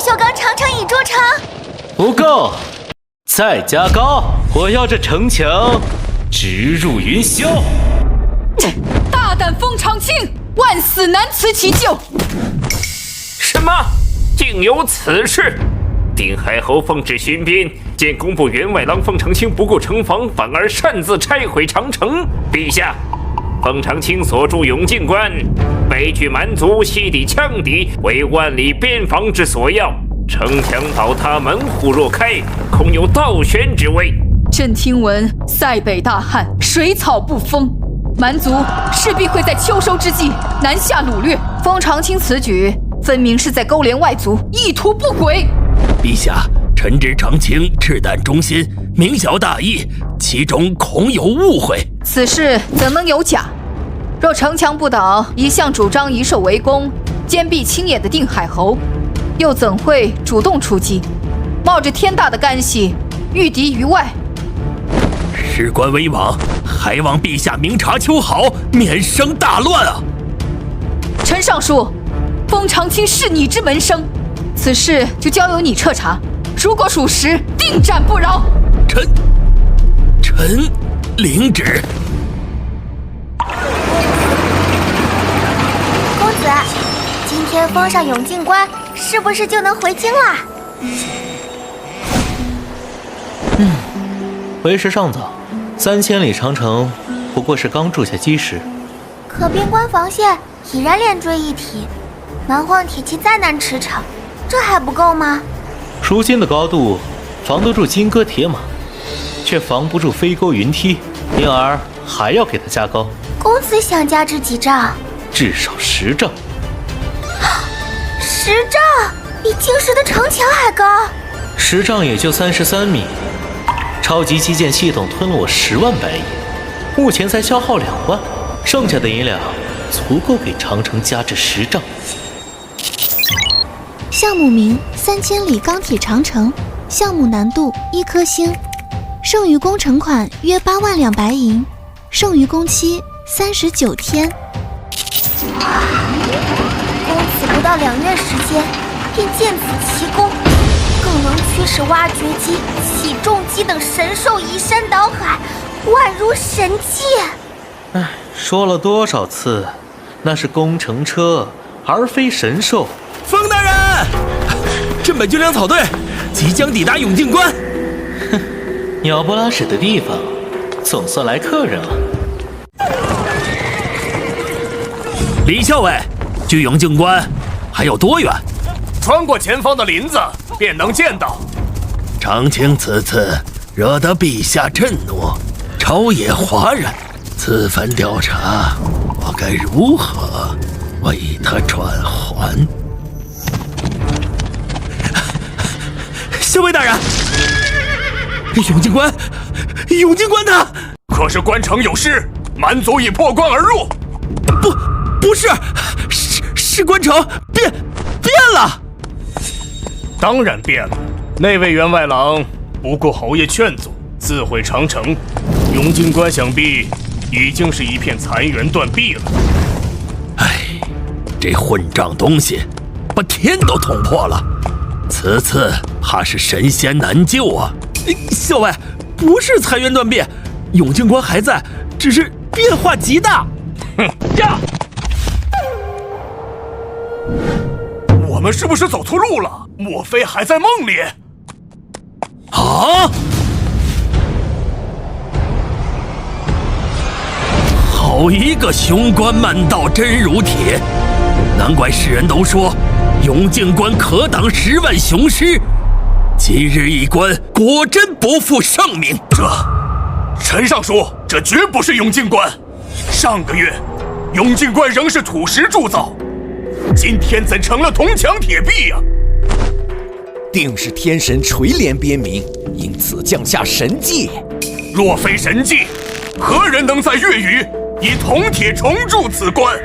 锈钢长城已筑成。不够，再加高！我要这城墙直入云霄。大胆封长青，万死难辞其咎。什么？竟有此事！定海侯奉旨巡边，见工部员外郎封长青不顾城防，反而擅自拆毁长城。陛下，封长青所筑永靖关，北拒蛮族，西抵羌敌，为万里边防之所要。城墙倒塌，门户若开，恐有倒悬之危。朕听闻塞北大旱，水草不丰，蛮族势必会在秋收之际南下掳掠。封长青此举，分明是在勾连外族，意图不轨。陛下，臣知长青赤胆忠心，明晓大义，其中恐有误会。此事怎能有假？若城墙不倒，一向主张以守为攻、坚壁清野的定海侯，又怎会主动出击，冒着天大的干系，御敌于外？事关危亡，还望陛下明察秋毫，免生大乱啊！陈尚书，封长青是你之门生，此事就交由你彻查，如果属实，定斩不饶。臣领旨。公子，今天封上永靖关，是不是就能回京啦？为时尚早，3000里长城不过是刚筑下基石，可边关防线已然连缀一体，蛮荒铁骑再难驰骋，这还不够吗？如今的高度防得住金戈铁马，却防不住飞钩云梯，因而还要给它加高。公子想加之几丈？至少10丈。10丈，比京师的城墙还高。10丈也就33米，超级基建系统吞了我10万白银，目前才消耗2万，剩下的银两足够给长城加至10丈。项目名3000里钢铁长城，项目难度1颗星，剩余工程款约8万两白银，剩余工期39天。公子不到2月时间，便见此奇功，更能驱使挖掘机、起重机等神兽移山倒海，宛如神迹。说了多少次，那是工程车，而非神兽。封大人，镇北军粮草队即将抵达永靖关。鸟不拉屎的地方，总算来客人了。李校尉，距永靖关还有多远？穿过前方的林子，便能见到。长青此次惹得陛下震怒，朝野哗然。此番调查，我该如何为他转还？校尉大人，永靖关他可是关城有失，蛮族已破关而入。不是，是关城变了。当然变了。那位员外郎不顾侯爷劝阻，自毁长城，永靖关想必已经是一片残垣断壁了。这混账东西，把天都捅破了。此次怕是神仙难救啊！校尉，不是残垣断壁，永靖关还在，只是变化极大。呀！我们是不是走错路了？莫非还在梦里？啊！好一个雄关漫道真如铁，难怪世人都说永靖关可挡10万雄师。今日一关，果真不负盛名。陈尚书，这绝不是永靖关。上个月，永靖关仍是土石铸造，今天怎成了铜墙铁壁呀？定是天神垂怜边民，因此降下神迹。若非神迹，何人能在粤语以铜铁重铸此关？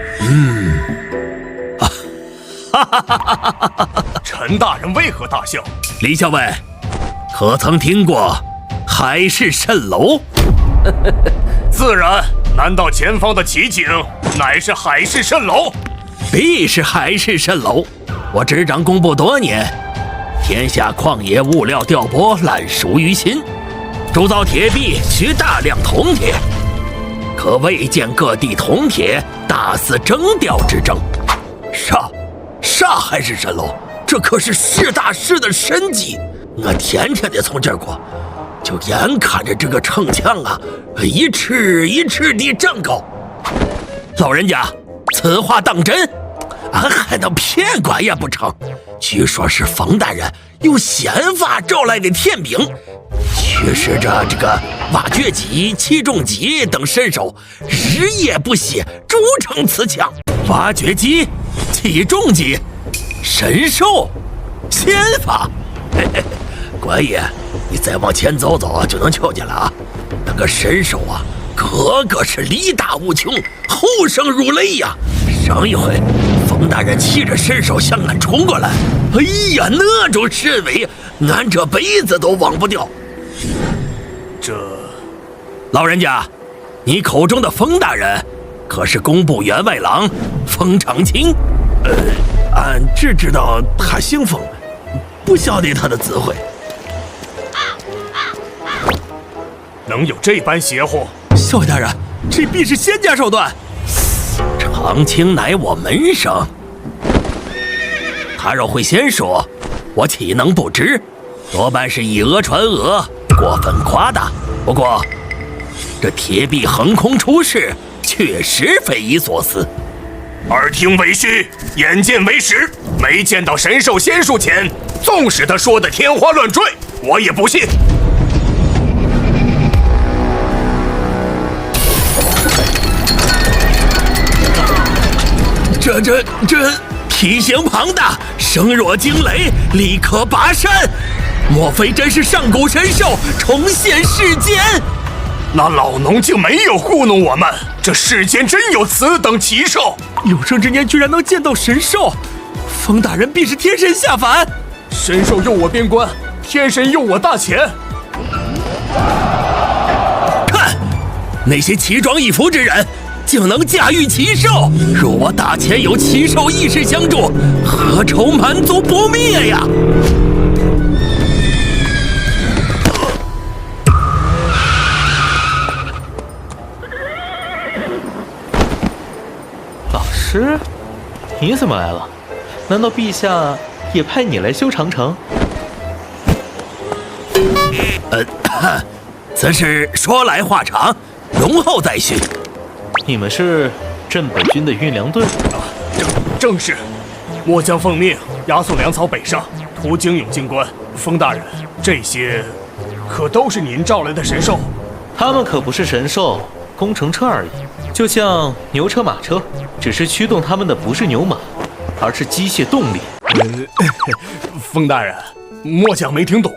陈大人为何大笑？李校尉，可曾听过海市蜃楼？自然，难道前方的奇景乃是海市蜃楼？必是海市蜃楼。我执掌工部多年，天下矿业物料调拨烂熟于心，铸造铁币需大量铜铁，可未见各地铜铁大肆征调之争。啥还是神龙？这可是实打实的神迹，我天天得从这儿过，就眼看着这个城墙啊，一尺一尺地长高。老人家，此话当真？俺还能骗官也不成？据说是冯大人用仙法招来的天兵，驱使着这个挖掘机、起重机等神兽，日夜不歇筑成此墙。挖掘机、起重机、神兽、仙法，嘿嘿，官爷，你再往前走走就能瞧见了啊！那个神兽啊，个个是力大无穷，吼声如雷呀！上一回，冯大人骑着神兽向俺冲过来，哎呀，那种神威，俺这辈子都忘不掉。老人家，你口中的冯大人，可是工部员外郎冯长清？俺只知道他姓冯，不晓得他的字讳。能有这般邪乎？校尉大人，这必是仙家手段。长青乃我门生，他若会仙术，我岂能不知？多半是以讹传讹，过分夸大。不过，这铁壁横空出世，确实匪夷所思。耳听为虚，眼见为实，没见到神兽仙术前，纵使他说的天花乱坠，我也不信。这体型庞大，声若惊雷，力可拔山，莫非真是上古神兽重现世间？那老农竟没有糊弄我们，这世间真有此等奇兽！有生之年居然能见到神兽，冯大人必是天神下凡。神兽诱我边关，天神诱我大钱。看，那些奇装异服之人，竟能驾驭奇兽。若我大前有奇兽意识相助，何愁蛮族不灭呀？老师，你怎么来了？难道陛下也派你来修长城？此事说来话长，容后再叙。你们是镇本军的运粮队？正是。末将奉命押送粮草北上，途经永靖关。冯大人，这些可都是您召来的神兽？他们可不是神兽，工程车而已，就像牛车、马车，只是驱动他们的不是牛马，而是机械动力。冯大人，末将没听懂。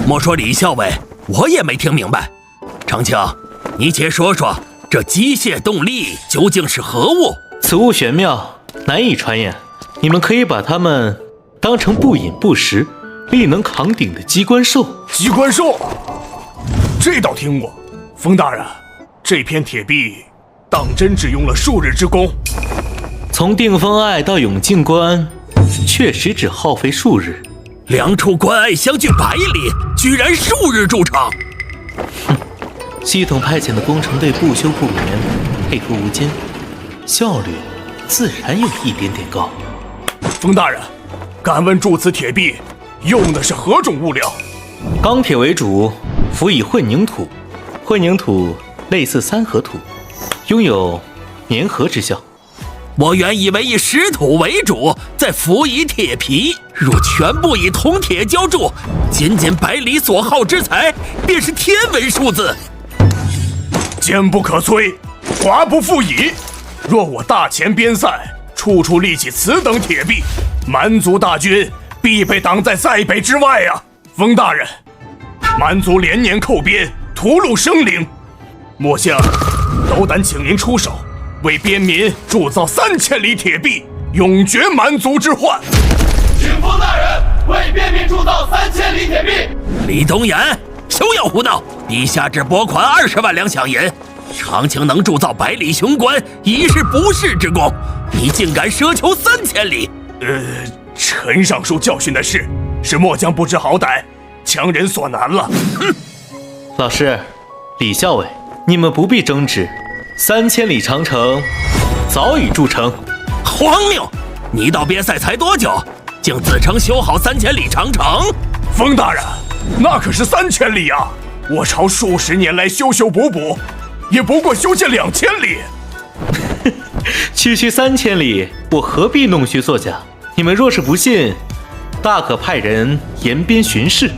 莫说李校尉，我也没听明白。长青，你且说说，这机械动力究竟是何物？此物玄妙，难以传言。你们可以把它们当成不饮不食、力能扛鼎的机关兽。机关兽，这倒听过。冯大人，这片铁壁当真只用了数日之功？从定风隘到永靖关，确实只耗费数日。两处关隘相距100里，居然数日筑成。系统派遣的工程队不休不眠，配合无间，效率自然有一点点高。冯大人，敢问铸此铁壁用的是何种物料？钢铁为主，辅以混凝土。混凝土类似三合土，拥有粘合之效。我原以为以石土为主，再辅以铁皮。若全部以铜铁浇铸，仅100里所耗之材，便是天文数字。坚不可摧，华不复以。若我大前边塞，处处立起此等铁壁，蛮族大军必被挡在塞北之外啊！冯大人，蛮族连年寇边，屠戮生灵，末将斗胆请您出手，为边民铸造3000里铁壁，永绝蛮族之患。请冯大人为边民铸造3000里铁壁。李东岩，休要胡闹！陛下只拨款20万两饷银，长青能铸造百里雄关，已是不世之功。你竟敢奢求3000里？陈尚书教训的是，是末将不知好歹，强人所难了。哼！老师，李校尉，你们不必争执，3000里长城早已筑成。荒谬！你到边塞才多久，竟自称修好3000里长城？风大人，那可是3000里啊！我朝数十年来修修补补，也不过修建2000里。区区3000里，我何必弄虚作假？你们若是不信，大可派人沿边巡视。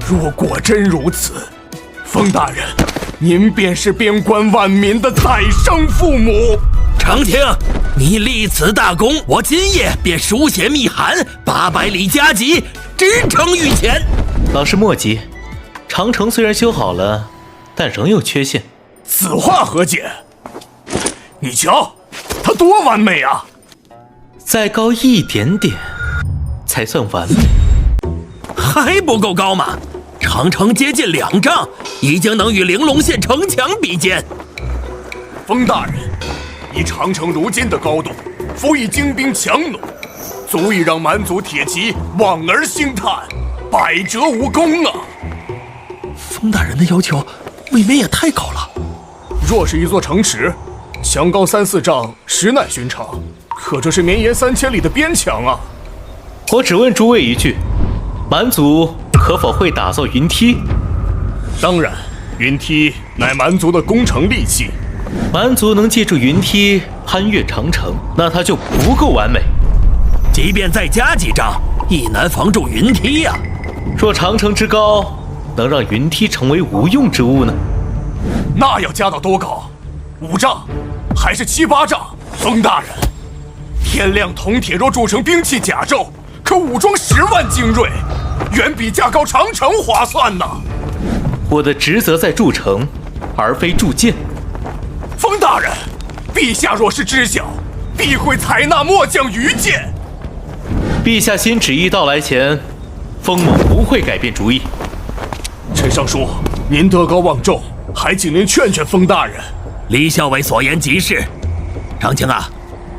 若果真如此，风大人，您便是边关万民的再生父母。承听，你立此大功，我今夜便书写密函，800里加急，直呈御前。老师莫急，长城虽然修好了，但仍有缺陷。此话何解？你瞧，它多完美啊！再高一点点，才算完美。还不够高吗？长城接近2丈，已经能与玲珑县城墙比肩。风大人，以长城如今的高度，辅以精兵强弩，足以让蛮族铁骑望而兴叹，百折无功啊！风大人的要求未免也太高了。若是一座城池，墙高3、4丈，实乃寻常。可这是绵延3000里的边墙啊！我只问诸位一句：蛮族可否会打造云梯？当然，云梯乃蛮族的攻城利器。蛮族能借助云梯攀越长城，那它就不够完美。即便再加几丈，亦难防住云梯呀。若长城之高能让云梯成为无用之物呢？那要加到多高？5丈，还是7、8丈？风大人，天亮铜铁若铸成兵器甲胄，可武装10万精锐，远比架高长城划算呢。我的职责在筑城，而非铸剑。风大人，陛下若是知晓，必会采纳末将愚见。陛下新旨意到来前，风某不会改变主意。陈尚书，您德高望重，还请您劝劝风大人。李校尉所言极是。长青啊，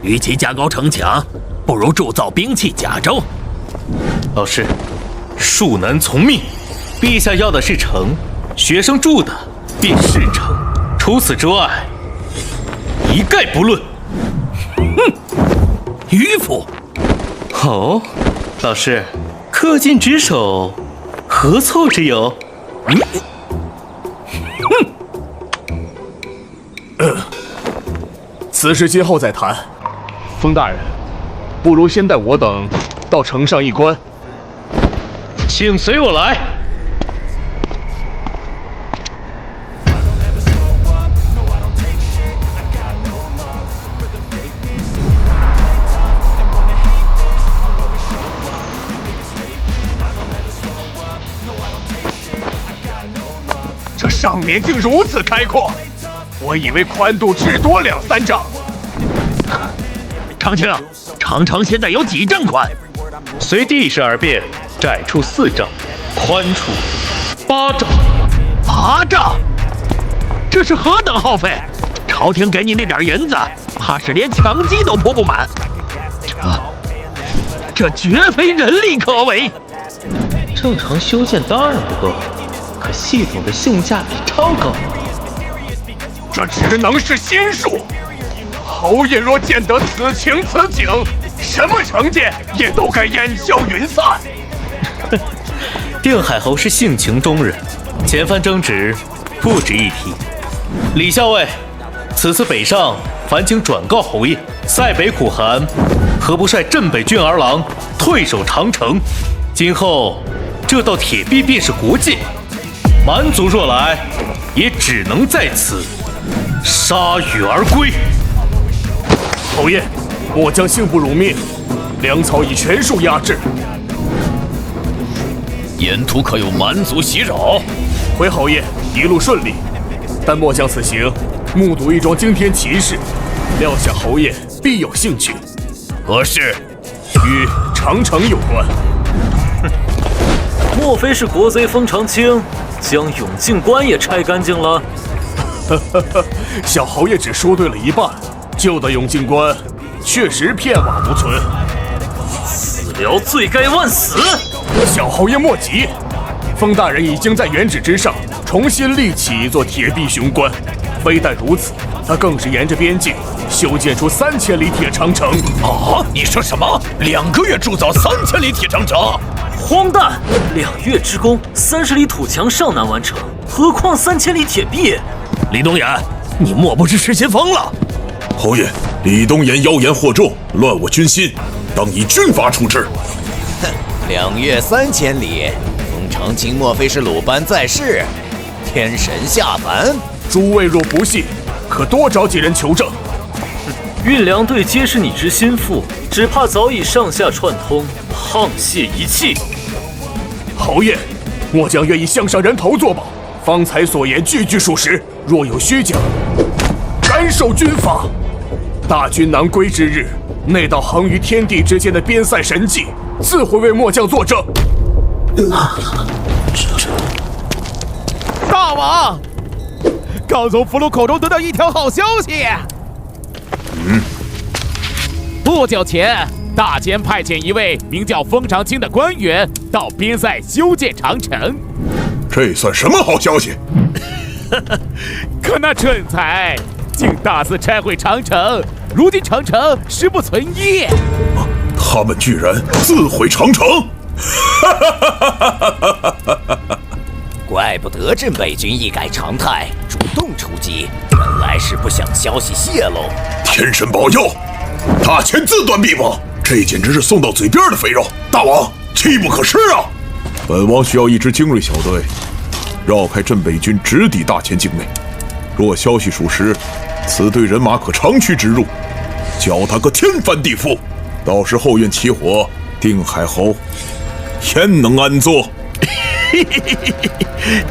与其加高城墙，不如铸造兵器甲胄。老师，恕难从命。陛下要的是城，学生筑的便是城，除此之外，一概不论。哼，迂腐。哦，老师，恪尽职守，何错之有？此事今后再谈。风大人，不如先带我等到城上一观。请随我来。这上面竟如此开阔，我以为宽度只多2、3丈。长青，长城现在有几丈宽？随地势而变，窄处4丈，宽处8丈。8丈？这是何等耗费！朝廷给你那点银子，怕是连墙基都铺不满。这绝非人力可为。正常修建当然不够，可系统的性价比超高。这只能是心术。侯爷若见得此情此景，什么成见也都该烟消云散。定海侯是性情中人，前番争执不值一提。李校尉，此次北上，烦请转告侯爷，塞北苦寒，何不率镇北郡儿郎退守长城？今后这道铁壁便是国界，蛮族若来，也只能在此铩羽而归。侯爷，末将幸不辱命，粮草已全数压制。沿途可有蛮族袭扰？回侯爷，一路顺利。但末将此行目睹一桩惊天奇事，料想侯爷必有兴趣。何事？与长城有关。莫非是国贼封长清将永靖关也拆干净了？小侯爷只说对了一半，旧的永靖关确实片瓦无存。此僚罪该万死！小侯爷莫急，风大人已经在原址之上重新立起一座铁壁雄关。非但如此，他更是沿着边境修建出3000里铁长城。啊！你说什么？2个月铸造3000里铁长城？荒诞！2月之功，30里土墙尚难完成，何况3000里铁壁？李东岩，你莫不是失心疯了？侯爷，李东岩妖言惑众，乱我军心，当以军法处置。哼，2月3000里，封长清莫非是鲁班在世，天神下凡？诸位若不信，可多找几人求证。运粮队皆是你之心腹，只怕早已上下串通，沆瀣一气。侯爷，末将愿意项上人头作保，方才所言句句属实，若有虚假，甘受军法。大军南归之日，那道横于天地之间的边塞神迹，自会为末将作证。大王，刚从俘虏口中得到一条好消息。不久前，大监派遣一位名叫封长清的官员到边塞修建长城。这算什么好消息？可那蠢材竟大肆拆毁长城，如今长城实不存掖。他们居然自毁长城！怪不得镇北军一改常态，主动出击，原来是不想消息泄露。天神保佑！大钱自断臂膀，这简直是送到嘴边的肥肉。大王，机不可失啊！本王需要一支精锐小队，绕开镇北军，直抵大钱境内。若消息属实，此队人马可长驱直入，搅他个天翻地覆。到时后院起火，定海侯焉能安坐？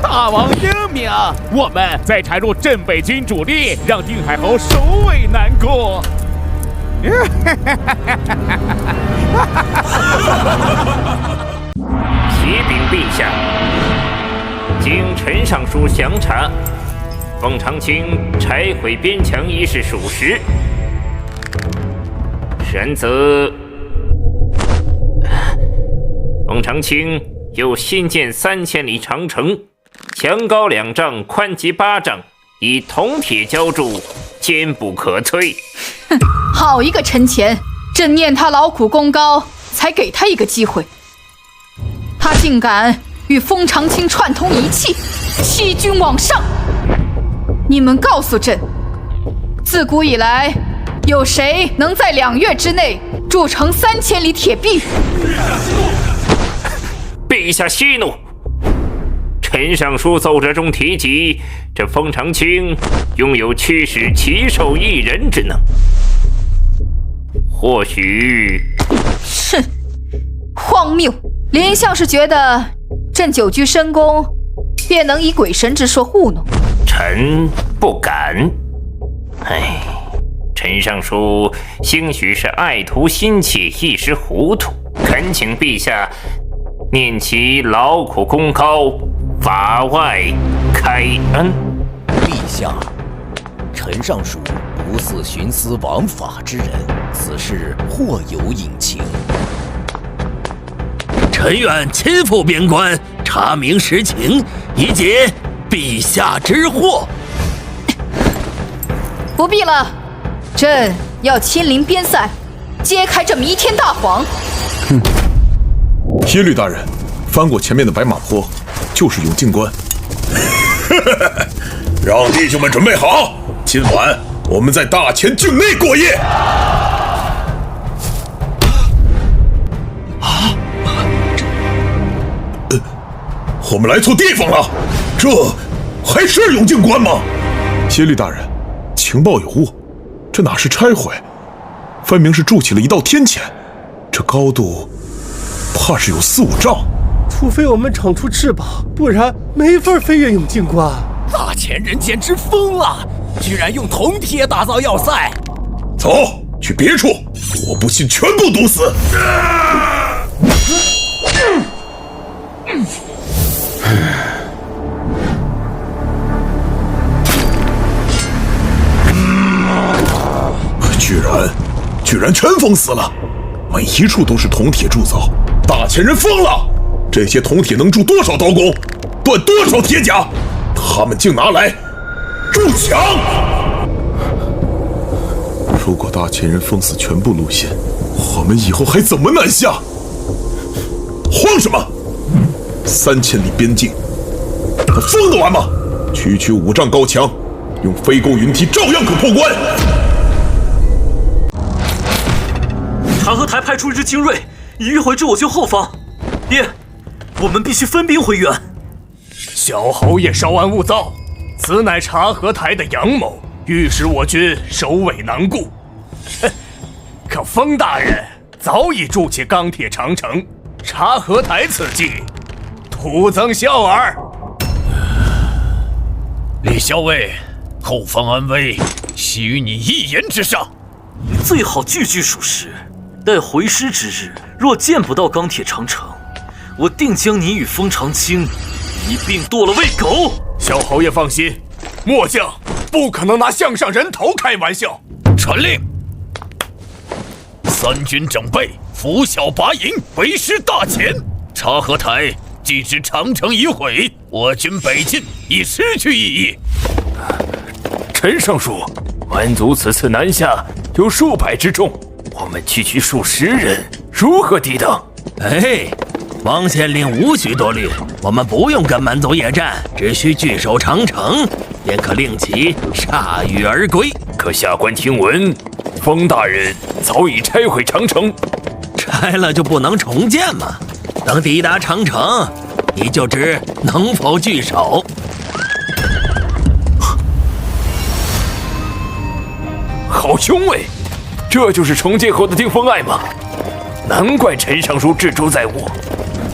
大王英明，我们再缠入镇北军主力，让定海侯首尾难攻。启禀陛下，经陈尚书详查，封长清拆毁边墙一事属实，然则封长清又新建3000里长城，墙高2丈，宽及8丈，以铜铁浇筑，坚不可摧。哼，好一个陈乾！朕念他劳苦功高，才给他一个机会，他竟敢与封长清串通一气，欺君罔上！你们告诉朕，自古以来，有谁能在2月之内筑成3000里铁壁？陛下息怒！陈尚书奏折中提及，这封长清拥有驱使奇兽1人之能。或许……哼，荒谬！怜像是觉得朕久居深宫，便能以鬼神之说糊弄。臣不敢。哎，陈尚书兴许是爱图心切，一时糊涂，恳请陛下念其劳苦功高，法外开恩。陛下，陈尚书不似徇私枉法之人，此事或有隐情。臣愿亲赴边关，查明实情，以解陛下之惑。不必了，朕要亲临边塞，揭开这弥天大谎。耶律大人，翻过前面的白马坡，就是永靖关。让弟兄们准备好，今晚我们在大钱境内过夜。我们来错地方了，这还是永靖关吗？耶律大人，情报有误，这哪是拆毁，分明是筑起了一道天堑，这高度怕是有4、5丈。除非我们长出翅膀，不然没法飞越永靖关。大钱人简直疯了，居然用铜铁打造要塞。走，去别处，我不信全部毒死。居然全封死了，每一处都是铜铁铸造，大钱人疯了！这些铜铁能铸多少刀弓，断多少铁甲，他们竟拿来筑墙！如果大前人封死全部路线，我们以后还怎么南下？慌什么？3000里边境，他疯得完吗？区区5丈高墙，用飞弓云梯照样可破关。察合台派出一支精锐，已迂回至我军后方。爹，我们必须分兵回援。小侯爷稍安勿躁，此乃察合台的阳谋，欲使我军首尾难顾。可封大人早已筑起钢铁长城，察合台此计，徒增笑耳。李校尉，后方安危系于你一言之上，最好句句属实。待回师之日，若见不到钢铁长城，我定将你与封长清一并剁了喂狗。小侯爷放心，末将不可能拿项上人头开玩笑。传令，3军整备，拂晓拔营，为师大前。察合台既知长城已毁，我军北进已失去意义。陈尚书，蛮族此次南下有数百之众，我们区区数10人，如何抵挡？王县令无需多虑，我们不用跟蛮族野战，只需据守长城，便可令其铩羽而归。可下官听闻，封大人早已拆毁长城，拆了就不能重建吗？等抵达长城，你就知能否据守。好凶哎！这就是重建后的定风隘吗？难怪陈尚书志诛在我。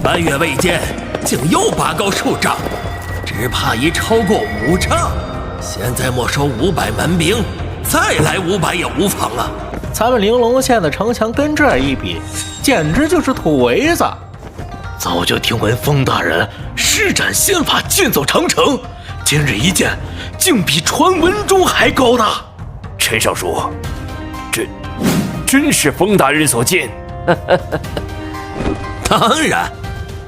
半月未见，竟又拔高数丈，只怕已超过5丈。现在没收500门兵，再来500也无妨啊。咱们玲珑县的城墙跟这一比，简直就是土围子。早就听闻封大人施展仙法建造长城，今日一见，竟比传闻中还高大。陈尚书，真是封大人所见？当然，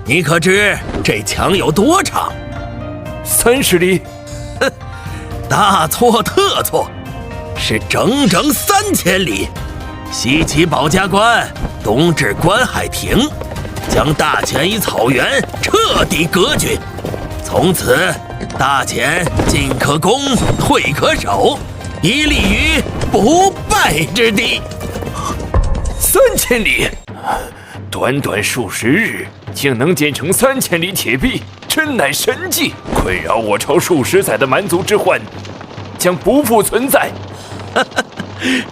你可知这墙有多长？30里。大错特错，是整整3000里。西起保家关，东至关海亭，将大前与草原彻底隔绝。从此，大前进可攻，退可守，以立于不败之地。3000里，短短数10日，竟能建成3000里铁壁，真乃神迹！困扰我朝数十载的蛮族之患，将不复存在。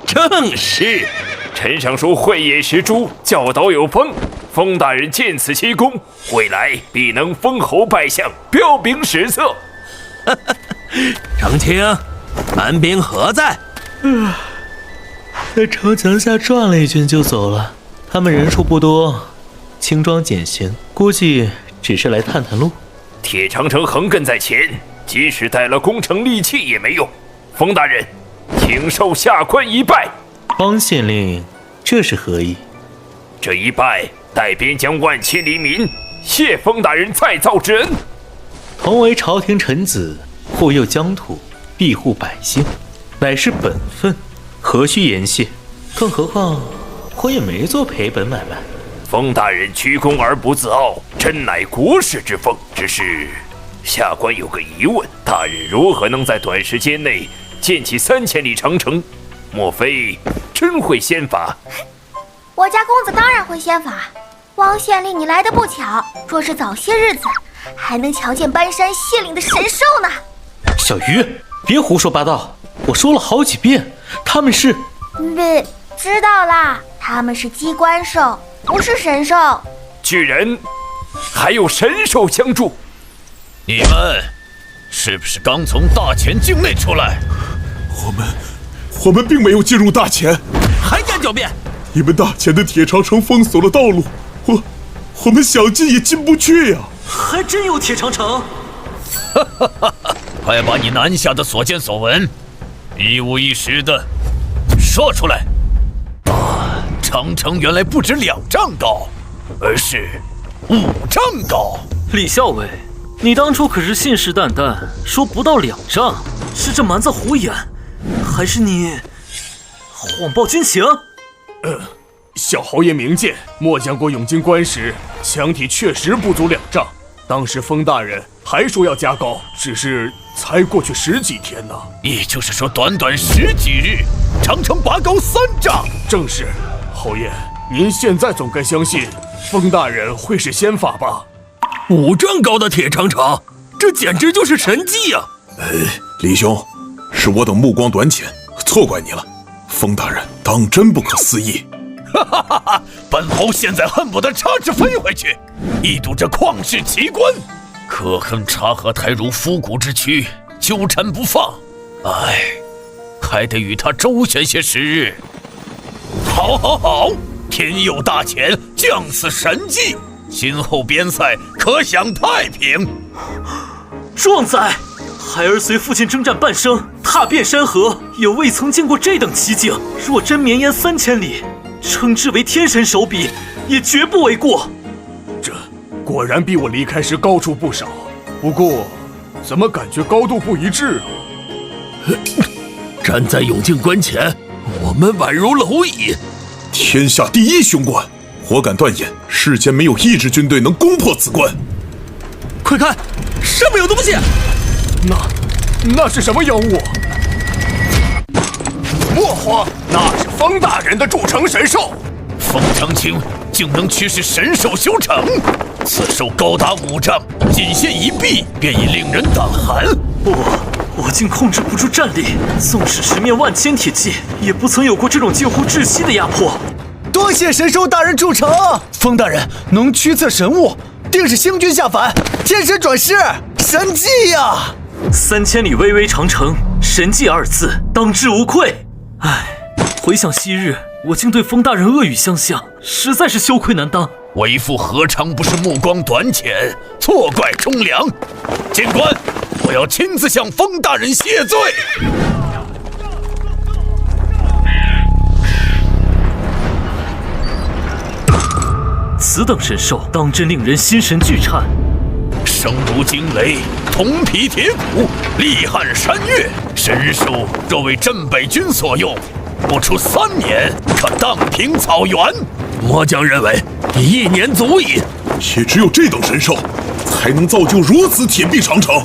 正是。陈尚书慧眼识珠，教导有方。封大人见此奇功，未来必能封侯拜相，彪炳史册。长清，蛮兵何在？在城墙下转了一圈就走了。他们人数不多，轻装简行，估计只是来探探路。铁长城横亘在前，即使带了攻城利器也没用。封大人，请受下官一拜。方县令，这是何意？这一拜，代边疆万千黎民谢封大人再造之恩。同为朝廷臣子，护佑疆土，庇护百姓，乃是本分，何须言谢？更何况我也没做赔本买卖。封大人居功而不自傲，真乃国士之风。只是下官有个疑问，大人如何能在短时间内建起3000里长城？莫非真会仙法？我家公子当然会仙法。汪县令，你来得不巧，若是早些日子，还能瞧见搬山卸岭的神兽呢。小鱼，别胡说八道！我说了好几遍，他们是……知道啦，他们是机关兽，不是神兽。巨人，还有神兽相助。你们是不是刚从大前境内出来？我们并没有进入大前。还敢狡辩！你们大前的铁长城封锁了道路，我们想进也进不去呀。还真有铁长城！快把你南下的所见所闻，一五一十的说出来。长城原来不止2丈高，而是5丈高。李校尉，你当初可是信誓旦旦说不到2丈，是这蛮子胡言，还是你谎报军情？小侯爷明鉴，末将过永靖关时，墙体确实不足2丈。当时封大人还说要加高，只是才过去10几天呢。也就是说，短短10几日，长城拔高3丈。正是，侯爷，您现在总该相信封大人会是先法吧？5丈高的铁长城，这简直就是神迹呀！李兄，是我等目光短浅，错怪你了。封大人当真不可思议。哈哈哈哈！本侯现在恨不得插翅飞回去，一睹这旷世奇观。可恨察合台如枯骨之躯，纠缠不放。唉，还得与他周旋些时日。好，天佑大潜，降此神迹，今后边塞可享太平。壮哉！孩儿随父亲征战半生，踏遍山河，也未曾见过这等奇景。若真绵延3000里，称之为天神手笔，也绝不为过。这果然比我离开时高出不少，不过怎么感觉高度不一致啊？站在永靖关前，我们宛如蝼蚁。天下第一雄关，我敢断言，世间没有一支军队能攻破此关。快看，上面有东西！那是什么妖物？莫慌，那是封大人的铸成神兽。封长清竟能驱使神兽修成，此兽高达5丈，仅限一臂便已令人胆寒。我竟控制不住战力，纵使10面万千铁骑，也不曾有过这种近乎窒息的压迫。多谢神兽大人铸成，封大人能驱策神物，定是星君下凡，天神转世，神迹呀！3000里巍巍长城，神迹2字当之无愧。唉，回想昔日，我竟对封大人恶语相向，实在是羞愧难当。为父何尝不是目光短浅，错怪忠良。监官，我要亲自向封大人谢罪。此等神兽，当真令人心神俱颤。声如惊雷，铜皮铁骨，力撼山岳。神兽若为镇北军所用，不出3年，可荡平草原。末将认为1年足矣。也只有这等神兽，才能造就如此铁壁长城。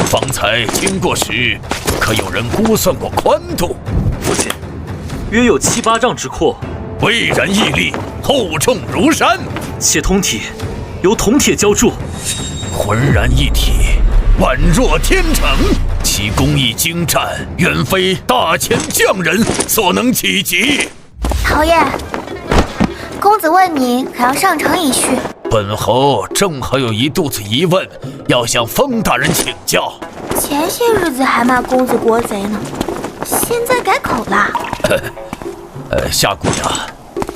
方才经过时，可有人估算过宽度？父亲，约有7、8丈之阔。巍然屹立，厚重如山，且铜体由铜铁浇铸，浑然一体，宛若天成。其工艺精湛，远非大前匠人所能企及。侯爷，公子问你可要上城一叙？本侯正好有一肚子疑问，要向封大人请教。前些日子还骂公子国贼呢，现在改口啦？夏姑娘，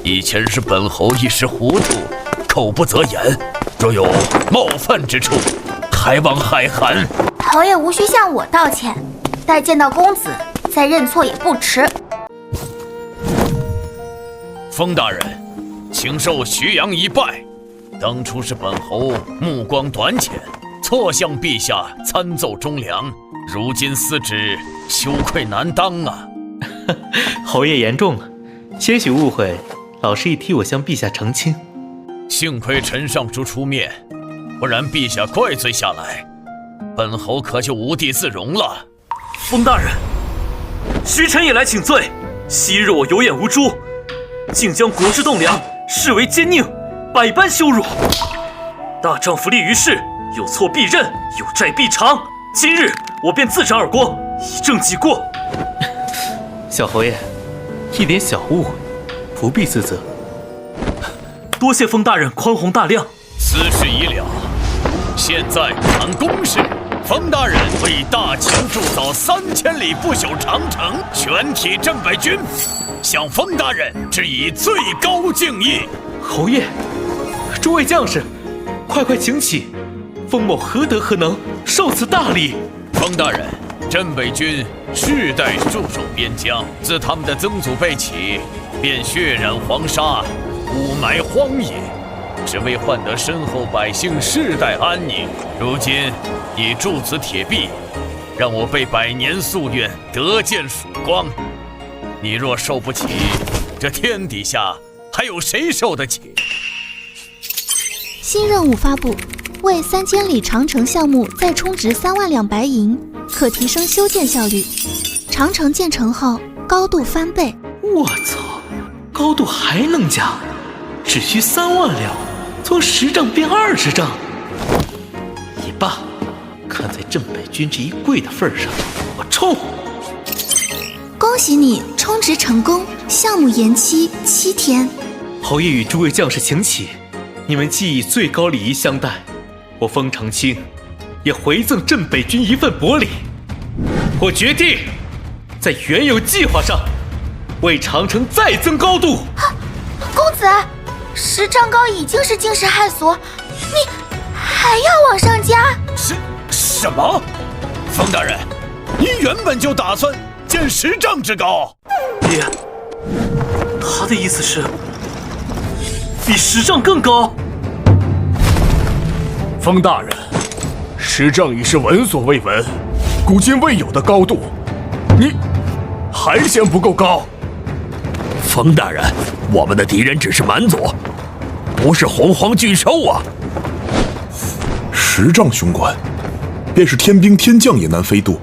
以前是本侯一时糊涂，口不择言，若有冒犯之处，还望海涵。侯爷无需向我道歉，待见到公子再认错也不迟。封大人，请受徐阳一拜。当初是本侯目光短浅，错向陛下参奏忠良，如今思之，羞愧难当啊！侯爷言重了，些许误会，老师已替我向陛下澄清。幸亏陈尚书出面，不然陛下怪罪下来，本侯可就无地自容了。封大人，徐臣也来请罪。昔日我有眼无珠，竟将国之栋梁视为奸佞，百般羞辱。大丈夫立于世，有错必认，有债必偿。今日我便自斩耳光，以正己过。小侯爷，一点小误会，不必自责。多谢封大人宽宏大量。此事已了，现在谈公事。封大人为大秦铸造3000里不朽长城，全体镇北军向封大人致以最高敬意。侯爷，诸位将士，快请起！封某何德何能，受此大礼。封大人，镇北军世代驻守边疆，自他们的曾祖辈起，便血染黄沙，污埋荒野。只为换得身后百姓世代安宁。如今你铸此铁壁，让我辈百年夙愿得见曙光。你若受不起，这天底下还有谁受得起？新任务发布，为3000里长城项目再充值3万两白银，可提升修建效率。长城建成后，高度翻倍。我操，高度还能加，只需3万两，从10丈变20丈。也罢，看在镇北军这一跪的份上，我冲！恭喜你充值成功，项目延期7天。侯爷与诸位将士请起，你们既以最高礼仪相待，我封长清也回赠镇北军一份薄礼。我决定在原有计划上为长城再增高度。公子，10丈高已经是惊世骇俗，你还要往上加？什么？风大人，您原本就打算建10丈之高？爹，他的意思是比10丈更高？风大人，10丈已是闻所未闻、古今未有的高度，你还嫌不够高？风大人，我们的敌人只是蛮族，不是洪荒巨兽啊！10丈雄关，便是天兵天将也难飞渡，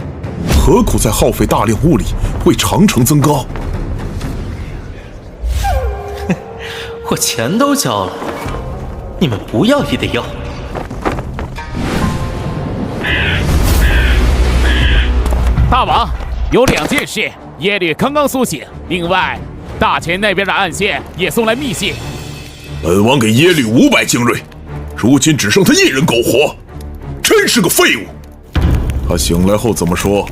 何苦再耗费大量物力为长城增高？我钱都交了，你们不要也得要。大王，有2件事，耶律刚刚苏醒。另外，大前那边的暗线也送来密信。本王给耶律500精锐，如今只剩他一人苟活，真是个废物。他醒来后怎么说？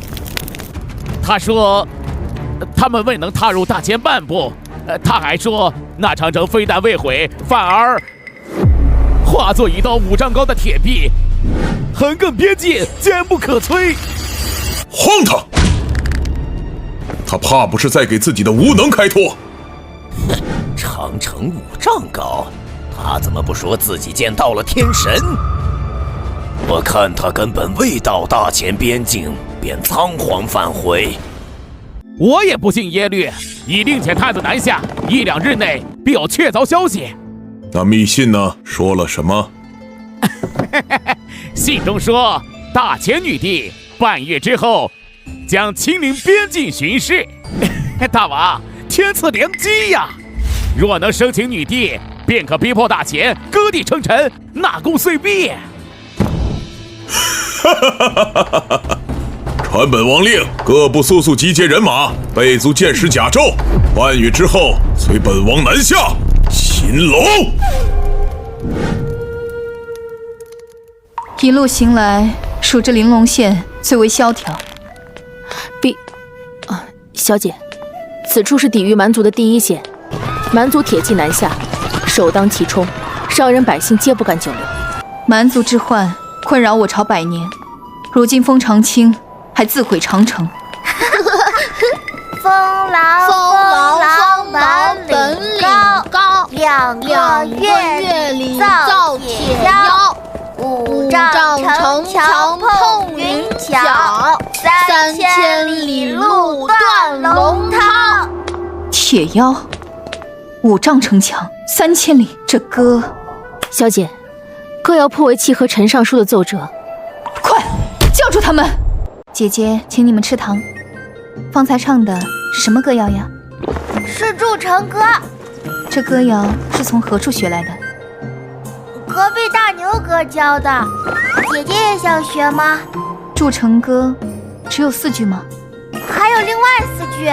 他说，他们未能踏入大前半步。他还说，那长城非但未毁，反而化作一道5丈高的铁壁，横亘边境，坚不可摧。荒唐！他怕不是在给自己的无能开脱。哼，长城5丈高，他怎么不说自己见到了天神？我看他根本未到大前边境，便仓皇返回。我也不信耶律已令遣太子南下，1、2日内必有确凿消息。那密信呢？说了什么？信中说，大前女帝半月之后将亲临边境巡视。大王，天赐良机呀！若能生擒女帝，便可逼迫大前割地称臣，纳功遂毕。传本王令，各部速集结人马，备足箭矢甲胄，半月之后随本王南下擒龙。一路行来，属这玲珑县最为萧条。小姐，此处是抵御蛮族的第一线，蛮族铁骑南下，首当其冲，上人百姓皆不敢久留。蛮族之患困扰我朝100年，如今封长清还自毁长城。风狼本领高，2个月里造铁妖，5丈城墙碰云巧，3000里路断龙涛。铁妖，5丈城墙，3000里，这歌……小姐，歌谣颇为契合陈尚书的奏折。快叫住他们！姐姐，请你们吃糖。方才唱的是什么歌谣呀？是筑城歌。这歌谣是从何处学来的？隔壁大牛哥教的。姐姐也想学吗？筑城歌只有4句吗？还有另外4句。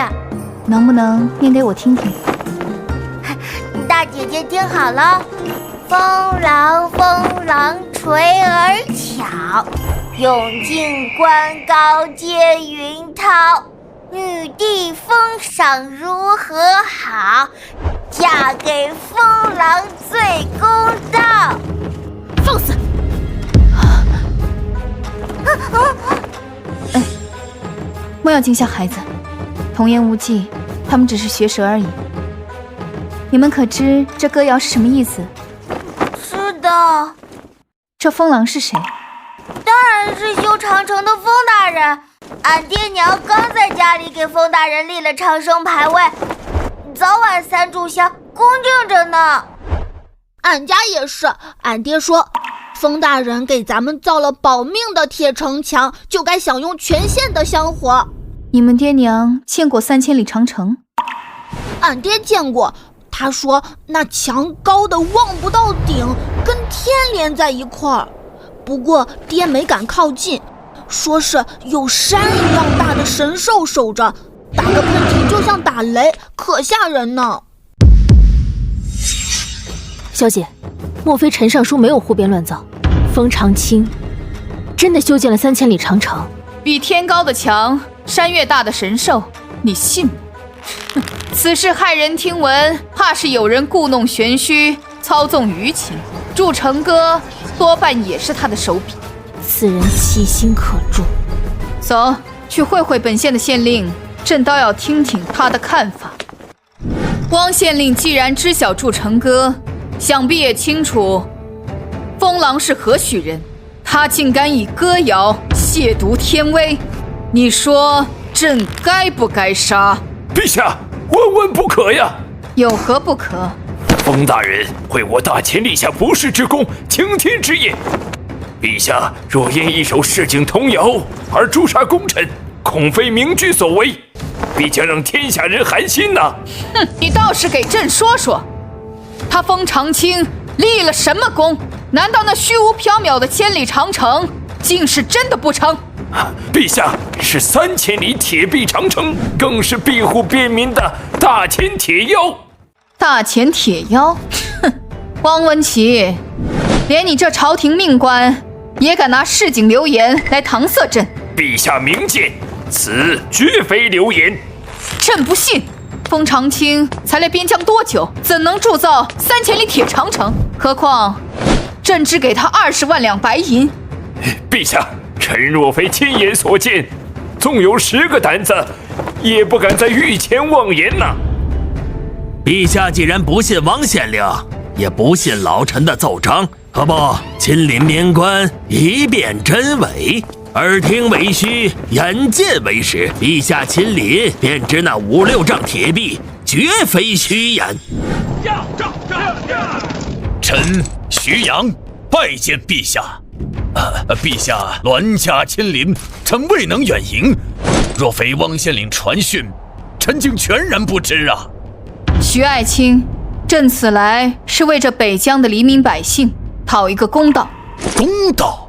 能不能念给我听听？大姐姐听好了。风狼垂而巧，永靖关高接云涛。女帝封赏如何好？嫁给风狼最公道。放肆！莫要惊吓孩子，童言无忌，他们只是学舌而已。你们可知这歌谣是什么意思？的。这风狼是谁？当然是修长城的风大人。俺爹娘刚在家里给风大人立了长生牌位，早晚3炷香，恭敬着呢。俺家也是，俺爹说，风大人给咱们造了保命的铁城墙，就该享用全县的香火。你们爹娘见过3000里长城？俺爹见过，他说那墙高的望不到顶，跟天连在一块儿。不过爹没敢靠近，说是有山一样大的神兽守着，打个喷嚏就像打雷，可吓人呢。小姐，莫非陈尚书没有胡编乱造？风长青真的修建了3000里长城？比天高的墙，山越大的神兽，你信吗？此事骇人听闻，怕是有人故弄玄虚，操纵舆情。筑城哥多半也是他的手笔，此人其心可诛。走，去会会本县的县令，朕倒要听听他的看法。汪县令既然知晓筑城哥，想必也清楚风狼是何许人，他竟敢以歌谣亵渎天威，你说朕该不该杀？陛下，万万不可呀！有何不可？风大人为我大前立下不世之功，擎天之业。陛下若因一首市井童谣而诛杀功臣，恐非明君所为，必将让天下人寒心呐！哼，你倒是给朕说说，他风长青立了什么功？难道那虚无缥缈的千里长城竟是真的不成？陛下，是3000里铁壁长城，更是庇护便民的大前铁腰。大前铁腰？哼，汪文琪，连你这朝廷命官也敢拿市井流言来搪塞朕？陛下明鉴，此绝非流言。朕不信。风长青才来边疆多久，怎能铸造3000里铁长城？何况朕只给他20万两白银。陛下，臣若非亲眼所见，纵有10个胆子，也不敢在御前妄言呐。陛下既然不信汪县令，也不信老臣的奏章，何不亲临边关，一辨真伪？耳听为虚，眼见为实。陛下亲临，便知那5、6丈铁壁绝非虚言。臣徐阳拜见陛下。陛下銮驾亲临，臣未能远迎。若非汪县令传讯，臣竟全然不知啊。徐爱卿，朕此来是为这北疆的黎民百姓讨一个公道。公道？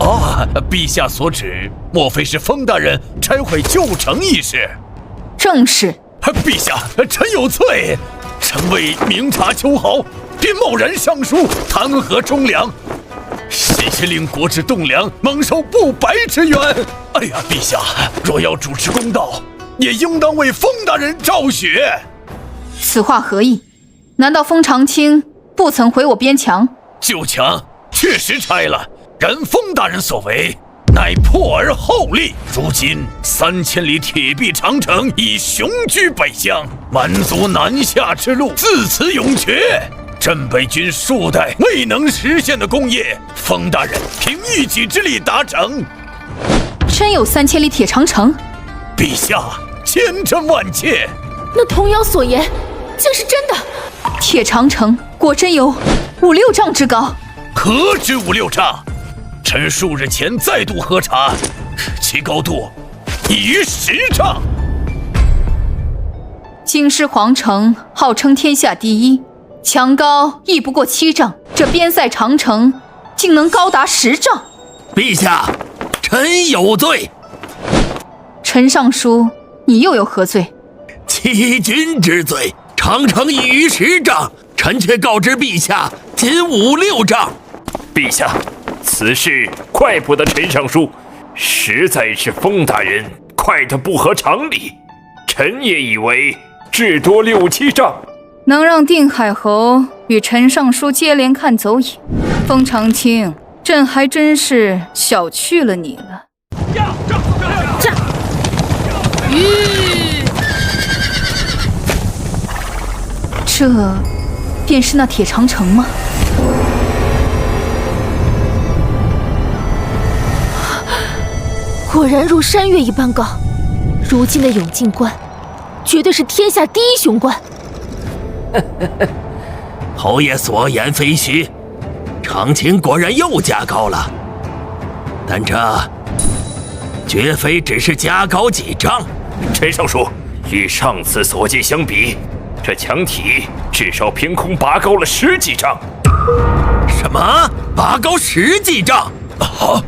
啊，陛下所指，莫非是风大人拆毁旧城一事？正是。陛下，臣有罪，臣为明察秋毫，便贸然上书弹劾忠良，险些令国之栋梁蒙受不白之冤。哎呀，陛下，若要主持公道，也应当为风大人昭雪。此话何意？难道风长青不曾毁我边墙？旧墙确实拆了，然风大人所为乃破而后立。如今3000里铁壁长城已雄居北疆，蛮族南下之路自此永绝。镇北军数代未能实现的功业，风大人凭一己之力达成。真有3000里铁长城？陛下千真万确。那童谣所言竟是真的？铁长城果真有5、6丈之高？何止5、6丈？臣数日前再度核查，其高度已逾10丈。京师皇城号称天下第一，墙高亦不过7丈，这边塞长城竟能高达10丈。陛下，臣有罪。陈尚书，你又有何罪？欺君之罪。长城已逾10丈，臣却告知陛下，仅5、6丈。陛下，此事快不得陈尚书，实在是风大人快得不合常理。臣也以为至多6、7丈。能让定海侯与陈尚书接连看走眼，风长青，朕还真是小觑了你了。这便是那铁长城吗？果然如山岳一般高。如今的永靖关，绝对是天下第一雄关。侯爷所言非虚，常情果然又加高了。但这绝非只是加高几丈。陈少书，与上次所见相比，这墙体至少凭空拔高了10几丈。什么？拔高10几丈？啊！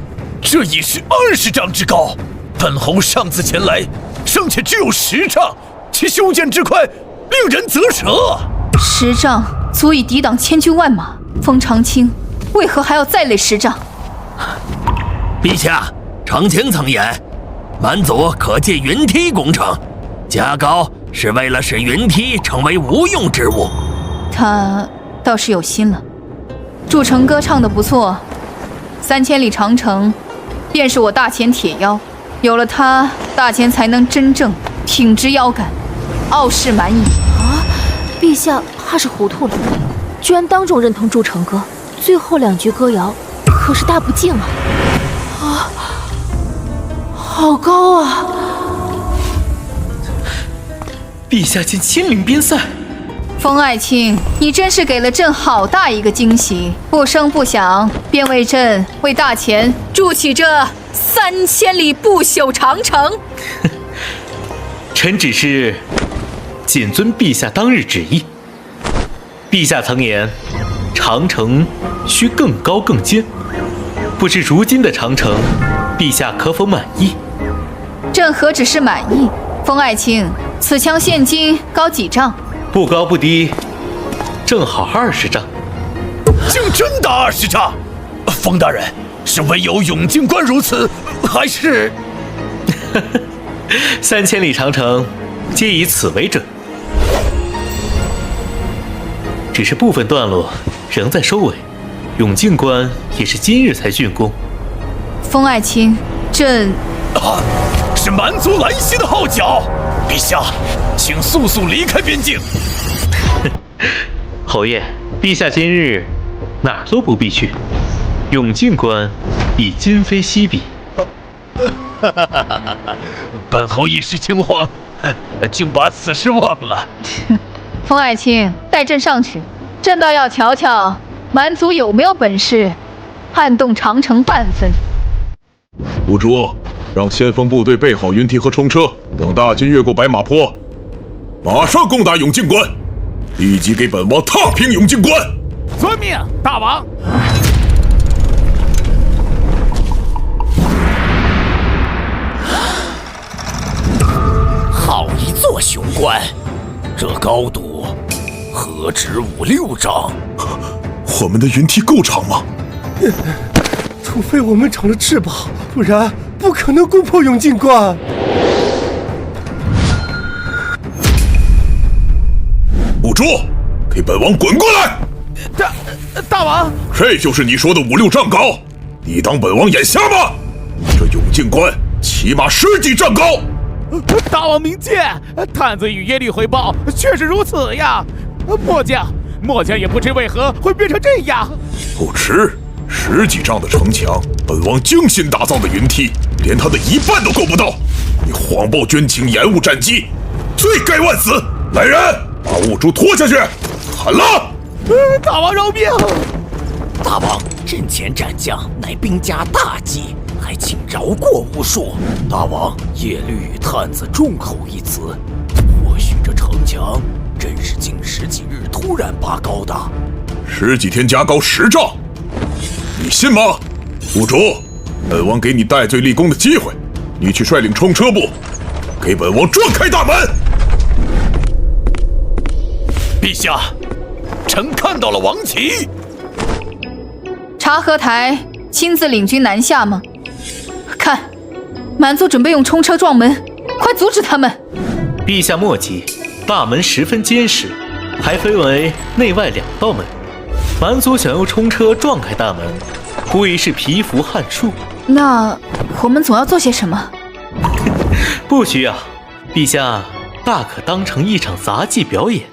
这已是20丈之高。本侯上次前来，尚且只有10丈，其修建之快，令人啧舌。10丈足以抵挡千军万马，封长清为何还要再垒10丈？陛下，常情曾言，蛮族可借云梯攻城，加高是为了使云梯成为无用之物。他倒是有心了。祝成歌唱得不错，3000里长城便是我大前铁腰，有了它，大前才能真正挺直腰杆，傲视蛮夷。啊！陛下怕是糊涂了，居然当众认同祝成歌，最后2句歌谣可是大不敬啊！啊，好高啊！陛下竟亲临边塞。封爱卿，你真是给了朕好大一个惊喜，不声不响便为朕为大前筑起这3000里不朽长城。臣只是谨遵陛下当日旨意。陛下曾言，长城需更高更坚，不知如今的长城，陛下可否满意？朕何止是满意，封爱卿，此墙现今高几丈？不高不低，正好20丈。竟真达20丈！封大人，是唯有永靖关如此，还是？3000里长城，皆以此为准。只是部分段落仍在收尾，永靖关也是今日才竣工。封爱卿，朕是蛮族来袭的号角。陛下，请速速离开边境。侯爷，陛下今日哪儿都不必去，永靖关已今非昔比。本侯一时惊慌，竟把此事忘了。封爱卿，带朕上去，朕倒要瞧瞧蛮族有没有本事撼动长城半分。五竹，让先锋部队备好云梯和冲车，等大军越过白马坡，马上攻打永靖关，立即给本王踏平永靖关。遵命，大王。好一座雄关，这高度何止5、6丈？我们的云梯够长吗？除非我们长了翅膀，不然不可能攻破永靖关。五竹，给本王滚过来！大王，这就是你说的5、6丈高？你当本王眼瞎吗？这永靖关起码10几丈高。大王明鉴，探子与耶律回报，确实如此呀。末将也不知为何会变成这样。不迟，10几丈的城墙，本王精心打造的云梯，连它的1半都够不到。你谎报军情，延误战机，罪该万死！来人，把兀术拖下去，砍了！大王饶命！大王，阵前战将乃兵家大忌，还请饶过兀术。大王，耶律与探子众口一词，或许这城墙真是近10几日突然拔高的。10几天加高10丈，你信吗？兀术，本王给你戴罪立功的机会，你去率领冲车部，给本王撞开大门。陛下，臣看到了王旗。察合台亲自领军南下吗？看，蛮族准备用冲车撞门，快阻止他们！陛下莫急，大门十分坚实，还分为内外2道门。蛮族想用冲车撞开大门，无疑是蚍蜉撼树。那我们总要做些什么？不需要，陛下大可当成一场杂技表演。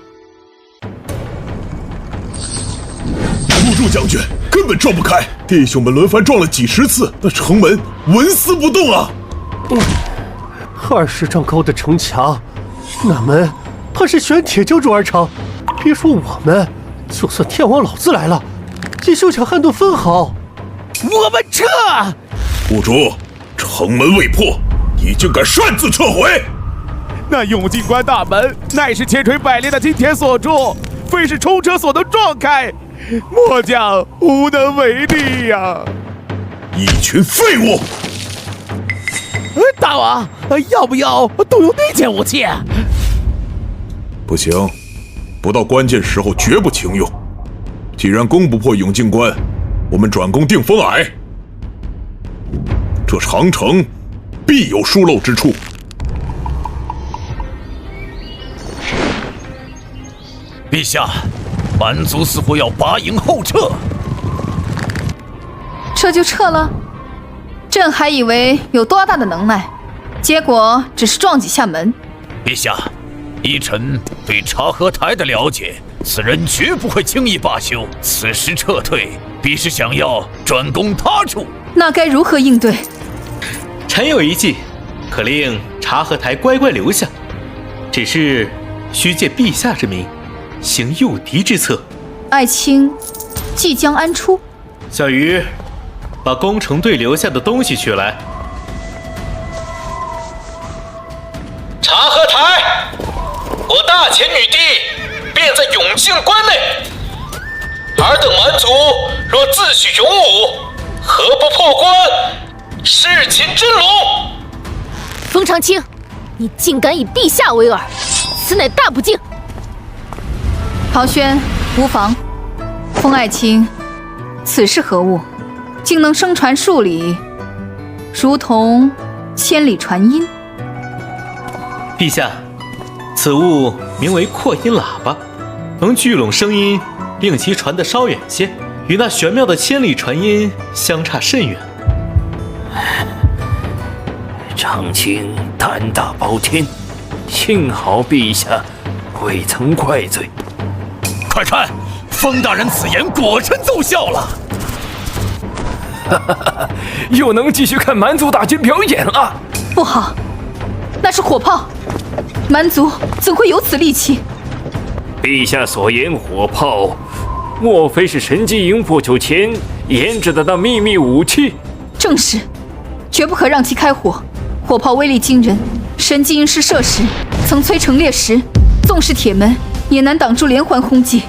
兀术将军根本撞不开，弟兄们轮番撞了几10次，那城门纹丝不动啊！ 20丈高的城墙，那门怕是玄铁浇筑而成。别说我们，就算天王老子来了，也休想撼动分毫。我们撤！谷主，城门未破，你竟敢擅自撤回？那永靖关大门乃是千锤百炼的金铁锁住，非是冲车所能撞开，末将无能为力呀！一群废物！大王，要不要动用那件武器？不行，不到关键时候绝不轻用。既然攻不破永靖关，我们转攻定风霭。这长城必有疏漏之处。陛下，蛮族似乎要拔营后撤。撤就撤了？朕还以为有多大的能耐，结果只是撞几下门。陛下，依臣对察合台的了解，此人绝不会轻易罢休。此时撤退，必是想要转攻他处。那该如何应对？臣有一计，可令察合台乖乖留下，只是需借陛下之名，行诱敌之策。爱卿即将安出？小鱼，把攻城队留下的东西取来。察合台，我大前女帝便在永靖关内，尔等蛮族若自诩勇武，何不破关，弑擒真龙？封长清，你竟敢以陛下为饵，此乃大不敬！陶轩，无妨。封爱卿，此是何物？竟能声传数里，如同千里传音。陛下，此物名为扩音喇叭，能聚拢声音，令其传得稍远些，与那玄妙的千里传音相差甚远。长清胆大包天，幸好陛下未曾怪罪。快看，封大人此言果真奏效了。又能继续看蛮族大军表演了。不好，那是火炮，蛮族怎会有此利器？陛下所言火炮，莫非是神机营不久前研制的那秘密武器？正是，绝不可让其开火。火炮威力惊人，神机营试射时曾摧成裂石，纵是铁门也难挡住连环轰击。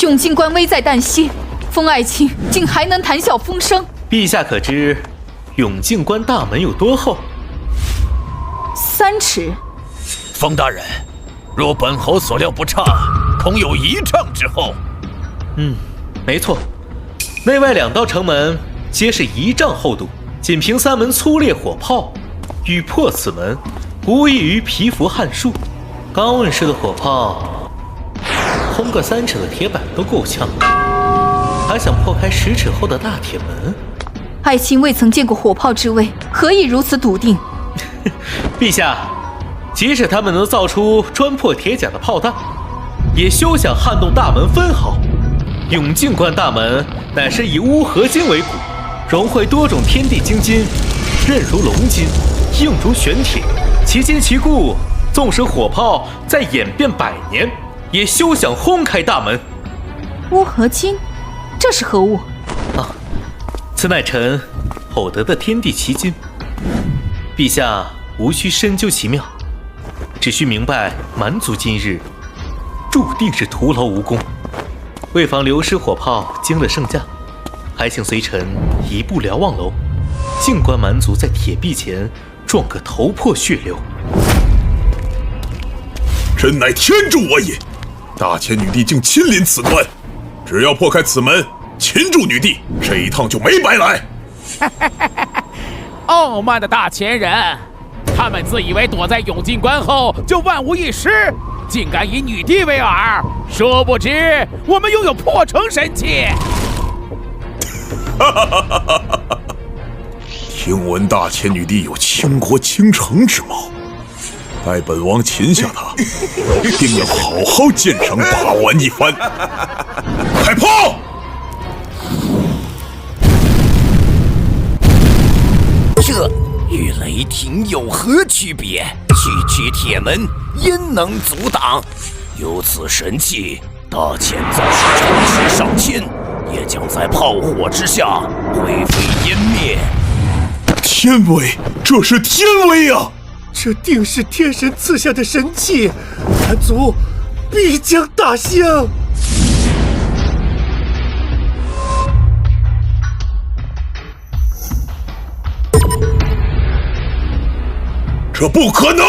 永靖关危在旦夕，封爱卿竟还能谈笑风生。陛下可知永靖关大门有多厚？3尺。封大人，若本侯所料不差，恐有1丈之厚。没错，内外2道城门皆是1丈厚度，仅凭3门粗烈火炮，欲破此门，无异于蚍蜉撼树。刚问世的火炮，轰个3尺的铁板都够呛，还想破开10尺厚的大铁门？爱卿未曾见过火炮之威，何以如此笃定？陛下，即使他们能造出砖破铁甲的炮弹，也休想撼动大门分毫。永靖关大门乃是以乌合金为骨，融汇多种天地精金，韧如龙筋，硬如玄铁，其坚其固，纵使火炮再演变100年，也休想轰开大门。乌合金，这是何物？此乃臣偶得的天地奇经，陛下无需深究其妙，只需明白蛮族今日注定是徒劳无功。为防流失火炮惊了圣驾，还请随臣一步瞭望楼，静观蛮族在铁壁前撞个头破血流。真乃天助我也！大千女帝竟亲临此关，只要破开此门，擒住女帝，这一趟就没白来。傲慢的大前人，他们自以为躲在永靖关后就万无一失，竟敢以女帝为饵，殊不知我们拥有破城神器。听闻大千女帝有倾国倾城之貌，待本王擒下她，定要好好鉴赏把玩一番。开炮！与雷霆有何区别？区铁门，焉能阻挡？有此神器，大千纵使城池上千，也将在炮火之下灰飞烟灭。天威，这是天威啊！这定是天神赐下的神器，蛮族必将大兴。这不可能！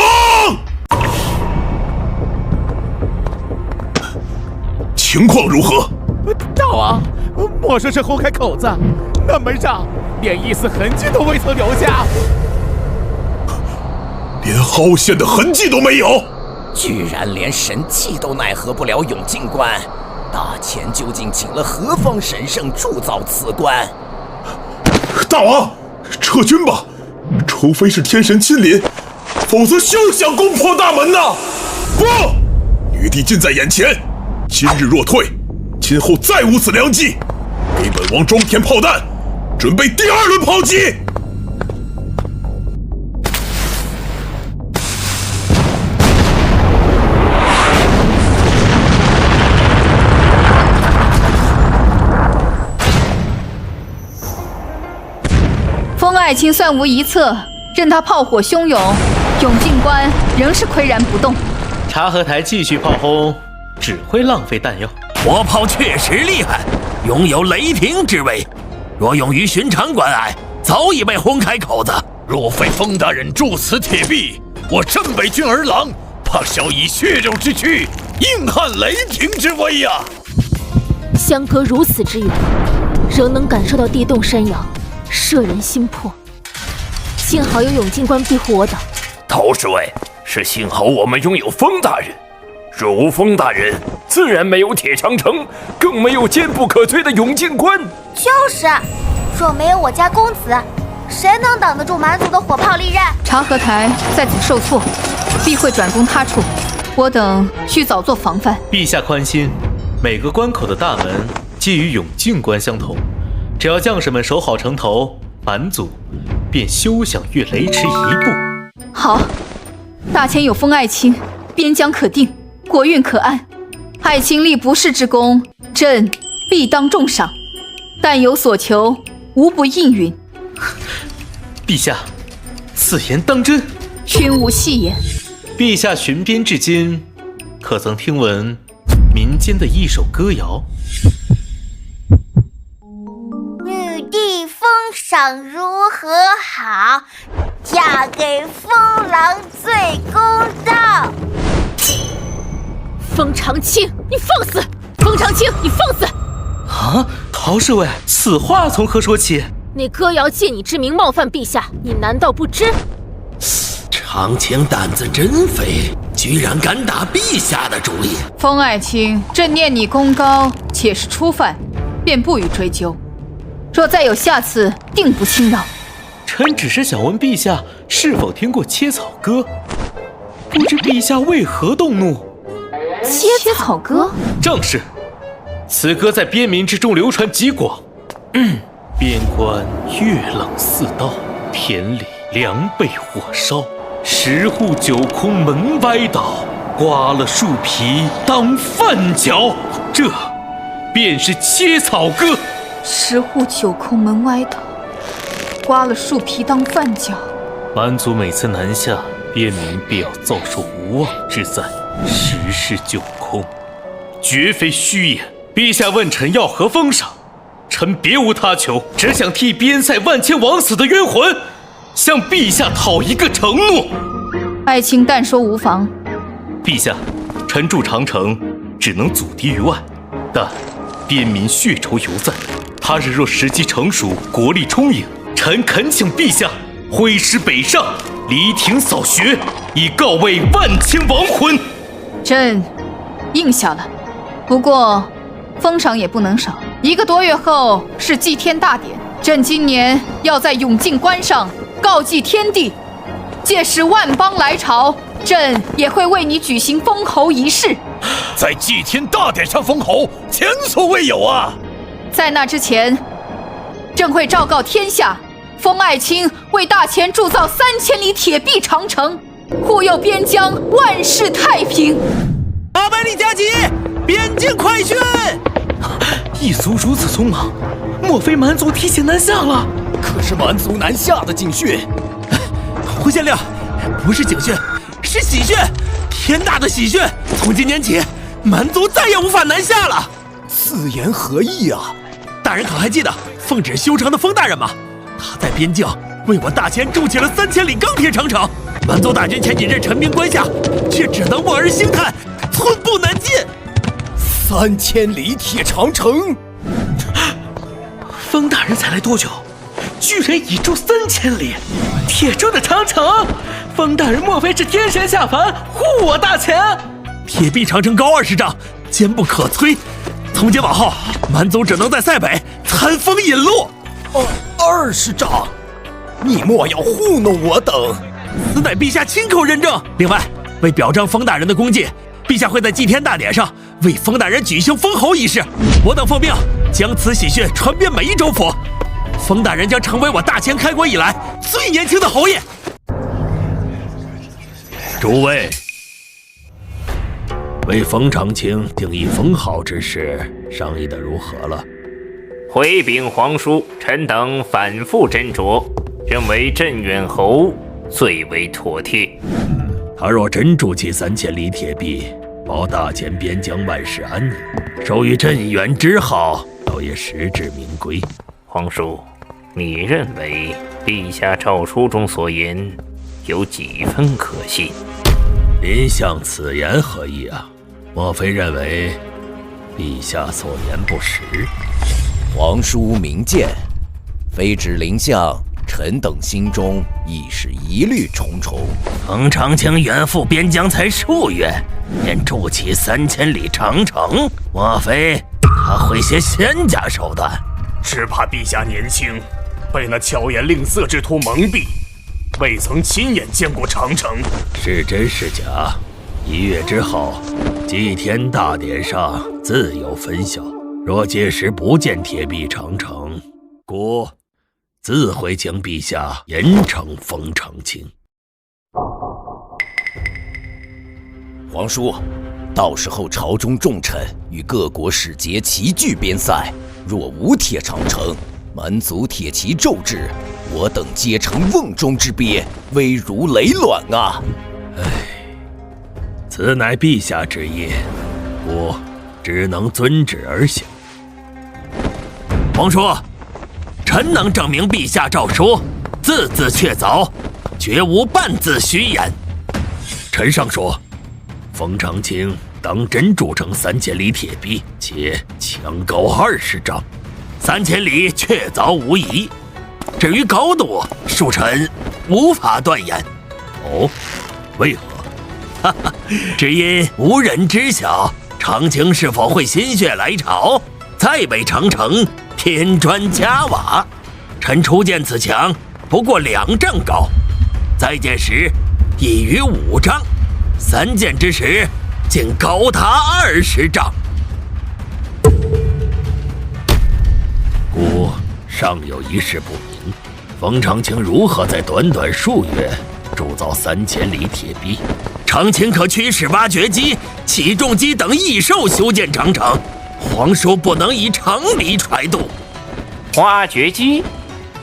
情况如何？大王，莫说是轰开口子，那门上连一丝痕迹都未曾留下，连凹陷的痕迹都没有。居然连神器都奈何不了永靖关，大千究竟请了何方神圣铸造此关？大王，撤军吧，除非是天神亲临，否则休想攻破大门呐！不，女帝近在眼前，今日若退，今后再无此良机。给本王装填炮弹，准备第2轮炮击。封爱卿算无一策，任他炮火汹涌，永靖关仍是岿然不动。察合台继续炮轰，只会浪费弹药。火炮确实厉害，拥有雷霆之威。若用于寻常关隘，早已被轰开口子。若非封大人铸此铁壁，我镇北军儿郎怕是要以血肉之躯硬汉雷霆之威呀！相隔如此之远，仍能感受到地动山摇，摄人心魄。幸好有永靖关庇护我等。陶侍卫，是幸好我们拥有封大人，若无封大人，自然没有铁长城，更没有坚不可摧的永靖关。就是，若没有我家公子，谁能挡得住蛮族的火炮利刃？察合台在此受挫，必会转攻他处，我等需早做防范。陛下宽心，每个关口的大门既与永靖关相同，只要将士们守好城头，蛮族便休想越雷池一步。好，大千有封爱卿，边疆可定，国运可安。爱卿立不世之功，朕必当重赏。但有所求，无不应允。陛下，此言当真？君无戏言。陛下巡边至今，可曾听闻民间的一首歌谣？女帝封赏如何好？嫁给封狼最公道。封长清，你放肆！封长清，你放肆！啊，陶侍卫，此话从何说起？那歌谣借你之名冒犯陛下，你难道不知？长清胆子真肥，居然敢打陛下的主意。封爱卿，朕念你功高，且是初犯，便不予追究。若再有下次，定不轻饶。臣只是想问陛下是否听过切草歌，不知陛下为何动怒？切草歌？正是，此歌在边民之中流传极广。边关月冷4道，田里粮被火烧，10户9空门歪倒，刮了树皮当饭嚼。这便是切草歌。10户9空门歪倒，刮了树皮当饭嚼。蛮族每次南下，边民必要遭受无妄之灾，10室9空，绝非虚言。陛下问臣要何封赏，臣别无他求，只想替边塞万千枉死的冤魂向陛下讨一个承诺。爱卿但说无妨。陛下，臣驻长城只能阻敌于外，但边民血仇犹在。他日若时机成熟，国力充盈，臣恳请陛下挥师北上，犁庭扫穴，以告慰万千亡魂。朕应下了，不过封赏也不能少。1个多月后是祭天大典，朕今年要在永靖关上告祭天地，届时万邦来朝，朕也会为你举行封侯仪式。在祭天大典上封侯，前所未有啊！在那之前，朕会昭告天下，封爱卿为大前铸造3000里铁壁长城，护佑边疆万事太平。800里加急，边境快讯！异族如此匆忙，莫非蛮族提前南下了？可是蛮族南下的警讯，胡县令，不是警讯，是喜讯，天大的喜讯！从今年起，蛮族再也无法南下了。此言何意啊？大人可还记得奉旨修城的封大人吗？他在边境为我大前筑起了3000里钢铁长城。蛮族大军前几日陈兵关下，却只能望而兴叹，寸步难进。3000里铁长城，封大人才来多久，居然已筑3000里铁铸的长城？封大人莫非是天神下凡护我大前？铁壁长城高20丈，坚不可摧。从今往后，蛮族只能在塞北餐风饮露。20丈，你莫要糊弄我等！此乃陛下亲口认证。另外，为表彰封大人的功绩，陛下会在祭天大典上为封大人举行封侯仪式。我等奉命将此喜讯传遍每一州府，封大人将成为我大前开国以来最年轻的侯爷。诸位，为封长清定义封号之事商议得如何了？回禀皇叔，臣等反复斟酌，认为镇远侯最为妥帖。他若真筑起3000里铁壁，保大前边疆万事安宁，授予镇远之号，倒也实至名归。皇叔，你认为陛下诏书中所言有几分可信？您相此言何意啊？莫非认为陛下所言不实？皇叔明鉴，非止丞相，臣等心中亦是疑虑重重。封长清远赴边疆才数月，便筑起3000里长城，莫非他会些仙家手段？只怕陛下年轻，被那巧言令色之徒蒙蔽，未曾亲眼见过长城。是真是假？1月之后，祭天大典上自有分晓。若届时不见铁壁长城，故自会请陛下严惩封长清。皇叔，到时候朝中重臣与各国使节齐聚边塞，若无铁长城，蛮族铁骑骤至，我等皆成瓮中之鳖，危如累卵啊！此乃陛下之意，故只能遵旨而行。皇叔，臣能证明陛下诏书字字确凿，绝无半字虚言。臣上说，封长清当真筑成3000里铁壁，且墙高20丈，3000里确凿无疑。至于高度，恕臣无法断言。哦，为何？哈哈，只因无人知晓长清是否会心血来潮，再为长城添砖加瓦。臣初见此墙不过2丈高，再见时已逾5丈，3见之时竟高达20丈。故尚有一事不明，封长清如何在短短数月铸造3000里铁壁？长清可驱使挖掘机、起重机等异兽修建长城，皇叔不能以常理揣度。挖掘机、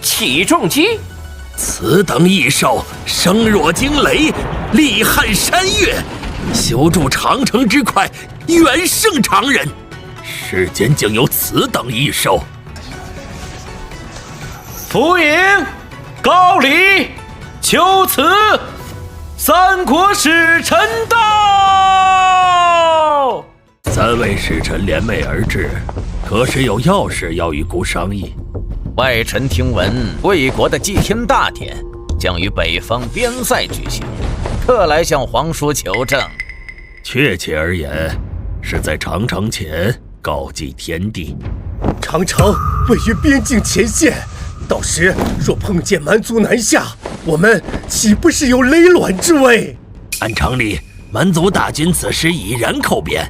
起重机，此等异兽声若惊雷，力撼山岳，修筑长城之快，远胜常人。世间竟有此等异兽！福迎、高礼、求辞，三国使臣到。3位使臣联袂而至，可是有要事要与孤商议。外臣听闻，魏国的祭天大典将于北方边塞举行，特来向皇叔求证。确切而言，是在长城前告祭天地。长城位于边境前线，到时若碰见蛮族南下，我们岂不是有累卵之危？按常理，蛮族大军此时已然寇边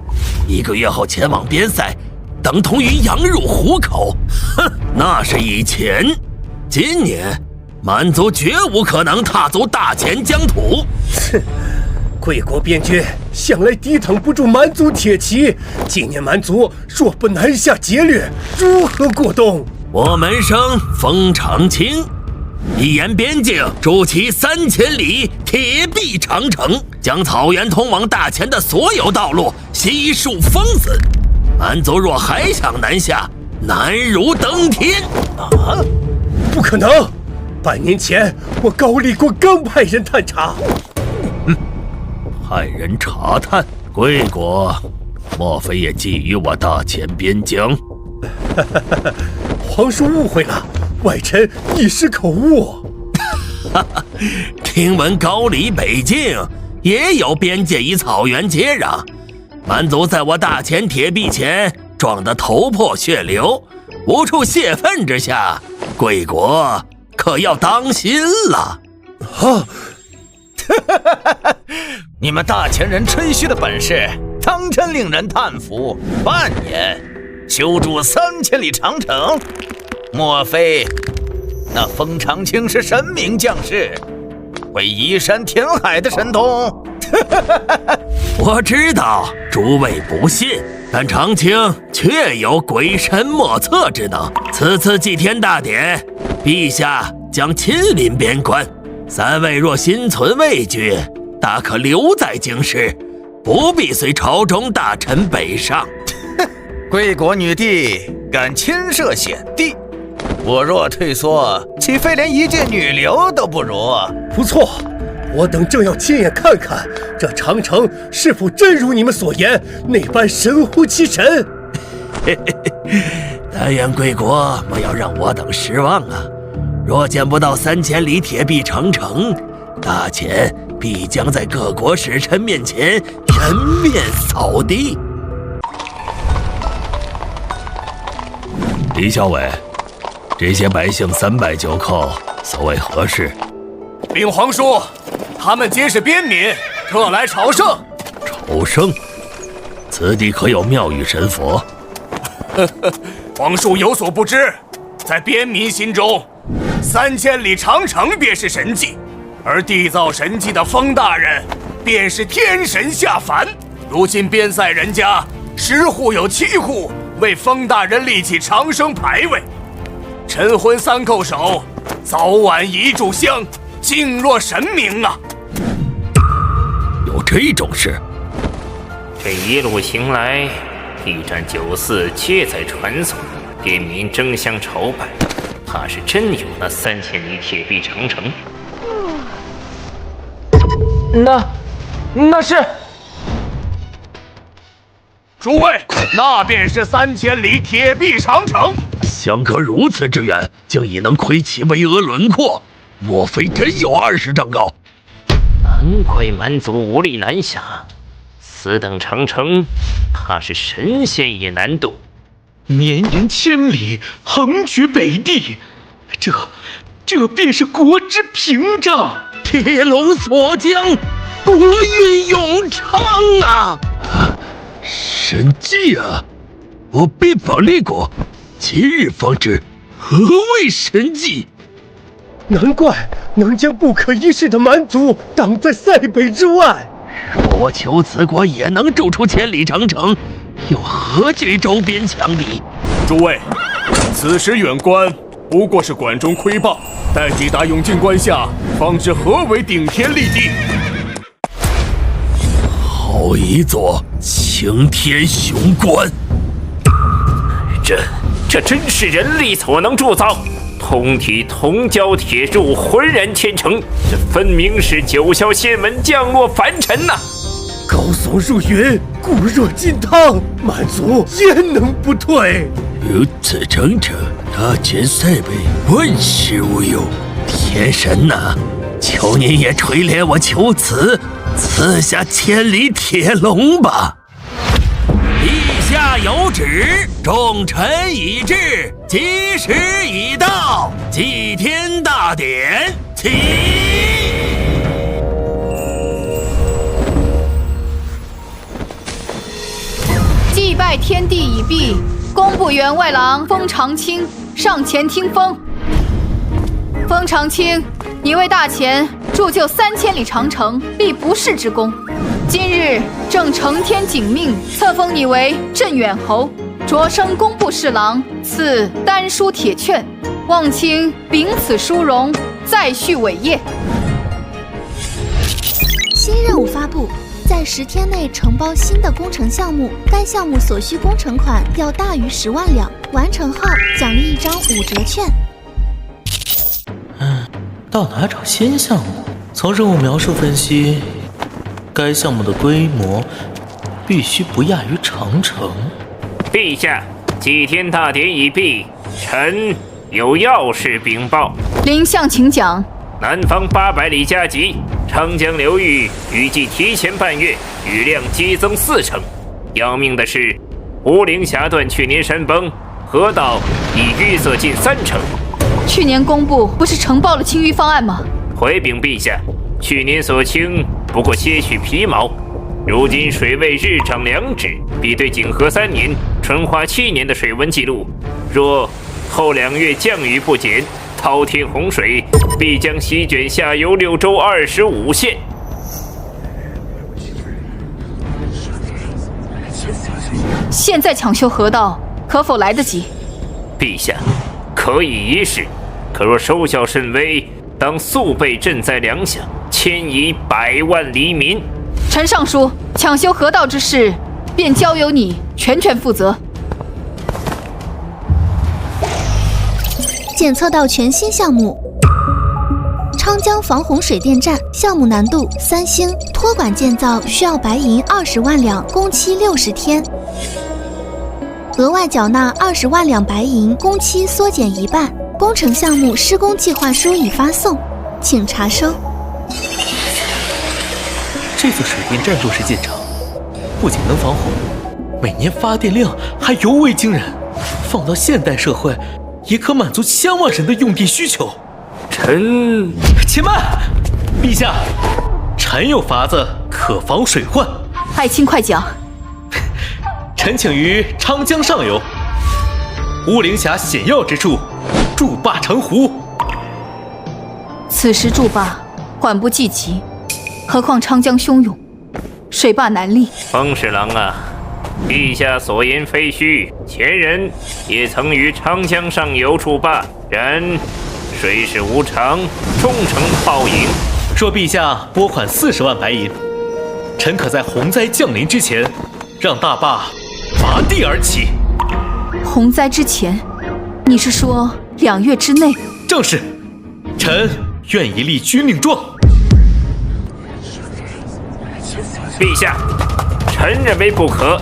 ，1个月后前往边塞，等同于羊入虎口。哼，那是以前，今年蛮族绝无可能踏足大前疆土。哼，贵国边军向来抵挡不住蛮族铁骑，今年蛮族若不南下劫掠，如何过冬？我门生封长清，一沿边境筑起3000里铁壁长城，将草原通往大前的所有道路悉数封死。蛮族若还想南下，难如登天！啊，不可能！半年前我高丽国刚派人探查。派人查探，贵国莫非也觊觎我大前边疆？皇叔误会了，外臣一时口误。听闻高丽北境也有边界与草原接壤，蛮族在我大前铁壁前撞得头破血流，无处泄愤之下，贵国可要当心了。你们大前人吹嘘的本事，当真令人叹服。半年修筑3000里长城，莫非那封长清是神明降世，会移山填海的神通？我知道诸位不信，但长清确有鬼神莫测之能。此次祭天大典，陛下将亲临边关，3位若心存畏惧，大可留在京师，不必随朝中大臣北上。贵国女帝敢亲涉险地，我若退缩，岂非连一介女流都不如？不错，我等正要亲眼看看这长城是否真如你们所言那般神乎其神。但愿贵国莫要让我等失望啊！若见不到3000里铁壁长城，大前必将在各国使臣面前人面扫地。李校尉，这些百姓390寇，所谓何事？禀皇叔，他们皆是边民，特来朝圣。朝圣？此地可有庙宇神佛？皇叔有所不知，在边民心中，3000里长城便是神迹，而缔造神迹的封大人便是天神下凡。如今边塞人家10户有7户为封大人立起长生牌位，晨昏3叩首，早晚一炷香，敬若神明啊！有这种事？这一路行来，驿站9寺皆在传颂，边民争相朝拜，怕是真有那3000里铁壁长城。那是。诸位，那便是3000里铁壁长城。相隔如此之远，竟已能窥其巍峨轮廓，莫非真有20丈高？难怪蛮族无力南下，此等长城，怕是神仙也难渡。绵延千里，横绝北地，这便是国之屏障。铁笼锁江，国运永昌啊！神迹啊！我边防列国，今日方知何谓神迹。难怪能将不可一世的蛮族挡在塞北之外。若我求此国也能筑出千里长城，又何惧周边强敌？诸位，此时远观不过是管中窥豹，待抵达永靖关下，方知何为顶天立地。好一座擎天雄关！这真是人力所能铸造，通体铜胶铁铸，浑然天成，这分明是九霄仙文降落凡尘呐！高耸入云，固若金汤，蛮族焉能不退？如此整整，大前塞北，万事无忧。天神呐，求您也垂怜我求此，赐下千里铁笼吧！陛下有旨，众臣已至，吉时已到，祭天大典起！祭拜天地已毕，工部员外郎封长清上前听风。封长清，你为大钱铸就3000里长城，立不世之功。今日正承天景命，册封你为镇远侯，擢升工部侍郎，赐丹书铁券，望卿秉此殊荣，再续伟业。新任务发布，在10天内承包新的工程项目，该项目所需工程款要大于10万两，完成后奖励一张5折券。到哪找新项目？从任务描述分析，该项目的规模必须不亚于长城。陛下，祭天大典已毕，臣有要事禀报。丞相请讲。南方800里加急，长江流域预计提前半月雨量激增4成。要命的是，乌陵峡段去年山崩，河道已淤塞近3成。去年工部不是呈报了清淤方案吗？回禀陛下，去年所清不过些许皮毛，如今水位日涨2指，比对景和3年、淳化7年的水文记录，若后2月降雨不减，滔天洪水必将席卷下游6州25县。现在抢修河道可否来得及？陛下，可以一试，可若收效甚微，当速备赈灾粮饷，迁移100万黎民。陈尚书，抢修河道之事，便交由你全权负责。检测到全新项目昌江防洪水电站，项目难度3星，托管建造需要白银20万两，工期60天，额外缴纳20万两白银，工期缩减1半。工程项目施工计划书已发送，请查收。这座水电站若是建成，不仅能防洪，每年发电量还尤为惊人，放到现代社会，也可满足千万人的用电需求。臣，且慢，陛下，臣有法子可防水患。爱卿快讲。臣请于昌江上游乌陵峡险要之处筑坝成湖。此时筑坝缓不济急，何况昌江汹涌，水坝难立。封侍郎啊，陛下所言非虚，前人也曾于长江上游筑坝，然水势无常，终成泡影。若陛下拨款40万白银，臣可在洪灾降临之前，让大坝拔地而起。洪灾之前，你是说2月之内？正是，臣愿意立军令状。陛下，臣认为不可。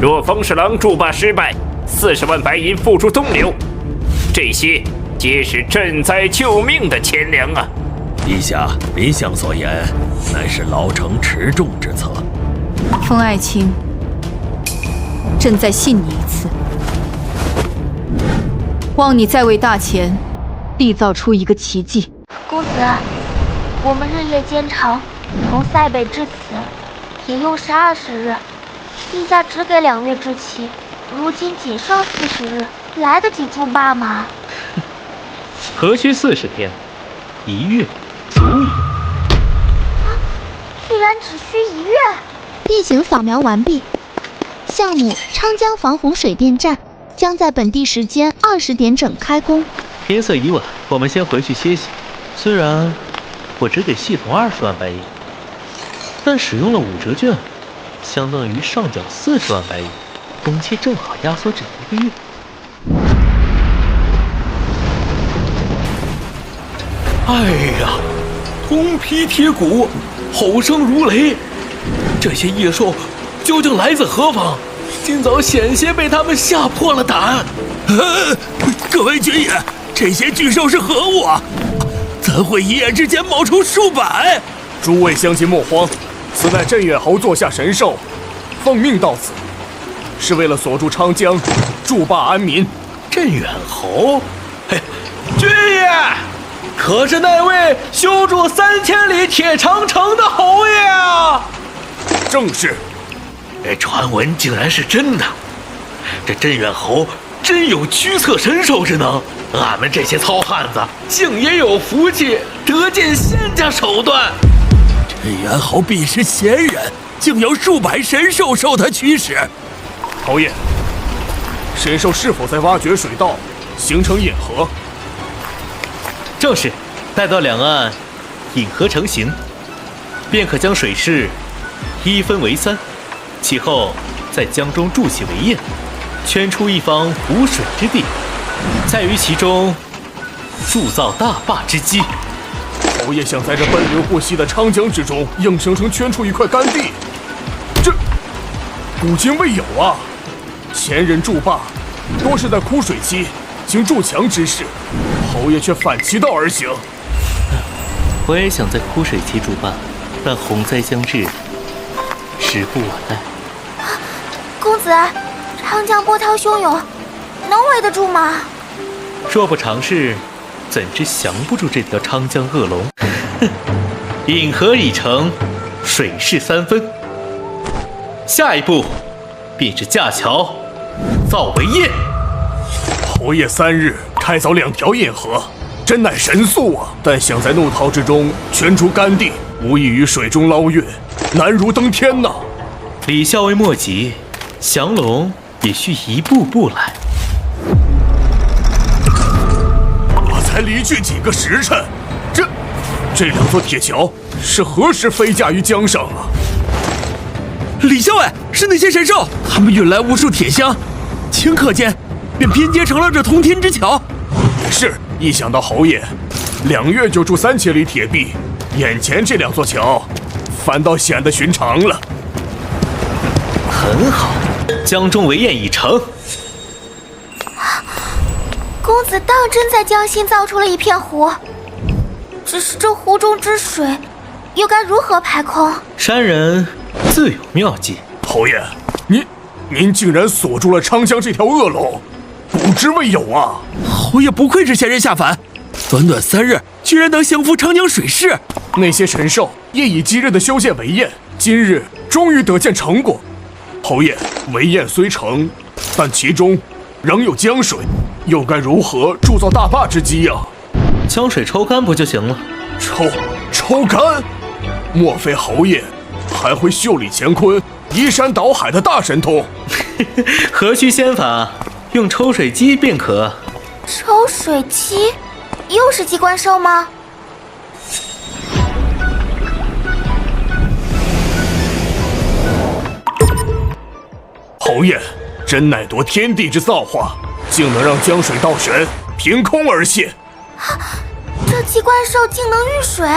若封侍郎筑坝失败，40万白银付诸东流，这些皆是赈灾救命的钱粮啊！陛下，民相所言乃是老成持重之策。封爱卿，朕再信你一次，望你再为大钱缔造出一个奇迹。公子，我们日夜兼程，从塞北至此，也用时20日。陛下只给2月之期，如今仅剩40日，来得及筑坝吗？何须40天，1月足矣。居然只需1月！地形扫描完毕，项目昌江防洪水电站将在本地时间20点整开工。天色已晚，我们先回去歇息。虽然我只给系统20万白银，但使用了5折券，相当于上缴40万白银，工期正好压缩至1个月。哎呀，铜皮铁骨，吼声如雷，这些野兽究竟来自何方？今早险些被他们吓破了胆。各位军爷，这些巨兽是何物啊？怎会一夜之间冒出数百？诸位乡亲莫慌，此乃镇远侯座下神兽，奉命到此，是为了锁住昌江，筑坝安民。镇远侯，嘿，军爷，可是那位修筑3000里铁长城的侯爷啊！正是。这传闻竟然是真的，这镇远侯真有驱策神兽之能，俺们这些糙汉子竟也有福气得见仙家手段。这猿猴必是仙人，竟有数百神兽受他驱使。侯爷，神兽是否在挖掘水道，形成引河？正是，待到两岸引河成型，便可将水势一分为三，其后在江中筑起围堰，圈出一方无水之地，再于其中铸造大坝之基。侯爷想在这奔流不息的长江之中，硬生生圈出一块干地，这古今未有啊！前人筑坝多是在枯水期行筑墙之事，侯爷却反其道而行。我也想在枯水期筑坝，但洪灾将至，时不我待。公子，长江波涛汹涌，能围得住吗？若不尝试，怎知降不住这条长江恶龙？引河已成，水势三分，下一步便是架桥、造围堰。侯爷3日开凿2条引河，真乃神速啊！但想在怒涛之中圈出干地，无异于水中捞月，难如登天呐！李校尉莫急，降龙也需一步步来。我才离去几个时辰，这2座铁桥是何时飞架于江上啊？李校尉，是那些神兽，他们运来无数铁箱，顷刻间便拼接成了这通天之桥。也是，一想到侯爷2月就筑3000里铁壁，眼前这2座桥反倒显得寻常了。很好，江中围堰已成。公子当真在江心造出了一片湖，只是这湖中之水又该如何排空？山人自有妙计。侯爷，您竟然锁住了长江这条恶龙，古之未有啊！侯爷不愧是仙人下凡，短短3日居然能降服长江水势。那些神兽夜以继日的修建围堰，今日终于得见成果。侯爷，围堰虽成，但其中仍有江水，又该如何铸造大坝之基呀？将水抽干不就行了？抽干？莫非侯爷还会袖里乾坤、移山倒海的大神通？何须仙法，用抽水机便可。抽水机？又是机关兽吗？侯爷，真乃夺天地之造化，竟能让江水倒悬，凭空而现。这机关兽竟能遇水？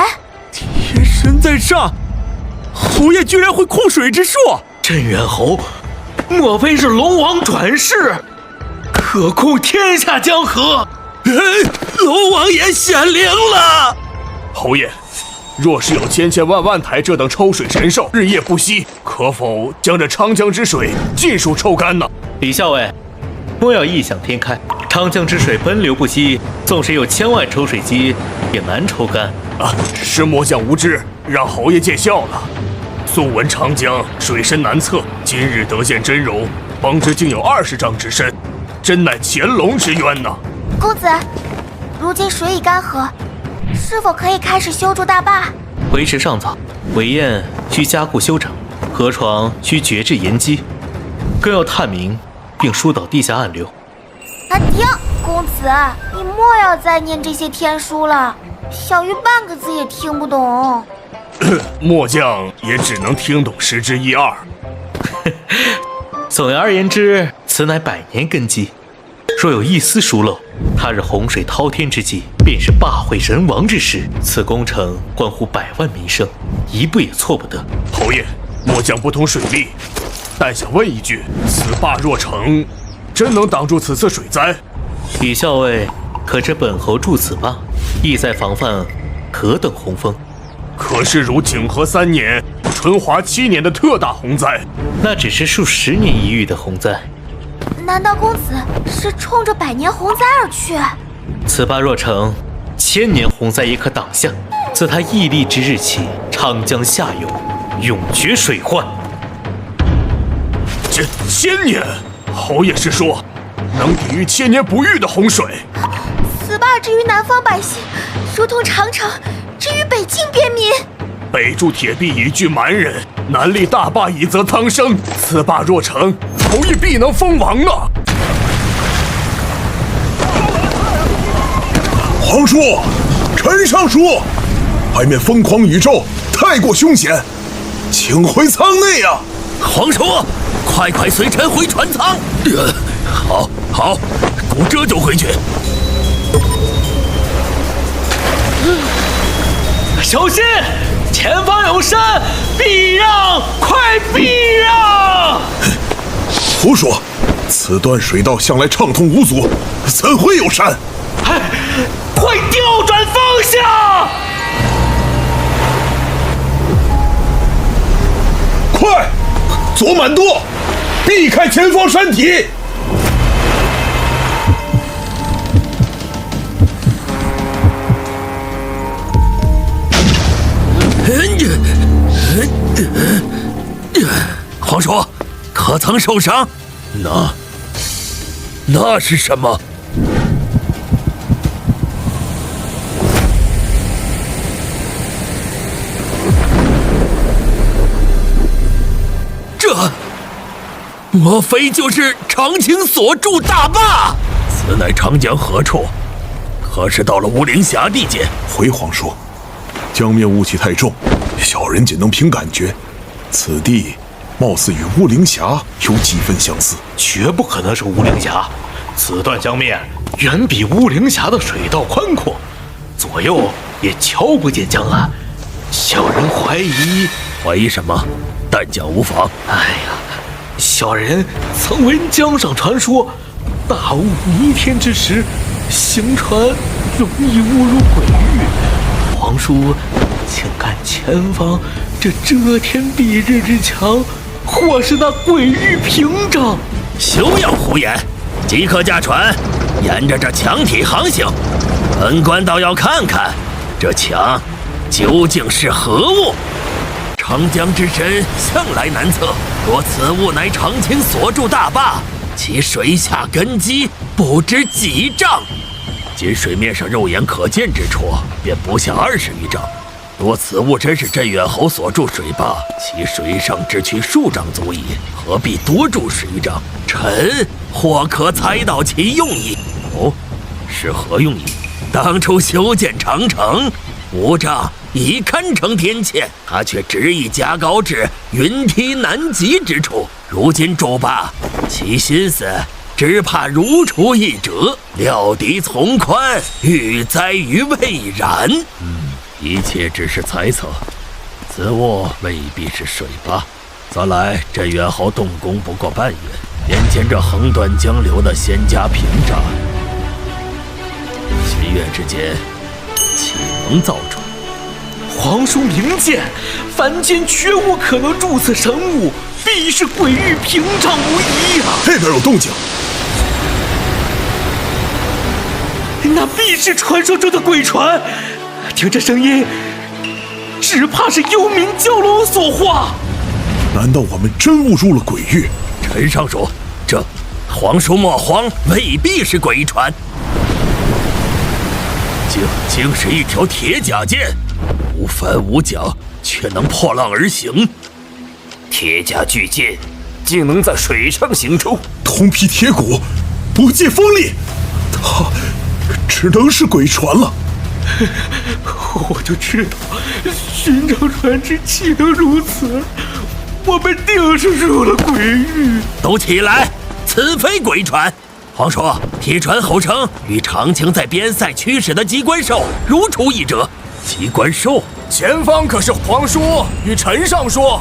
天神在上，侯爷居然会控水之术！镇远侯，莫非是龙王转世，可控天下江河？龙王爷显灵了！侯爷，若是有千万台这等抽水神兽日夜不息，可否将这长江之水尽数抽干呢？李校尉，莫要异想天开。长江之水奔流不息，纵使有1000万抽水机，也难抽干啊！是末将无知，让侯爷见笑了。素闻长江水深难测，今日得见真容，方知竟有20丈之深，真乃乾隆之冤呐！公子，如今水已干涸，是否可以开始修筑大坝？为时尚早，围堰需加固修整，河床需掘制岩基，更要探明并疏导地下暗流。停！公子，你莫要再念这些天书了，小鱼半个字也听不懂。末将也只能听懂10之1、2。总而言之，此乃100年根基，若有一丝疏漏，他日洪水滔天之际，便是坝毁人亡之时。此工程关乎百万民生，一步也错不得。侯爷，末将不通水利，但想问一句：此坝若成，真能挡住此次水灾？李校尉，可知本侯筑此坝，意在防范何等洪峰？可是如景和3年、淳华7年的特大洪灾，那只是数10年一遇的洪灾。难道公子是冲着100年洪灾而去？此坝若成，1000年洪灾也可挡下。自他屹立之日起，长江下游永绝水患。1000年？侯爷是说能抵御千年不遇的洪水。此坝之于南方百姓，如同长城之于北境边民。北筑铁壁以拒蛮人，南立大坝以泽汤生。此坝若成，侯爷必能封王啊！皇叔，陈尚书，外面疯狂宇宙太过凶险，请回舱内啊！皇叔，快随臣回船舱。好，姑这就回去。小心！前方有山，避让！快避让！胡说！此段水道向来畅通无阻，怎会有山？快调转方向！快，左满舵，避开前方山体。皇叔，可曾受伤？那是什么？这莫非就是长青所筑大坝？此乃长江何处？可是到了乌灵峡地界？回皇叔，江面雾气太重，小人仅能凭感觉。此地貌似与乌灵峡有几分相似，绝不可能是乌灵峡。此段江面远比乌灵峡的水道宽阔，左右也瞧不见江岸。小人怀疑什么？但讲无妨。哎呀，小人曾闻江上传说，大雾弥天之时，行船容易误入鬼域。皇叔，请看前方这遮天蔽日之墙，或是那鬼域屏障。休要胡言，即刻驾船，沿着这墙体航行。本官倒要看看，这墙究竟是何物。长江之深，向来难测。若此物乃长青所筑大坝，其水下根基不知几丈，仅水面上肉眼可见之处，便不下20余丈。若此物真是镇远侯所筑水坝，其水上之区数丈足矣，何必多筑10余丈？臣或可猜到其用意。哦，是何用意？当初修建长城，5丈已堪称天堑，他却执意加高至云梯难及之处。如今筑坝，其心思只怕如出一辙，料敌从宽，欲栽于未然。一切只是猜测，此物未必是水坝。则来镇远侯动工不过半月，眼前这横断江流的仙家屏障，7月之间岂能造出？皇叔明鉴，凡间绝无可能铸此神物，必是鬼域屏障无疑啊！这边有动静，那必是传说中的鬼船。听这声音，只怕是幽冥蛟龙所化。难道我们真误入了鬼域？陈尚书，这皇叔莫慌，未必是鬼船，竟是一条铁甲舰，无帆无桨，却能破浪而行。铁甲巨舰竟能在水上行舟，铜皮铁骨，不借锋利，它只能是鬼船了。我就知道，寻常船只岂能如此？我们定是入了鬼域。都起来，此非鬼船。皇叔，铁船后称与长青在边塞驱使的机关兽如出一辙。机关兽，前方可是皇叔与陈尚书。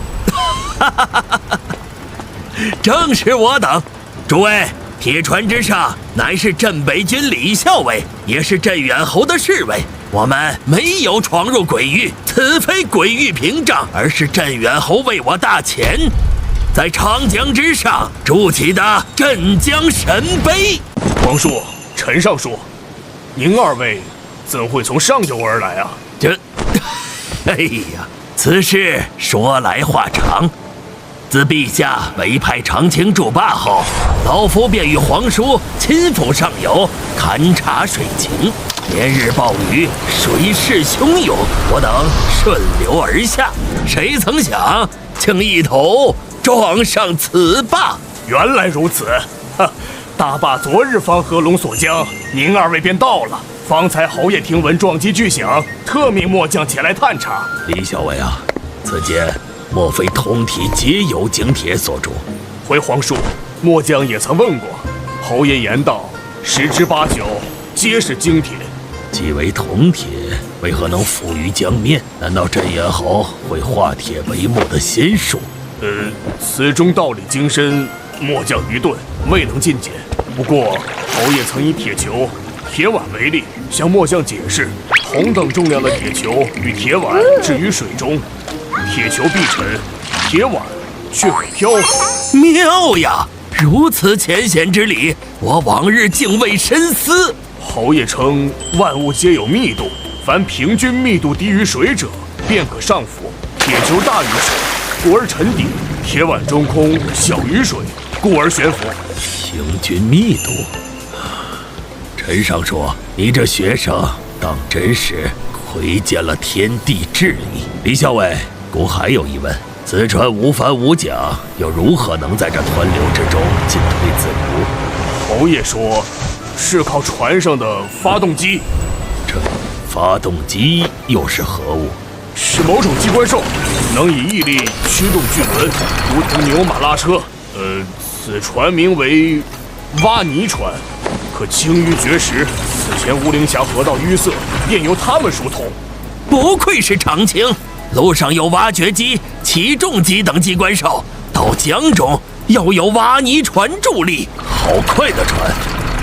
正是我等。诸位，铁船之上乃是镇北军李校尉，也是镇远侯的侍卫。我们没有闯入鬼域，此非鬼域屏障，而是镇远侯为我大前在长江之上筑起的镇江神碑。皇叔、陈尚书，您二位怎会从上游而来啊？哎呀，此事说来话长。自陛下委派长青筑坝后，老夫便与皇叔亲赴上游勘察水情。连日暴雨，水势汹涌，我等顺流而下，谁曾想竟一头撞上此坝。原来如此，大坝昨日方合龙所将，您二位便到了。方才侯爷听闻撞击巨响，特命末将前来探查。李校尉啊，此间莫非通体皆由精铁所铸？回皇叔，末将也曾问过，侯爷言道，10之8九皆是精铁。既为铜铁，为何能浮于江面？难道镇眼侯会化铁为墨的仙术？此中道理精深，末将愚钝，未能尽解。不过侯爷曾以铁球、铁碗为例，向末将解释，同等重量的铁球与铁碗置于水中，铁球必沉，铁碗却会漂浮。妙呀！如此浅显之理，我往日竟未深思。侯爷称万物皆有密度，凡平均密度低于水者，便可上浮。铁球大于水，故而沉底；铁碗中空，小于水，故而悬浮。平均密度。陈尚书，你这学生当真是窥见了天地至理。李校尉，孤还有疑问：此船无帆无桨，又如何能在这湍流之中进退自如？侯爷说，是靠船上的发动机。这发动机又是何物？是某种机关兽，能以毅力驱动巨轮，如同牛马拉车。此船名为挖泥船，可轻于绝石。此前吴陵峡河道淤塞，便由他们疏通。不愧是长青，路上有挖掘机、起重机等机关兽，到江中要有挖泥船助力。好快的船，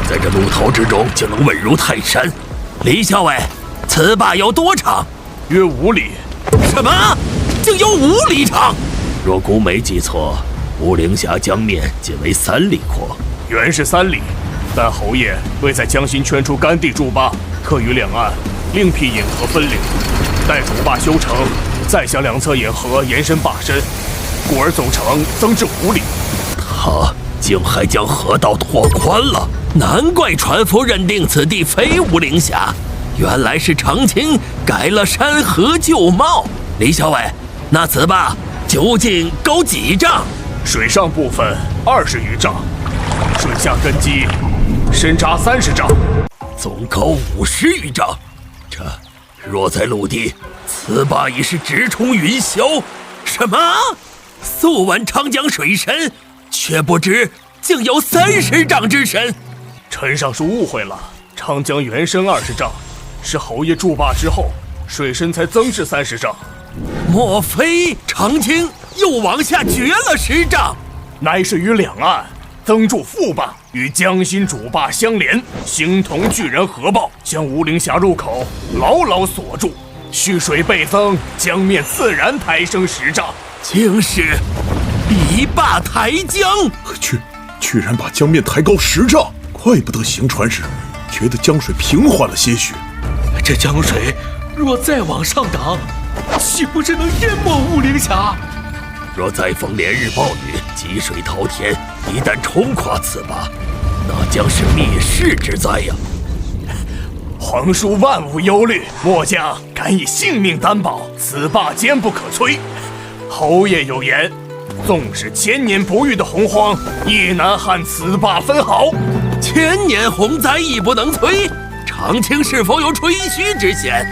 在这路头之中就能稳如泰山。李校尉，此坝有多长？约5里。什么？竟有5里长？若孤没记错，吴陵峡江面仅为3里阔。原是3里，但侯爷为在江心圈出干地筑坝，特于两岸另辟引河分流，待主坝修成，再向两侧引河延伸坝身，故而总长增至5里。他竟还将河道拓宽了，难怪船夫认定此地非吴陵峡，原来是长青改了山河旧貌。李校尉，那此坝究竟高几丈？水上部分20余丈，水下根基深扎30丈，总高50余丈。这若在陆地，此坝已是直冲云霄。什么？素闻长江水深，却不知竟有30丈之深。陈尚书误会了，长江原深20丈，是侯爷筑坝之后，水深才增至30丈。莫非长青又往下掘了10丈？乃是于两岸增筑副坝，与江心主坝相连，形同巨人合抱，将吴陵峡入口牢牢锁住。蓄水倍增，江面自然抬升10丈。竟是比坝抬江，居然把江面抬高10丈，怪不得行船时觉得江水平缓了些许。这江水若再往上涨，岂不是能淹没吴陵峡？若再逢连日暴雨，积水滔天，一旦冲垮此坝，那将是灭世之灾呀！皇叔万无忧虑，末将敢以性命担保，此坝坚不可摧。侯爷有言，纵使千年不遇的洪荒，亦难撼此坝分毫。千年洪灾亦不能摧，长青是否有吹嘘之嫌？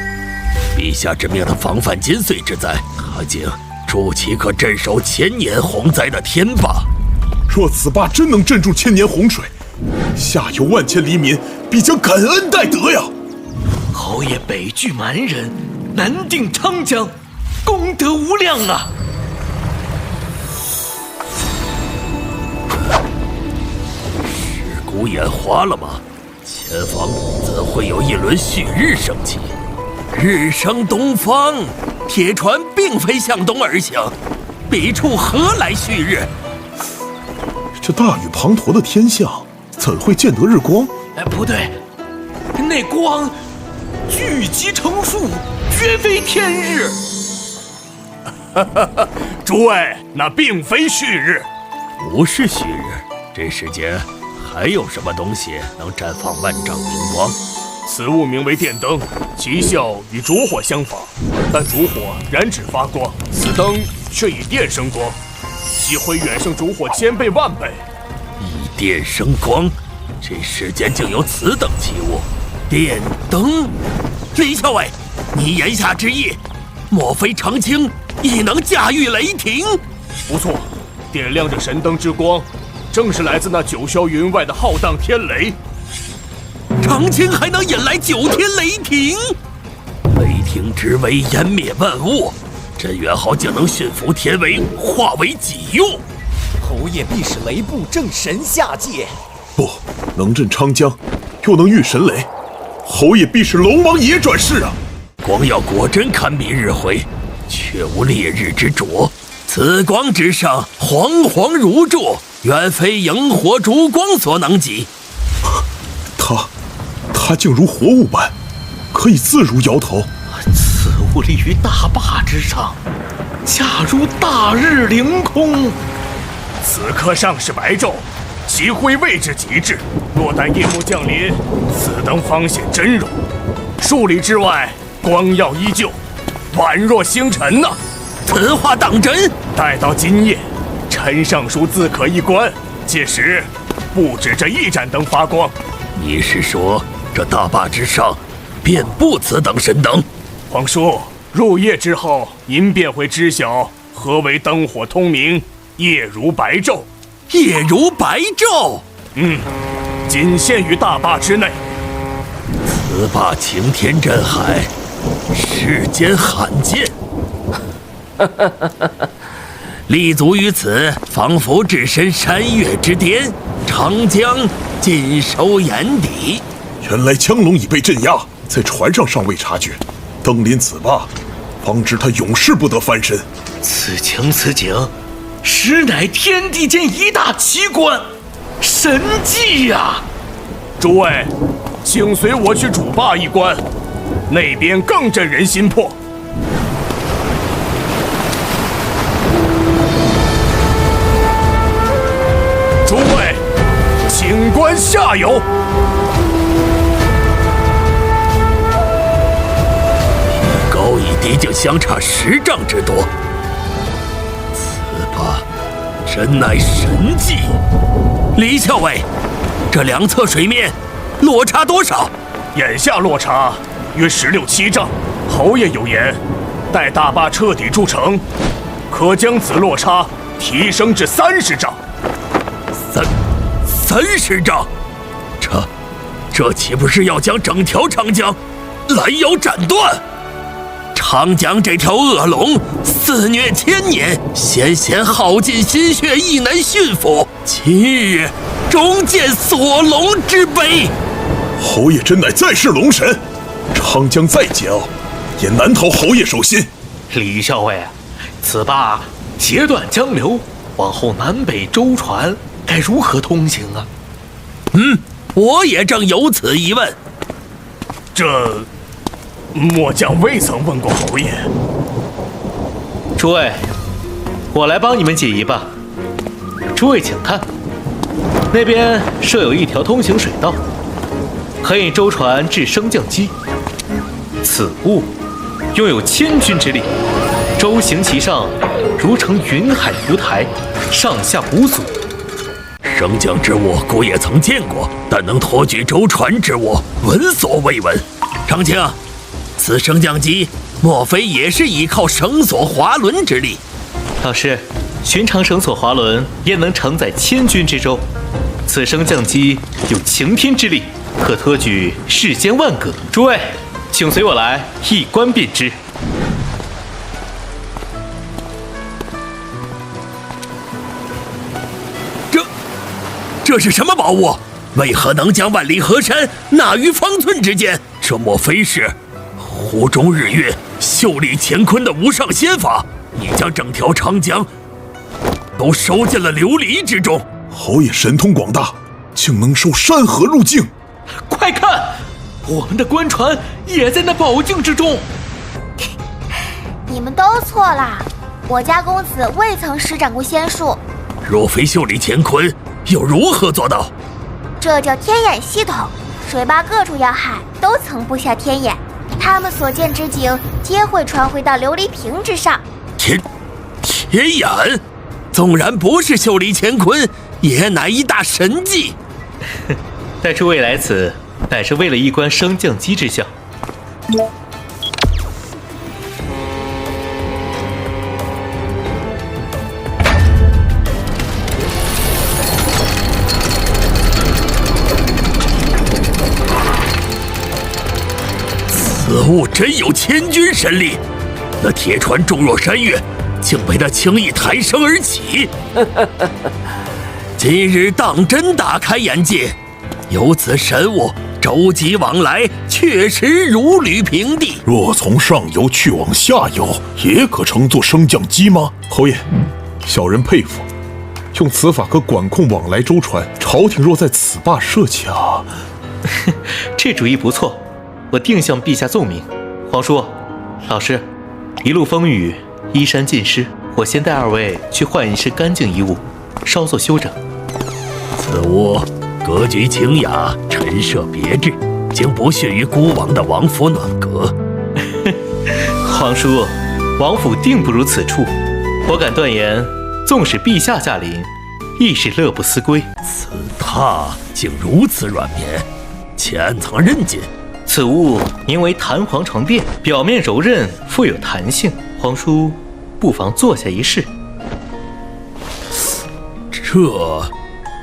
陛下之命他防范金岁之灾，他竟筑起可镇守千年洪灾的天坝。若此坝真能镇住千年洪水，下游万千黎民必将感恩戴德呀！侯爷北拒蛮人，南定昌江，功德无量啊！是孤眼花了吗？前方怎会有一轮旭日升起？日升东方，铁船并非向东而行，彼处何来旭日？这大雨滂沱的天象，怎会见得日光？不对，那光聚集成束，绝非天日。诸位，那并非旭日，不是旭日。这世间还有什么东西能绽放万丈明光？此物名为电灯，其效与烛火相仿，但烛火燃指发光，此灯却以电生光，其会远胜烛火1000倍万倍。以电生光，这世间竟有此等奇物！电灯，李校尉，你言下之意，莫非长青亦能驾驭雷霆？不错，点亮这神灯之光，正是来自那九霄云外的浩荡天雷。长青还能引来9天雷霆？雷霆之威湮灭万物，镇元号竟能驯服天威，化为己用。侯爷必使雷部正神下界。不能镇昌江，又能御神雷，侯爷必是龙王爷转世啊！光耀果真堪比日辉，却无烈日之灼。此光之盛，煌煌如柱，远非萤火烛光所能及。他竟如活物般，可以自如摇头。此物立于大坝之上，恰如大日凌空。此刻上是白昼，其辉位至极致。若待夜幕降临，此灯方显真容。数里之外，光耀依旧，宛若星辰呐。此话当真？待到今夜，陈尚书自可一观，届时不止这一盏灯发光。你是说这大坝之上遍布此等神灯？皇叔，入夜之后，您便会知晓何为灯火通明，夜如白昼。夜如白昼？仅限于大坝之内。此坝擎天震海，世间罕见。立足于此，仿佛置身山岳之巅，长江尽收眼底。原来江龙已被镇压，在船上尚未察觉，登临此坝，方知他永世不得翻身。此情此景，实乃天地间一大奇观，神迹呀！诸位，请随我去主坝一观，那边更震人心魄。诸位，请观下游。高与低竟相差10丈之多，此坝真乃神迹。李校尉，这两侧水面落差多少？眼下落差约16、17丈。侯爷有言，待大坝彻底筑成，可将此落差提升至30丈。30丈，这岂不是要将整条长江拦腰斩断？长江这条恶龙肆虐1000年，先贤耗尽心血亦难驯服，今日终见锁龙之悲。侯爷真乃再世龙神，长江再桀骜，也难逃侯爷手心。李校尉，此坝截断江流，往后南北舟船该如何通行啊？我也正有此疑问。这末将未曾问过侯爷。诸位，我来帮你们解疑吧。诸位请看，那边设有一条通行水道，可引舟船至升降机。此物拥有1000钧之力，舟行其上，如乘云海浮台，上下无阻。升降之物孤也曾见过，但能托举舟船之物，闻所未闻。长青，此升降机莫非也是依靠绳索滑轮之力？老师，寻常绳索滑轮焉能承载1000钧之舟？此升降机有擎天之力，可托举世间万舸。诸位，请随我来一观便知。这是什么宝物？为何能将万里河山纳于方寸之间？这莫非是湖中日月、秀丽乾坤的无上仙法？你将整条长江都收进了琉璃之中。侯爷神通广大，竟能收山河入境。快看，我们的官船也在那宝镜之中。你们都错了，我家公子未曾施展过仙术。若非袖里乾坤，又如何做到？这叫天眼系统，水坝各处要害都曾布下天眼，他们所见之景皆会传回到琉璃瓶之上。天眼，纵然不是袖里乾坤，也乃一大神技。带出未来此，乃是为了一关升降机之效。此物真有千钧神力，那铁船重若山岳，竟被他轻易抬升而起。今日当真大开眼界，有此神物，舟楫往来确实如履平地。若从上游去往下游，也可乘坐升降机吗？侯爷，小人佩服。用此法可管控往来舟船，朝廷若在此坝设卡，这主意不错，我定向陛下奏明。皇叔，老师，一路风雨，衣衫尽湿，我先带二位去换一身干净衣物，稍作休整。此物格局清雅，陈设别致，竟不逊于孤王的王府暖阁。皇叔，王府定不如此处。我敢断言，纵使陛下驾临，亦是乐不思归。此榻竟如此软绵，且暗藏韧劲。此物名为弹簧床垫，表面柔韧，富有弹性。皇叔不妨坐下一试。这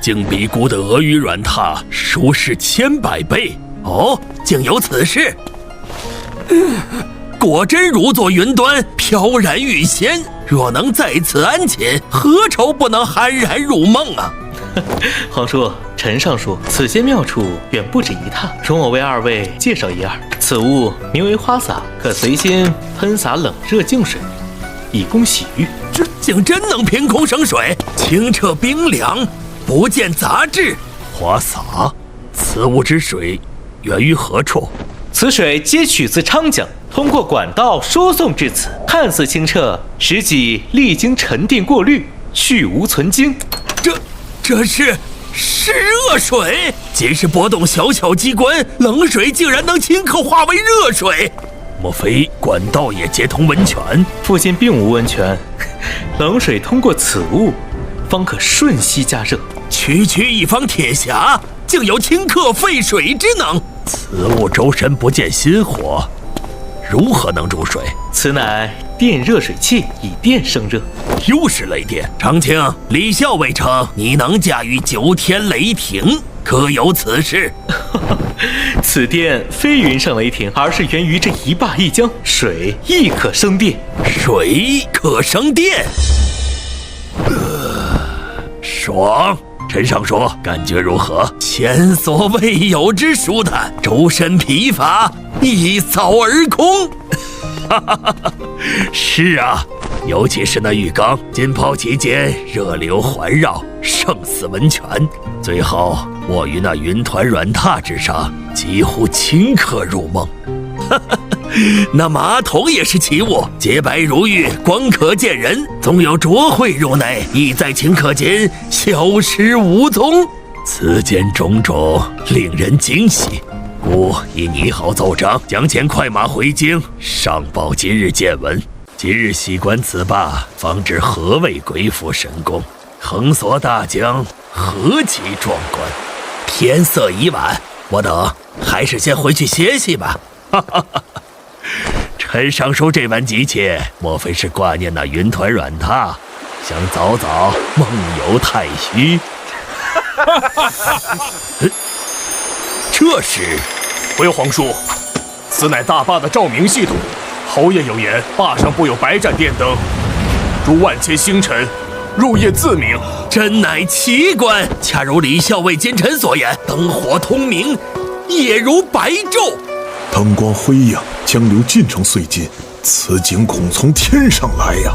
竟比孤的鹅鱼软榻舒适千百倍。哦，竟有此事！果真如坐云端，飘然欲仙。若能在此安寝，何愁不能酣然入梦啊！皇叔，臣上说，此间妙处远不止一榻，容我为二位介绍一二。此物名为花洒，可随心喷洒冷热净水，以供洗浴。这竟真能凭空生水，清澈冰凉，不见杂质。花洒，此物之水源于何处？此水皆取自昌江，通过管道输送至此，看似清澈，实际历经沉淀过滤，去无存精。这是热水！仅是拨动小巧机关，冷水竟然能顷刻化为热水。莫非管道也接通温泉？附近并无温泉，冷水通过此物，方可瞬息加热。区区一方铁匣，竟有顷刻沸水之能。此物周身不见心火，如何能煮水？此乃电热水器，以电生热。又是雷电！长卿，李校尉称你能驾驭9天雷霆，可有此事？此电非云上雷霆，而是源于这一坝一江，水亦可生电。水可生电，爽！陈尚说，感觉如何？前所未有之舒坦，周身疲乏一扫而空。是啊，尤其是那浴缸，浸泡期间热流环绕，胜似温泉。最后卧于那云团软榻之上，几乎顷刻入梦。那马桶也是奇物，洁白如玉，光可见人，总有浊秽入内，亦在顷刻间消失无踪。此间种种令人惊喜，故已拟好奏章，将遣快马回京，上报今日见闻。今日细观此坝，方知何谓鬼斧神工，横扫大江，何其壮观！天色已晚，我等还是先回去歇息吧。哈哈哈！陈尚书这般急切，莫非是挂念那云团软榻，想早早梦游太虚？这是回皇叔，此乃大坝的照明系统。侯爷有言，坝上布有白盏电灯，如万千星辰，入夜自明，真乃奇观。恰如李校尉奸臣所言，灯火通明，夜如白昼。灯光辉映，江流尽成碎金，此景恐从天上来呀！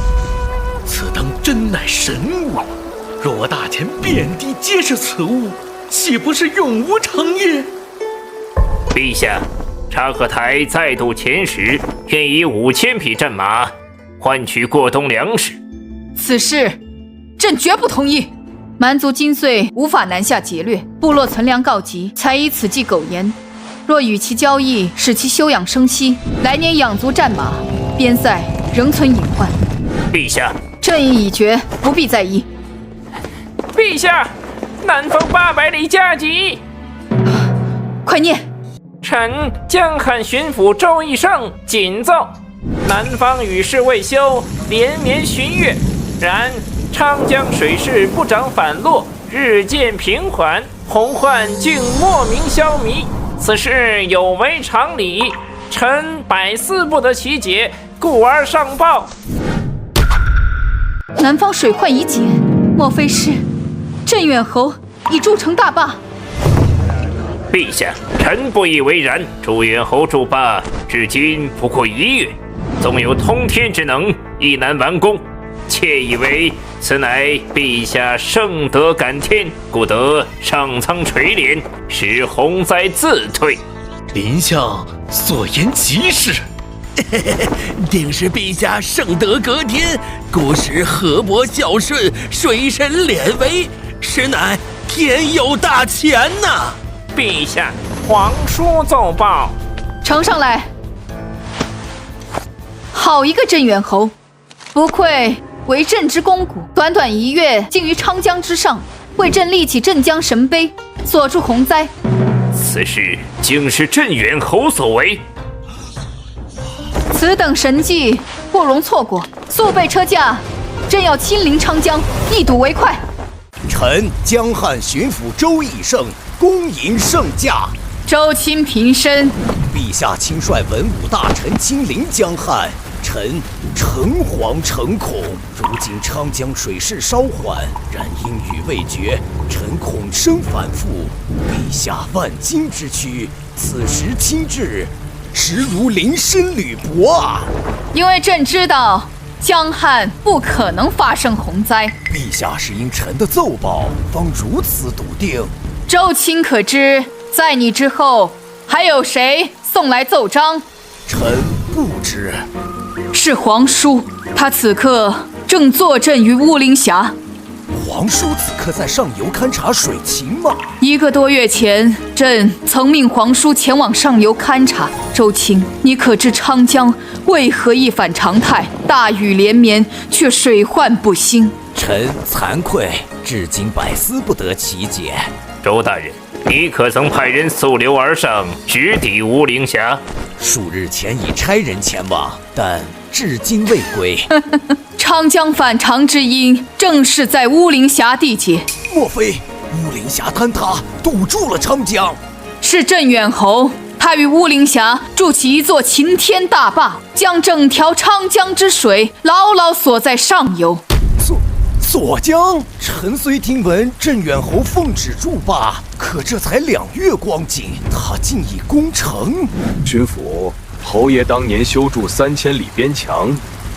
此灯真乃神物，若我大前遍地皆是此物，岂不是永无长夜？陛下，察合台再度遣使，愿以5000匹战马，换取过冬粮食。此事，朕绝不同意。蛮族今岁无法南下劫掠，部落存粮告急，才以此计苟延。若与其交易，使其休养生息，来年养足战马，边塞仍存隐患。陛下，朕意已决，不必在意。陛下，南方800里加急！快念！臣江汉巡抚周义胜谨奏：南方雨势未休，连绵旬月，然昌江水势不涨反落，日渐平缓，洪患竟莫名消弭。此事有违常理，臣百思不得其解，故而上报。南方水患已解，莫非是镇远侯已筑成大坝？陛下，臣不以为然。朱远侯筑坝至今不过1月，纵有通天之能，亦难完工。窃以为此乃陛下圣德感天，故得上苍垂怜，使洪灾自退。林相所言极是，定是陛下圣德隔天，故使河伯孝顺，水神敛为，实乃天有大钱呐！陛下，皇叔奏报，呈上来。好一个镇远侯，不愧为朕之肱骨，短短1月，竟于昌江之上为朕立起镇江神碑，锁住洪灾。此事竟是镇远侯所为。此等神迹不容错过，速备车驾，朕要亲临昌江，一睹为快。臣江汉巡抚周义胜恭迎圣驾。周亲平身。陛下亲率文武大臣亲临江汉，臣诚惶诚恐。如今昌江水势稍缓，然因雨未绝，臣恐生反复。陛下万金之躯，此时亲至，实如临深履薄啊！因为朕知道江汉不可能发生洪灾。陛下是因臣的奏报，方如此笃定。周卿可知，在你之后还有谁送来奏章？臣不知。是皇叔，他此刻正坐镇于乌灵峡。皇叔此刻在上游勘察水情吗？1个多月前，朕曾命皇叔前往上游勘察。周卿，你可知昌江为何一反常态？大雨连绵，却水患不兴。臣惭愧，至今百思不得其解。周大人，你可曾派人溯流而上，直抵乌灵峡？数日前已差人前往，但至今未归。昌江反常之因，正是在乌灵峡地界。莫非乌灵峡坍塌，堵住了昌江？是镇远侯，他于乌灵峡筑起一座擎天大坝，将整条昌江之水牢牢锁在上游。锁江？臣虽听闻镇远侯奉旨筑坝，可这才2月光景，他竟已攻城。巡抚，侯爷当年修筑3000里边墙，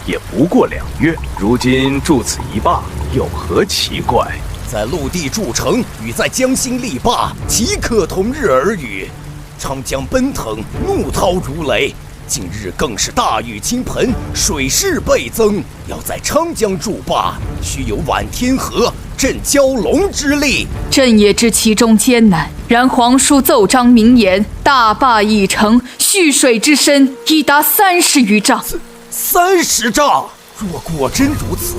也不过2月，如今筑此一坝，有何奇怪？在陆地筑城与在江心立坝，岂可同日而语？昌江奔腾，怒涛如雷。近日更是大雨倾盆，水势倍增。要在昌江筑坝，需有挽天河、镇蛟龙之力。朕也知其中艰难，然皇叔奏章明言，大坝已成，蓄水之深已达30余丈。30丈！若果真如此，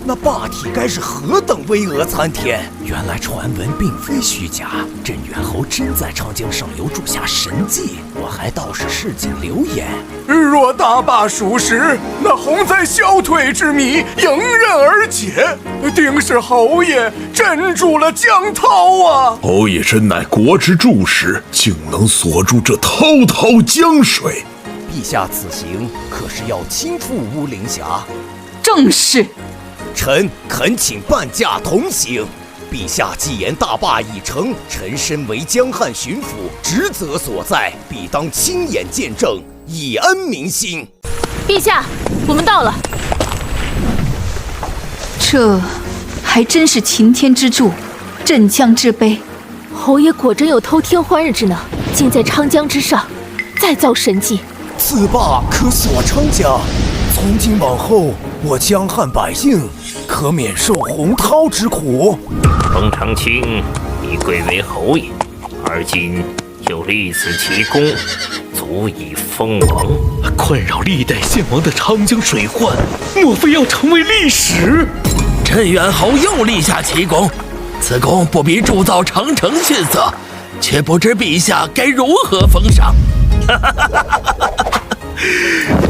那坝体该是何等巍峨参天！原来传闻并非虚假，镇远侯真在昌江上游筑下神迹，我还倒是市井流言。若大坝属实，那洪灾消退之谜迎刃而解，定是侯爷镇住了江涛啊！侯爷真乃国之柱石，竟能锁住这滔滔江水。陛下此行可是要亲赴乌灵峡？正是。臣恳请半驾同行。陛下既言大坝已成，臣身为江汉巡抚，职责所在，必当亲眼见证，以恩民心。陛下，我们到了。这还真是擎天之柱，镇江之碑。侯爷果真有偷天换日之能，竟在昌江之上再造神迹。此坝可锁昌江？从今往后，我江汉百姓可免受洪涛之苦。冯长清，你贵为侯爷，而今又立此奇功，足以封王。困扰历代献王的长江水患，莫非要成为历史？镇远侯又立下奇功，此功不比铸造长城逊色，却不知陛下该如何封赏。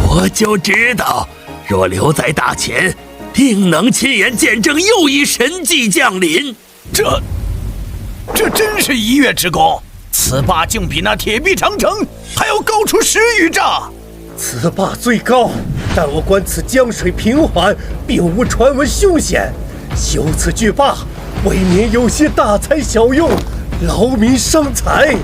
我就知道，若留在大前，定能亲眼见证又一神迹降临。这真是一跃之功，此坝竟比那铁壁长城还要高出10余丈。此坝最高，但我观此江水平缓，并无传闻凶险。修此巨坝，未免有些大材小用，劳民伤财。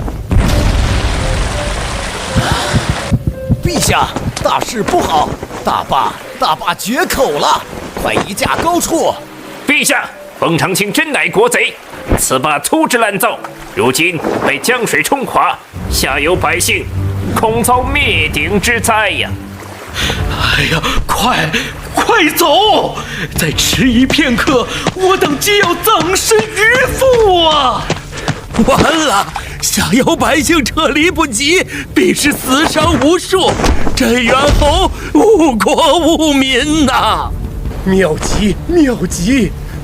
陛下，大事不好，大坝决口了，快移驾高处。陛下，冯长清真乃国贼，此坝粗制滥造，如今被江水冲垮，下游百姓恐遭灭顶之灾呀！哎呀，快走！再迟疑片刻，我等皆要葬身鱼腹啊！完了，下游百姓撤离不及，必是死伤无数，镇远侯误国误民呐！妙极，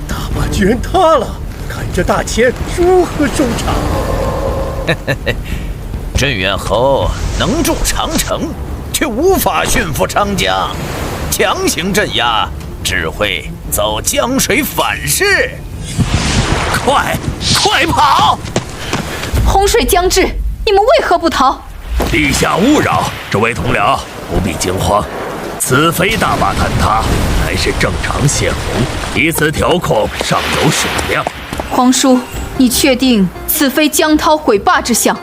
大坝居然塌了，看这大钱如何收场？镇远侯能筑长城，却无法驯服长江，强行镇压只会遭江水反噬。快跑！洪水将至，你们为何不逃？陛下勿扰，这位同僚不必惊慌，此非大坝坍塌，乃是正常泄洪，以此调控上游水量。皇叔，你确定此非江涛毁坝之象？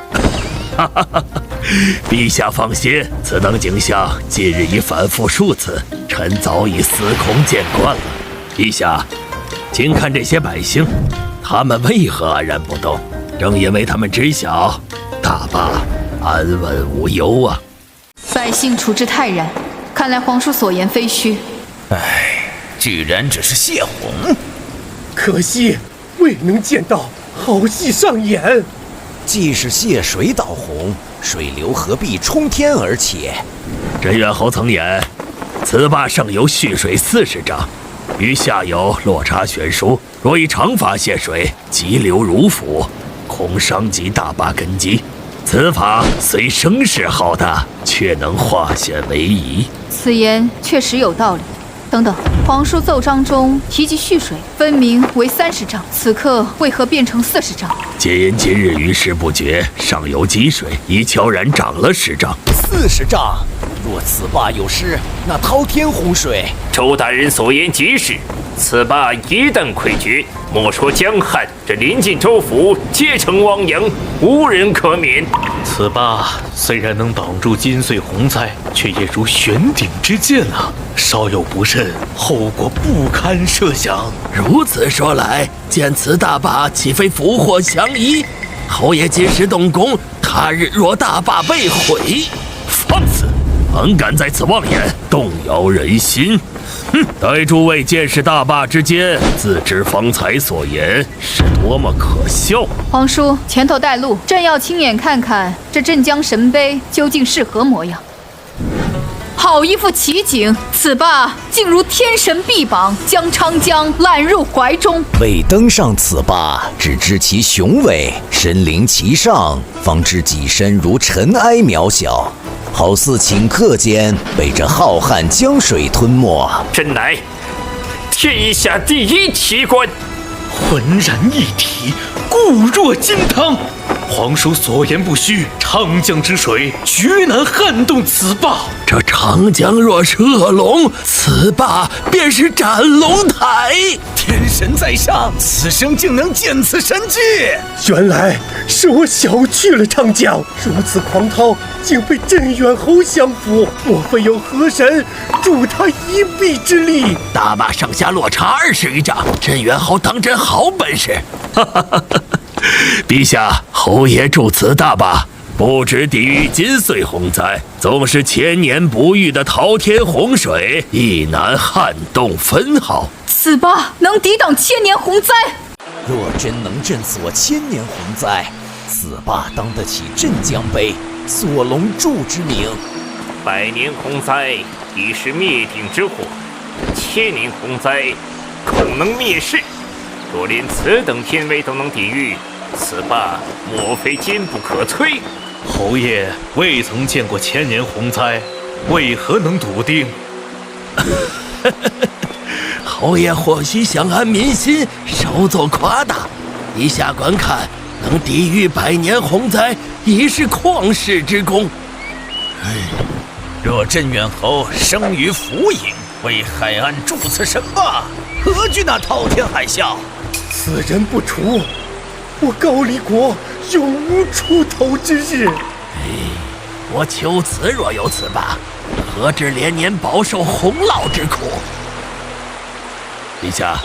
陛下放心，此等景象近日已反复数次，臣早已司空见惯了。陛下，请看这些百姓，他们为何安然不动？正因为他们知晓大坝安稳无忧啊！百姓处之泰然，看来皇叔所言非虚。居然只是泄洪，可惜未能见到好戏上演。既是泄水导洪，水流何必冲天而起？镇远侯曾言，此坝上游蓄水40丈，与下游落差悬殊，若以长法泄水，急流如斧，恐伤及大坝根基。此法虽声势浩大，却能化险为夷。此言确实有道理。等等，皇叔奏章中提及蓄水，分明为30丈，此刻为何变成40丈？皆因今日于事不决，上游积水已悄然涨了10丈。40丈，若此坝有失，那滔天洪水。周大人所言极是，此坝一旦溃决，莫说江汉，这临近州府皆成汪洋，无人可免。此坝虽然能挡住今岁洪灾，却也如悬顶之剑啊！稍有不慎，后果不堪设想。如此说来，建此大坝岂非福祸相依？侯爷今时动工，他日若大坝被毁，放肆！胆敢在此妄言，动摇人心！待诸位见识大坝之间，自知方才所言是多么可笑。皇叔，前头带路，朕要亲眼看看这镇江神碑究竟是何模样。好一幅奇景，此坝竟如天神臂膀，将长江揽入怀中。未登上此坝，只知其雄伟；身临其上，方知己身如尘埃渺小，好似顷刻间被这浩瀚江水吞没。朕乃天下第一奇观，浑然一体，固若金汤。皇叔所言不虚，长江之水绝难撼动此坝。这长江若是恶龙，此坝便是斩龙台。天神在上，此生竟能见此神迹。原来是我小觑了长江，如此狂涛竟被镇远侯降服，莫非有河神助他一臂之力？大坝上下落差20余丈，镇远侯当真好本事。陛下，侯爷筑此大坝，不知地狱金穗洪灾，总是千年不遇的滔天洪水，亦难撼动分毫。此霸能抵挡千年洪灾？若真能震锁千年洪灾，此霸当得起镇江杯锁龙柱之名。100年洪灾已是灭顶之祸，千年洪灾恐能灭世。若连此等天威都能抵御，此霸莫非坚不可摧？侯爷未曾见过千年洪灾，为何能笃定？侯爷或许想安民心，稍作夸大。以下观看，能抵御100年洪灾，已是旷世之功。若镇远侯生于浮影，为海岸筑此神霸，何惧那滔天海啸？此人不除，我高丽国永无出头之日。我求此若有此霸，何至连年饱受洪涝之苦？陛下，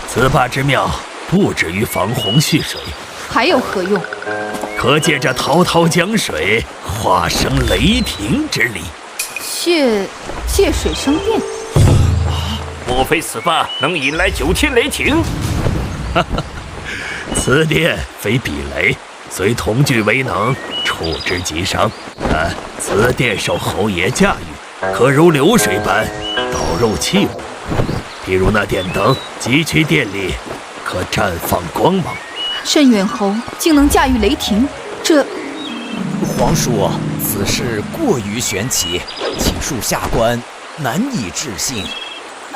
此霸之妙不止于防洪蓄水，还有何用？可借这滔滔江水化生雷霆之力，借水生电。莫非此霸能引来9天雷霆？此电非避雷，虽同具为能，触之即伤。但此电受侯爷驾驭，可如流水般导入器物。譬如那电灯，汲取电力，可绽放光芒。镇远侯竟能驾驭雷霆，这……皇叔，此事过于玄奇，请恕下官难以置信。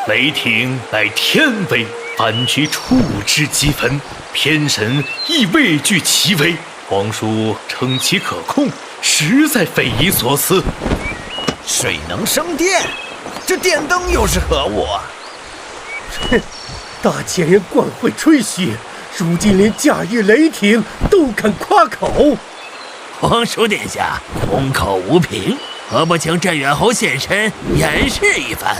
雷霆乃天威，凡局触之即焚，偏神亦畏惧其威。皇叔称其可控，实在匪夷所思。水能生电，这电灯又是何物啊？哼，大前人惯会吹嘘，如今连驾驭雷霆都敢夸口。皇叔殿下空口无凭，何不请镇远侯现身演示一番？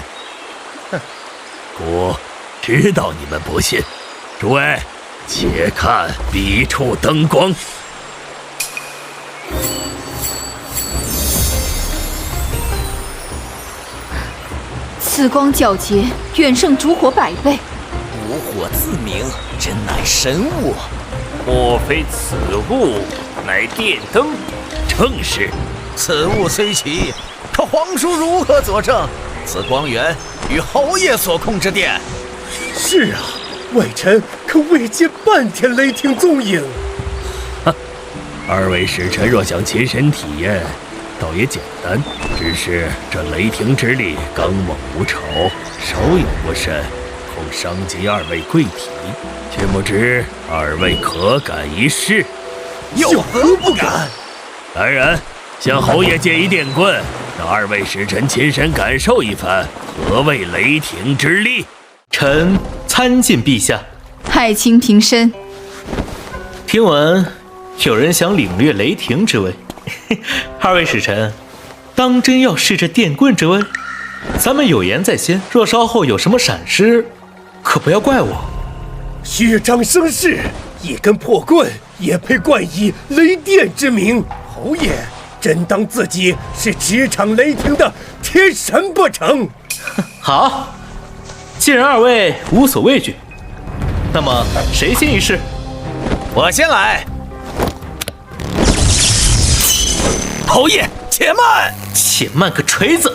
我知道你们不信，诸位，且看彼处灯光。此光皎洁，远胜烛火100倍。无火自明，真乃神物。莫非此物乃电灯？正是。此物虽奇，可皇叔如何佐证此光源与侯爷所控之电？是啊，外臣可未见半点雷霆踪影。二位使臣若想亲身体验，倒也简单，只是这雷霆之力刚猛无丑，稍有不慎，恐伤及二位贵体。却不知二位可敢一试？有何不敢？来人，向侯爷借一电棍，让二位使臣亲身感受一番何谓雷霆之力。臣参见陛下。爱卿平身。听闻有人想领略雷霆之威，二位使臣，当真要试这电棍之威？咱们有言在先，若稍后有什么闪失，可不要怪我。虚张声势，一根破棍也配冠以雷电之名？侯爷真当自己是执掌雷霆的天神不成？好，既然二位无所畏惧，那么谁先一试？我先来。侯爷，且慢！且慢个锤子！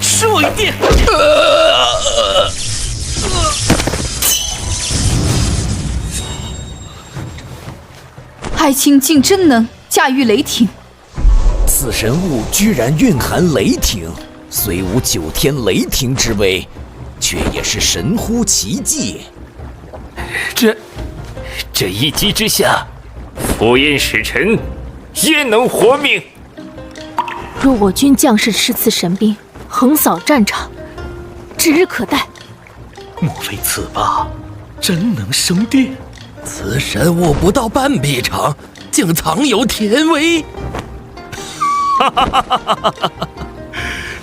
施我一电！爱卿竟真能驾驭雷霆，此神物居然蕴含雷霆，虽无9天雷霆之威，却也是神乎其技。这一击之下，赴宴使臣焉能活命？若我军将士持此神兵，横扫战场，指日可待。莫非此霸真能生电？此神物不到半臂长，竟藏有天威！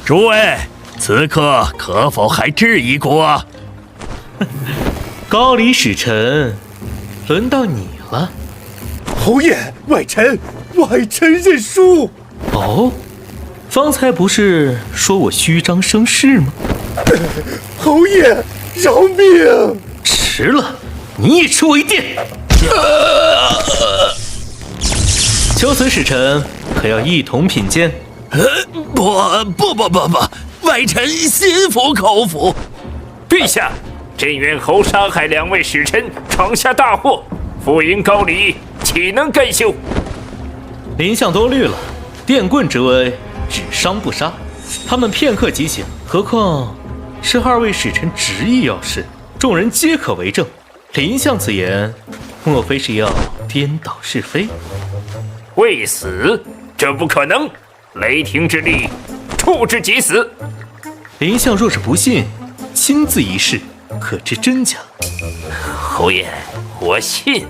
诸位，此刻可否还质疑过？高丽使臣，轮到你了。侯爷，外臣外臣认输。哦，方才不是说我虚张声势吗？侯爷，饶命！迟了，你一吃我一电。求此使臣可要一同品鉴？不，外臣心服口服。陛下，镇远侯杀害2位使臣，闯下大祸，复迎高礼，岂能甘休？林相多虑了，电棍之威，只伤不杀，他们片刻即醒。何况是2位使臣执意要事，众人皆可为证。林相此言，莫非是要颠倒是非？未死，这不可能！雷霆之力，处之即死。林相若是不信，亲自一试，可知真假。侯爷，我信。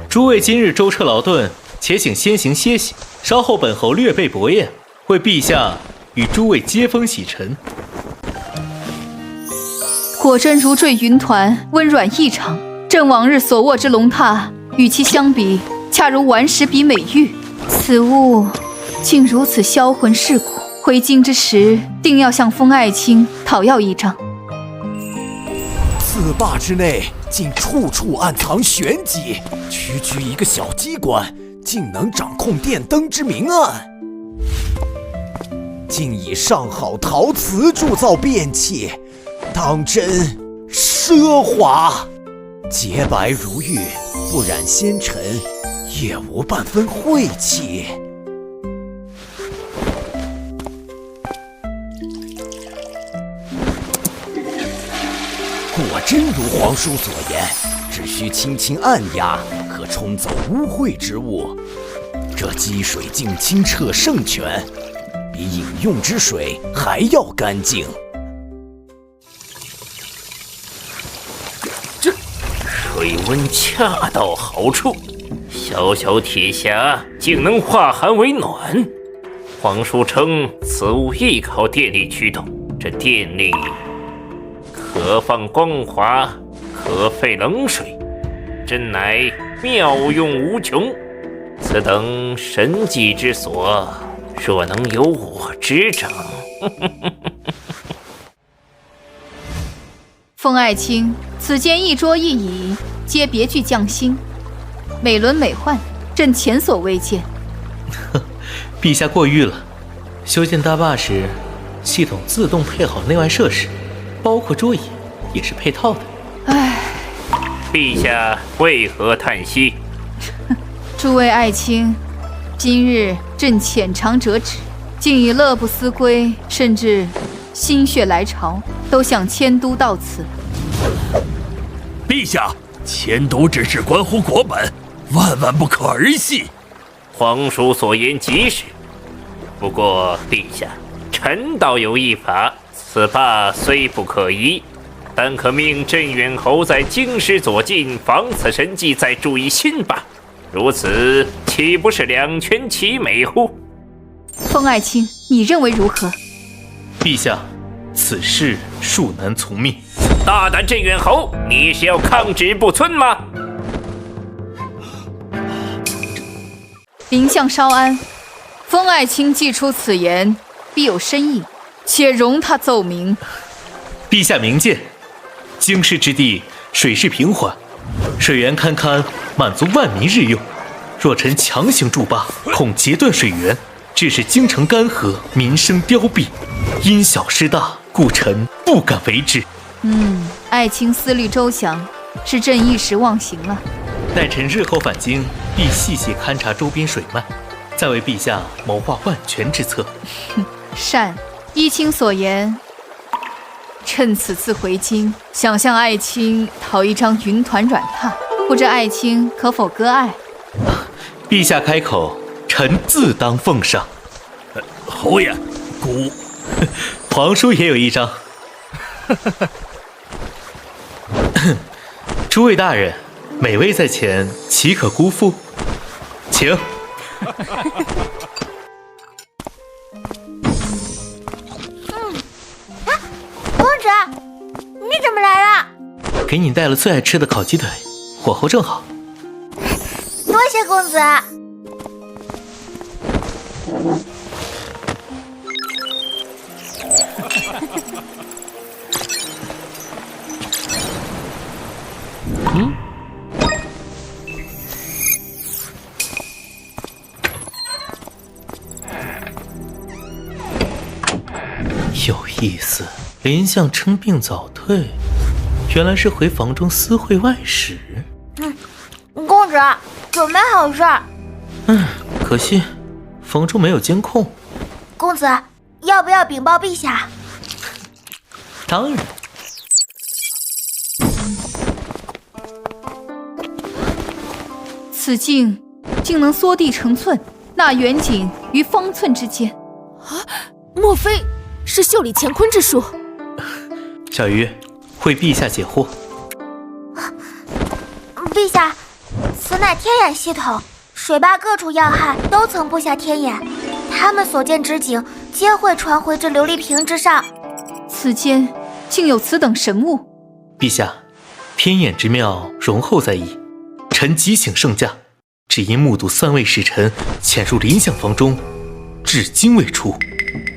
诸位今日舟车劳顿，且请先行歇息，稍后本侯略备薄宴，为陛下与诸位接风洗尘。果真如坠云团，温软异常。朕往日所握之龙榻，与其相比，恰如顽石比美玉。此物竟如此销魂蚀骨，回京之时，定要向封爱卿讨要一张。此坝之内，竟处处暗藏玄机，区区一个小机关，竟能掌控电灯之明暗，竟以上好陶瓷铸造便器，当真奢华。洁白如玉，不染纤尘，也无半分晦气。果真如皇叔所言，只需轻轻按压，可冲走污秽之物。这积水竟清澈圣泉，比饮用之水还要干净。水温恰到好处，小小铁匣竟能化寒为暖。皇叔称此物亦靠电力驱动，这电力可放光华，可废冷水，真乃妙用无穷。此等神技之所，若能由我执掌，封爱卿，此间一桌一椅，皆别具匠心，美轮美奂，朕前所未见。陛下过誉了。修建大坝时，系统自动配好内外设施，包括桌椅也是配套的。唉，陛下为何叹息？诸位爱卿，今日朕浅尝辄止，竟以乐不思归，甚至心血来潮，都想迁都到此。陛下，迁都之事关乎国本，万万不可儿戏。皇叔所言极是，不过陛下，臣倒有一法，此坝虽不可移，但可命镇远侯在京师左近，防此神迹，再筑一新坝，如此岂不是两全其美乎？封爱卿，你认为如何？陛下，此事恕难从命。大胆镇远侯，你是要抗旨不遵吗？丞相稍安，封爱卿既出此言，必有深意，且容他奏明。陛下明鉴，京师之地水势平缓，水源堪堪，满足万民日用。若臣强行筑坝，恐截断水源，致使京城干涸，民生凋敝。因小失大，故臣不敢为之。爱卿思虑周详，是朕一时忘形了。待臣日后返京，必细细勘察周边水脉，再为陛下谋划万全之策。善，依卿所言，趁此次回京，想向爱卿讨一张云团软榻，不知爱卿可否割爱？陛下开口，臣自当奉上。侯爷，孤皇叔也有一张。诸位大人，美味在前，岂可辜负？请。公主，你怎么来了？给你带了最爱吃的烤鸡腿，火候正好。多谢公子。有意思，林相称病早退，原来是回房中私会外使。公子，准没好事。可惜房中没有监控。公子，要不要禀报陛下？当然。此镜竟能缩地成寸，那远景于方寸之间。啊，莫非是袖里乾坤之术？小鱼，为陛下解惑。陛下，此乃天眼系统，水坝各处要害都曾布下天眼，他们所见之景皆会传回这琉璃瓶之上。此间竟有此等神物。陛下，天眼之妙容后在意，臣急请圣驾，只因目睹3位使臣潜入林相房中，至今未出。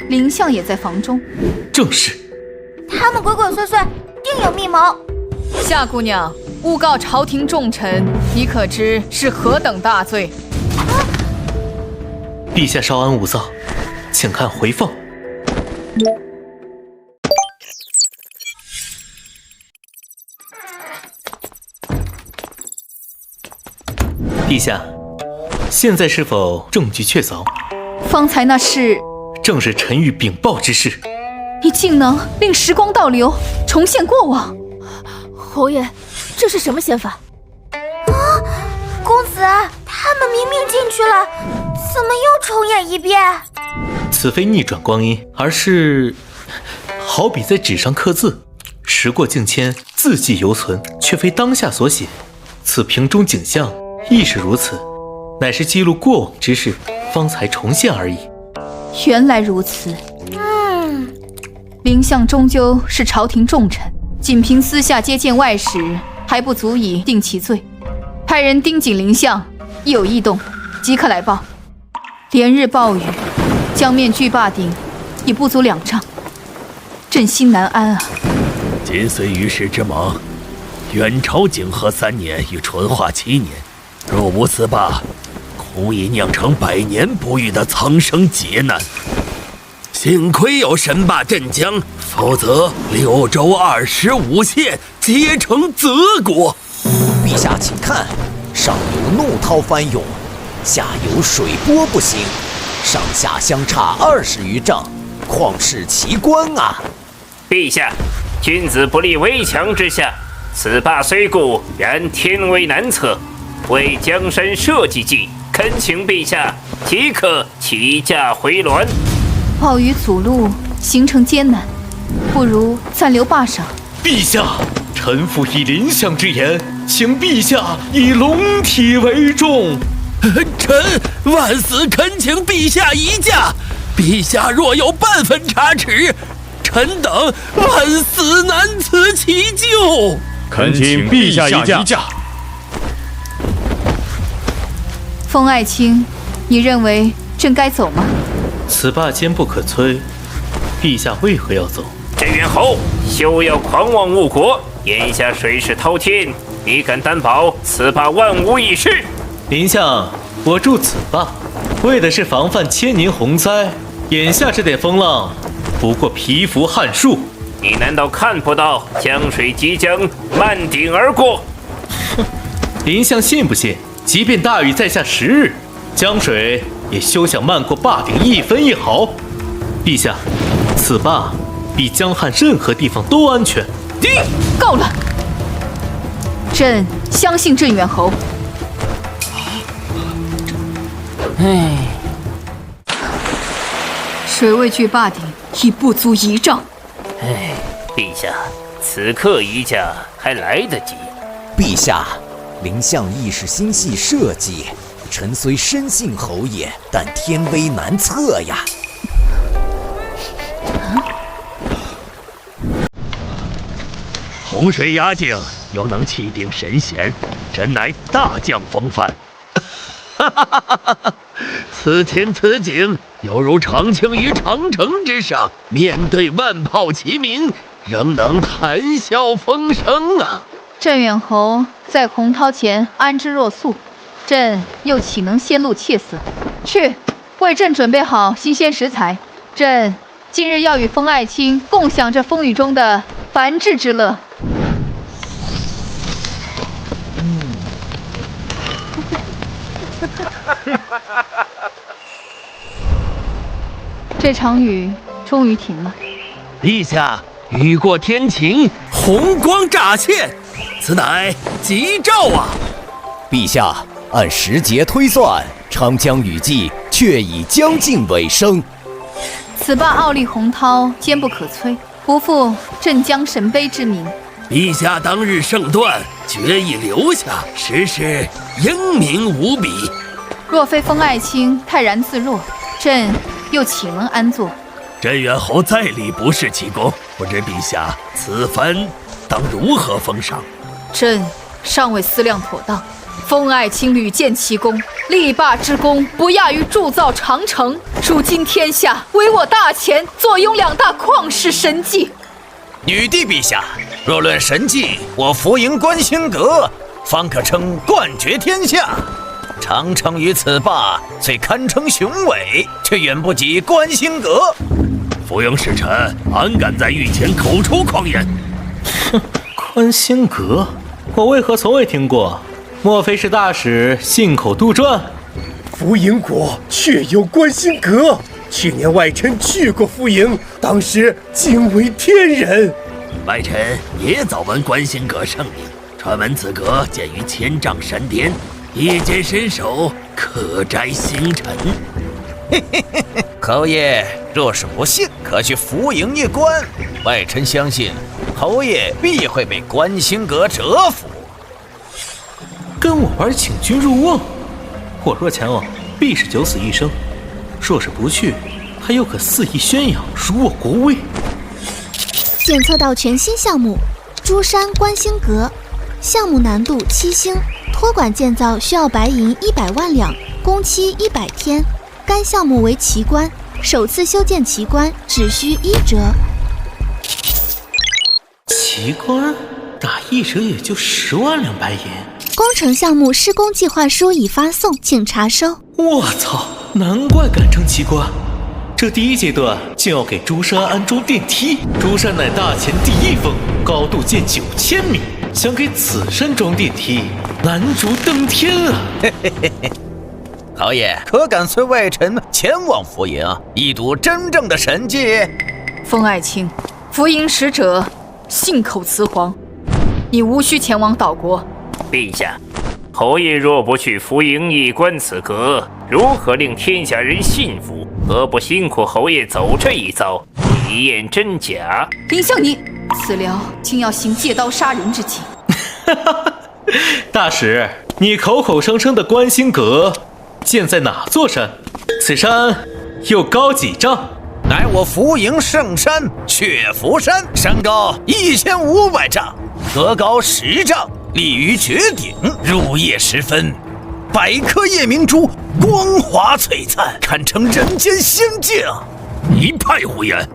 林相也在房中。正是。他们鬼鬼祟祟，定有密谋。夏姑娘，诬告朝廷重臣，你可知是何等大罪？陛下稍安勿躁，请看回放。陛下，现在是否证据确凿？方才那是……正是臣欲禀报之事。你竟能令时光倒流，重现过往。侯爷，这是什么仙法？公子，他们明明进去了，怎么又重演一遍？此非逆转光阴，而是好比在纸上刻字，时过境迁，字迹犹存，却非当下所写。此瓶中景象亦是如此，乃是记录过往之事，方才重现而已。原来如此。林相终究是朝廷重臣，仅凭私下接见外使还不足以定其罪。派人盯紧林相，一有异动即刻来报。连日暴雨，江面距坝顶已不足2丈，朕心难安啊。今虽于世之盟，远朝景和3年与淳化7年，若无此坝，恐已酿成100年不遇的苍生劫难。幸亏有神坝镇江，否则6州25县皆成泽国。陛下请看，上有怒涛翻涌，下有水波不兴，上下相差20余丈，旷世奇观啊！陛下，君子不立危墙之下，此坝虽固，然天危难测，为江山社稷计，恳请陛下即刻起驾回銮。暴雨阻路，行程艰难，不如暂留坝上。陛下，臣父以林相之言，请陛下以龙体为重。臣万死恳请陛下移驾，陛下若有半分差池，臣等万死难辞其咎。恳请陛下移驾。风爱卿，你认为朕该走吗？此坝坚不可摧，陛下为何要走？镇远侯，休要狂妄误国！眼下水势滔天，你敢担保此坝万无一失？林相，我筑此坝，为的是防范千年洪灾。眼下这点风浪，不过蚍蜉撼树。你难道看不到江水即将漫顶而过？哼，林相信不信？即便大雨再下10日，江水也休想漫过坝顶1分1毫。陛下，此坝比江汉任何地方都安全。够了！朕相信镇远侯。水位距坝顶已不足1丈。陛下，此刻移驾还来得及。陛下，林相亦是心系社稷，臣虽深信侯爷，但天危难测呀。洪水压境，又能气定神闲，真乃大将风范。此情此景，犹如长青于长城之上，面对万炮齐鸣，仍能谈笑风生啊！镇远侯在洪涛前安之若素，朕又岂能先露怯色？去，为朕准备好新鲜食材。朕今日要与风爱卿共享这风雨中的繁殖之乐。这场雨终于停了。陛下，雨过天晴，红光乍现，此乃吉兆啊！陛下，按时节推算，长江雨季却已将近尾声。此霸傲立洪涛，坚不可摧，不负镇江神杯之名。陛下当日圣断，决意留下，实是英明无比。若非风爱卿泰然自若，朕又岂能安坐？镇远侯再立不世奇功，不知陛下此番当如何封赏？朕尚未思量妥当。风爱卿屡建奇功，立霸之功不亚于铸造长城。如今天下唯我大前坐拥2大旷世神迹。女帝陛下，若论神迹，我福营观星阁方可称冠绝天下。长城于此霸虽堪称雄伟，却远不及观星阁。福营使臣安敢在御前口出狂言？哼，观星阁，我为何从未听过？莫非是大使信口杜撰？福营国确有观星阁，去年外臣去过福营，当时惊为天人。外臣也早闻观星阁盛名，传闻此阁建于千丈山巅，一见身手，可摘星辰。侯爷若是不信，可去福营一观，外臣相信侯爷必会被观星阁折服。跟我玩请君入瓮，我若前往，必是九死一生；若是不去，还又可肆意宣扬，辱我国威。检测到全新项目珠山观星阁，项目难度7星，托管建造需要白银100万两，工期100天。该项目为奇观，首次修建奇观只需1折。奇观打1折也就10万两白银。工程项目施工计划书已发送，请查收。我操，难怪敢称奇观。这第1阶段竟要给珠山安装电梯。珠山乃大前第1峰，高度近9000米，想给此山装电梯，难如登天啊！侯爷可敢随外臣前往福营，一睹真正的神迹？风爱卿，福营使者信口雌黄，你无需前往岛国。陛下，侯爷若不去福营一观此阁，如何令天下人信服？何不辛苦侯爷走这一遭，体验真假？丞相你，此僚竟要行借刀杀人之计。大使，你口口声声的观星阁建在哪座山？此山又高几丈？乃我福营圣山雀福山，山高1500丈，阁高10丈，立于绝顶。入夜时分，百颗夜明珠光华璀璨，堪称人间仙境。一派胡言！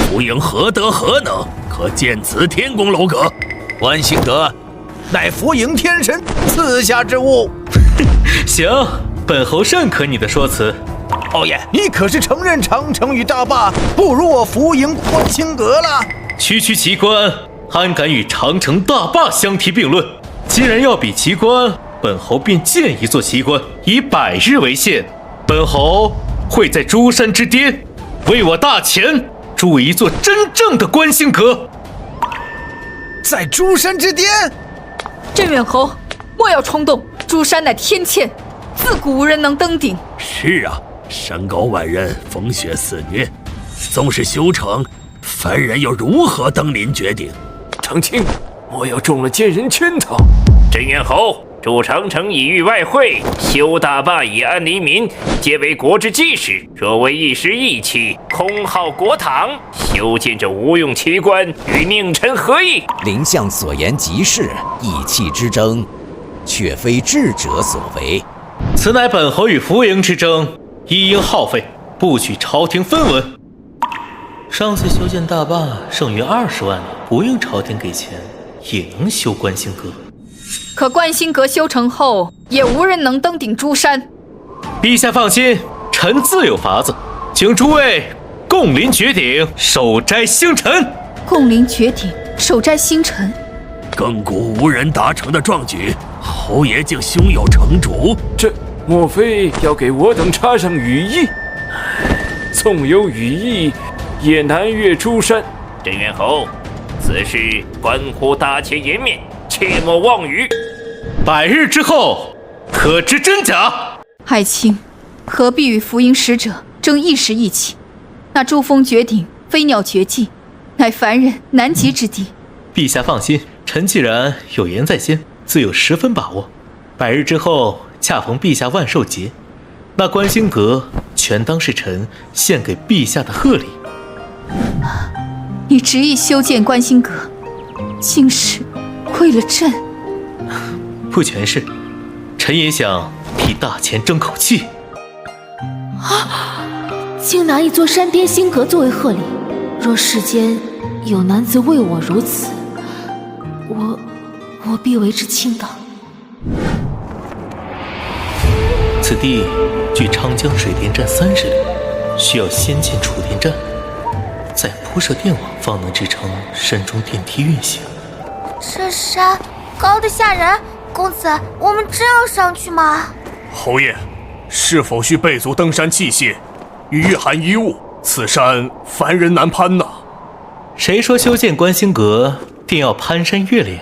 福营何德何能，可建此天宫楼阁？观星阁乃福营天神赐下之物。行，本侯认可你的说辞。侯爷，你可是承认长城与大坝不如我福营观星阁了？区区奇观，安敢与长城大坝相提并论？既然要比奇观，本侯便建一座奇观，以100日为限。本侯会在珠山之巅，为我大前筑一座真正的观星阁。在珠山之巅？镇远侯，莫要冲动，珠山乃天堑，自古无人能登顶。是啊，山高万仞，风雪肆虐，纵是修成，凡人又如何登临绝顶？长青，莫要中了奸人圈套。镇远侯，筑长城以御外患，修大坝以安黎民，皆为国之基石。若为一时意气，空耗国帑，修建这无用奇观，与佞臣何异？丞相所言极是，意气之争，却非智者所为。此乃本侯与福营之争，一应耗费，不许朝廷分文。上次修建大坝剩余20万里，不用朝廷给钱，也能修观星阁。可观星阁修成后，也无人能登顶珠山。陛下放心，臣自有法子，请诸位共临绝顶，守斋星辰。共临绝顶，守斋星辰。亘古无人达成的壮举，侯爷竟胸有成竹。这莫非要给我等插上羽翼？纵有羽翼，也难越珠山。镇元侯，此事关乎大前颜面，切莫妄语。100日之后，可知真假？爱卿，何必与福音使者争一时义气？那珠峰绝顶，飞鸟绝迹，乃凡人难及之地。陛下放心，臣既然有言在先，自有10分把握。100日之后，恰逢陛下万寿节，那观星阁全当是臣献给陛下的贺礼。你执意修建观星阁，竟是为了朕？不全是，臣也想替大前争口气。竟拿一座山巅星阁作为贺礼，若世间有男子为我如此，我必为之倾倒。此地距长江水电站30里，需要先建储电站，再铺设电网，方能支撑山中电梯运行。这山高得吓人，公子，我们真要上去吗？侯爷，是否需备足登山器械与御寒衣物？此山凡人难攀呐。谁说修建观星阁定要攀山越岭？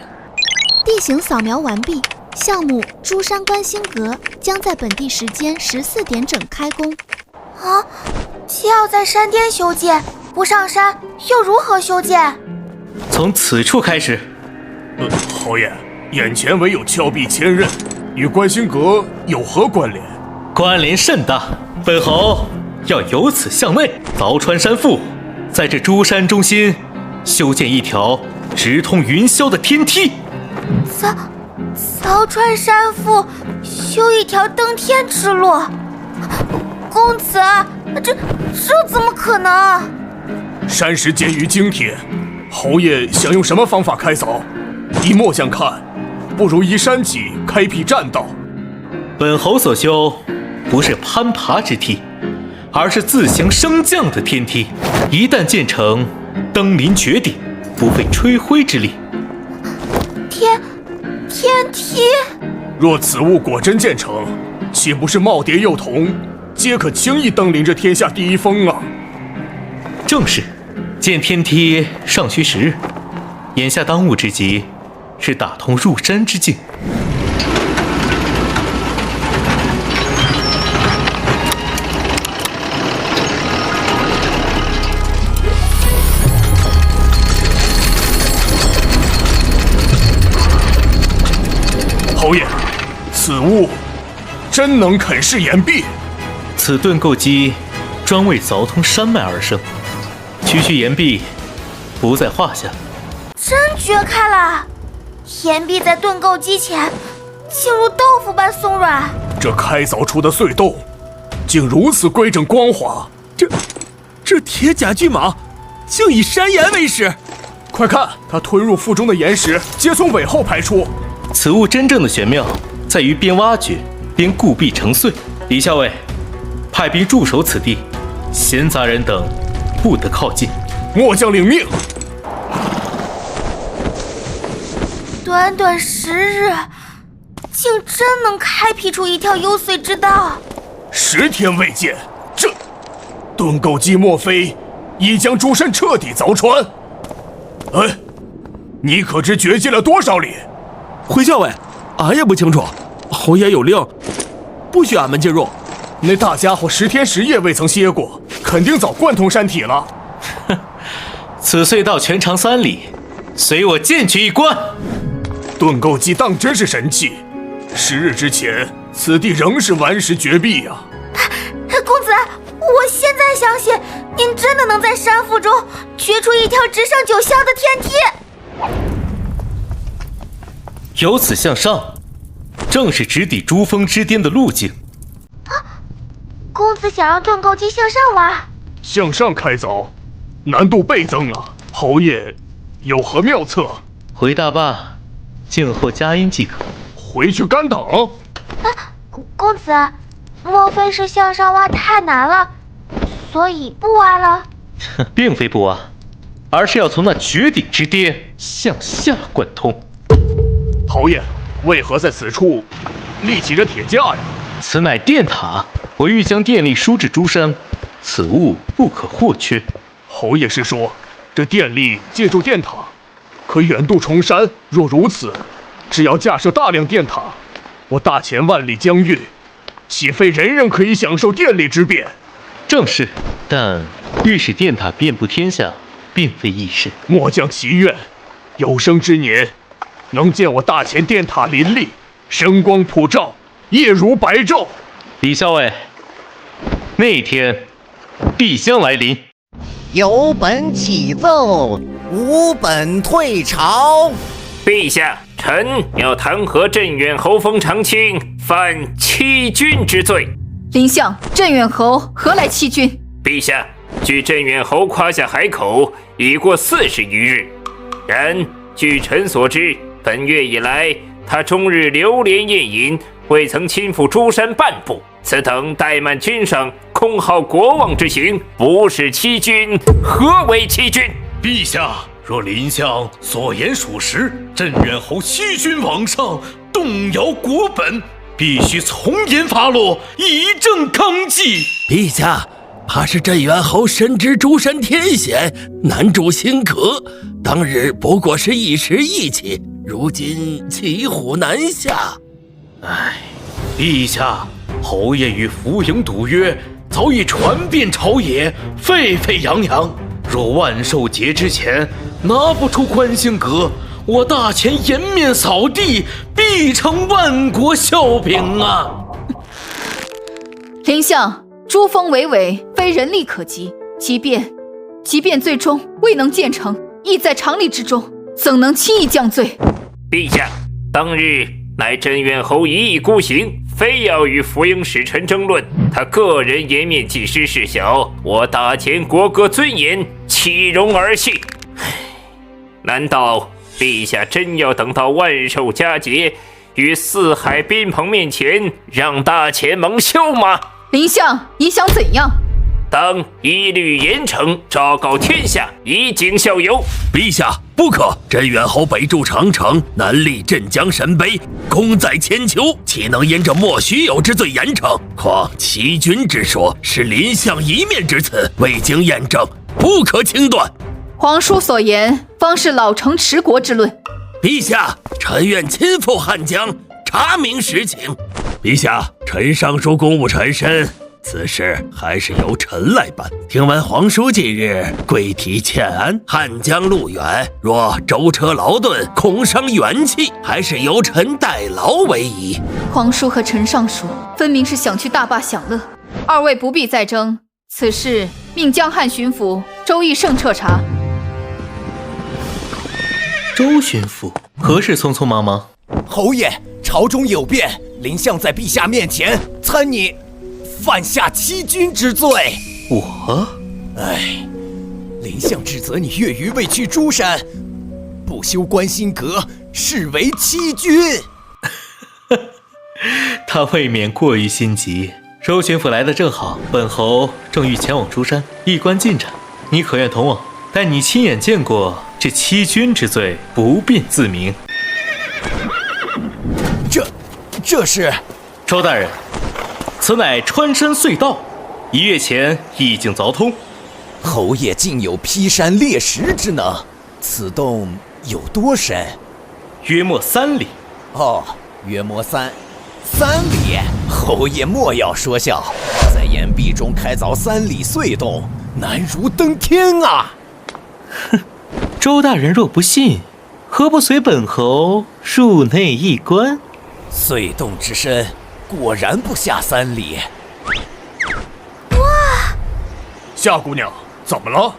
地形扫描完毕，项目珠山观星阁将在本地时间14点整开工。啊，既要在山巅修建，不上山又如何修建？从此处开始。侯爷，眼前唯有峭壁千仞，与观星阁有何关联？关联甚大，本侯要由此向内凿穿山腹，在这珠山中心修建一条直通云霄的天梯。凿穿山腹，修一条登天之路。公子，这怎么可能？山石坚于经天，侯爷想用什么方法开凿？依末将看，不如移山脊开辟栈道。本侯所修不是攀爬之梯，而是自行升降的天梯。一旦建成，登临绝顶，不费吹灰之力。天梯？若此物果真建成，岂不是耄耋幼童皆可轻易登临这天下第一峰啊？正是，建天梯尚需时日，眼下当务之急是打通入山之径。侯爷，此物真能啃噬岩壁？此盾构机专为凿通山脉而生，区区岩壁不在话下。真绝开了！岩壁在盾构机前竟如豆腐般松软。这开凿出的隧洞竟如此规整光滑，这铁甲巨蟒竟以山岩为食。快看，它吞入腹中的岩石皆从尾后排出。此物真正的玄妙在于边挖掘边固壁成碎。李校尉，派兵驻守此地，闲杂人等不得靠近。末将领命。短短10日，竟真能开辟出一条幽邃之道。10天未见，这盾构机莫非已将珠山彻底凿穿？哎，你可知掘进了多少里？回校尉，俺也不清楚。侯爷有令，不许俺们进入。那大家伙10天10夜未曾歇过，肯定早贯通山体了。此隧道全长3里，随我进去一观。盾构机当真是神器，10日之前，此地仍是顽石绝壁呀。公子，我现在相信您真的能在山腹中掘出一条直上9霄的天梯。由此向上，正是直抵珠峰之巅的路径。公公子想让盾构机向上挖，向上开凿，难度倍增了。侯爷有何妙策？回大坝，静候佳音即可。回去干等。公子，莫非是向上挖太难了，所以不挖了？并非不挖，而是要从那绝顶之巅向下贯通。侯爷，为何在此处立起这铁架呀？此乃电塔，我欲将电力输至诸山，此物不可或缺。侯爷是说，这电力借助电塔，可远渡重山？若如此，只要架设大量电塔，我大前万里疆域，岂非人人可以享受电力之便？正是，但欲使电塔遍布天下，并非易事。末将祈愿，有生之年，能见我大前电塔林立，神光普照，夜如白昼。李校尉，那天必将来临。有本启奏，无本退朝。陛下，臣要弹劾镇远侯封长清犯欺君之罪。丞相，镇远侯何来欺君？陛下，距镇远侯夸下海口已过40余日，然据臣所知，本月以来，他终日流连夜饮，未曾亲赴诸山半步。此等怠慢君上、空耗国王之行，不是欺君，何为欺君？陛下，若林相所言属实，镇远侯欺君罔上，动摇国本，必须从严发落，以正纲纪。陛下，怕是镇远侯深知诸山天险，难住心革。当日不过是一时义气，如今骑虎难下。陛下，侯爷与福营赌约早已传遍朝野，沸沸扬扬。若万寿节之前拿不出宽心阁，我大前颜面扫地，必成万国笑柄啊！丞相，诸峰伟伟，非人力可及。即便最终未能建成，亦在常理之中，怎能轻易降罪？陛下，当日乃镇远侯一意孤行，非要与福营使臣争论，他个人颜面既失事小，我大前国歌尊严岂容儿戏？难道陛下真要等到万寿佳节，于四海宾朋面前让大前蒙羞吗？丞相，你想怎样？当一律严惩，昭告天下，以儆效尤。陛下，不可！镇远侯北筑长城，南立镇江神碑，功在千秋，岂能因这莫须有之罪严惩？况欺君之说是林相一面之词，未经验证，不可轻断。皇叔所言，方是老成持国之论。陛下，臣愿亲赴汉江，查明实情。陛下，臣上书公务臣身，此事还是由臣来办。听闻皇叔近日贵体欠安，汉江路远，若舟车劳顿，恐伤元气，还是由臣代劳为宜。皇叔和陈尚书分明是想去大坝享乐，二位不必再争，此事命江汉巡抚周义胜彻查。周巡抚何事匆匆忙忙？侯爷，朝中有变，林相在陛下面前参你犯下欺君之罪。我？林相指责你越狱未去诸山，不修关心阁，视为欺君。他未免过于心急。周巡抚来得正好，本侯正欲前往诸山，一观进展。你可愿同往？待你亲眼见过这欺君之罪，不便自明。这是周大人，此乃穿山隧道，1月前已经凿通。侯爷竟有劈山裂石之能，此洞有多深？约莫3里。约莫3里。侯爷莫要说笑，在岩壁中开凿3里隧洞，难如登天啊！哼，周大人若不信，何不随本侯入内一观？隧洞之深，果然不下3里。哇！夏姑娘，怎么了？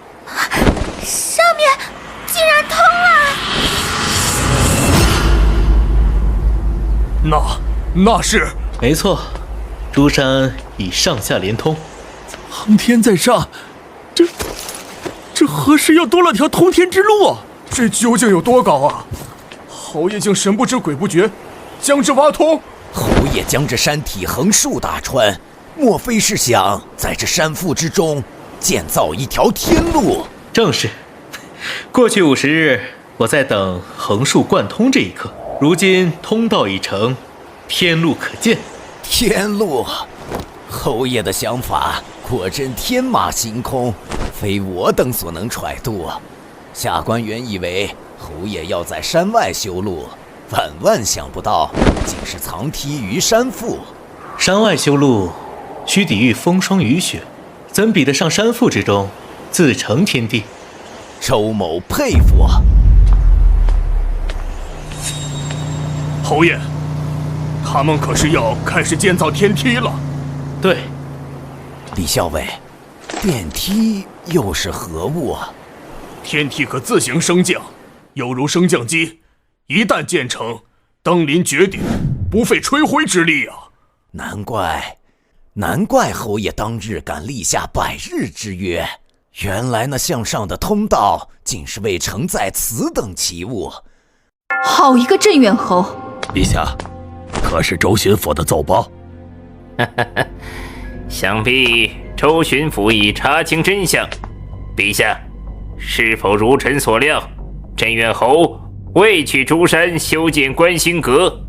上面竟然通了！那是……没错，诸山已上下连通。苍天在上，这何时又多了条通天之路？这究竟有多高啊？侯爷竟神不知鬼不觉，将之挖通。侯爷将这山体横竖打穿，莫非是想在这山腹之中建造一条天路？正是。过去50日，我在等横竖贯通这一刻。如今通道已成，天路可见。天路，侯爷的想法果真天马行空，非我等所能揣度。下官原以为侯爷要在山外修路，万想不到竟是藏梯于山腹。山外修路，需抵御风霜雨雪，怎比得上山腹之中自成天地？周某佩服。侯爷，他们可是要开始建造天梯了。对。李校尉，电梯又是何物啊？天梯可自行升降，犹如升降机，一旦建成，登临绝顶，不费吹灰之力啊！难怪侯爷当日敢立下100日之约，原来那向上的通道竟是为承载此等奇物。好一个镇远侯！陛下，可是周巡抚的奏报？想必周巡抚已查清真相。陛下，是否如臣所料，镇远侯未去诸山修建观星阁？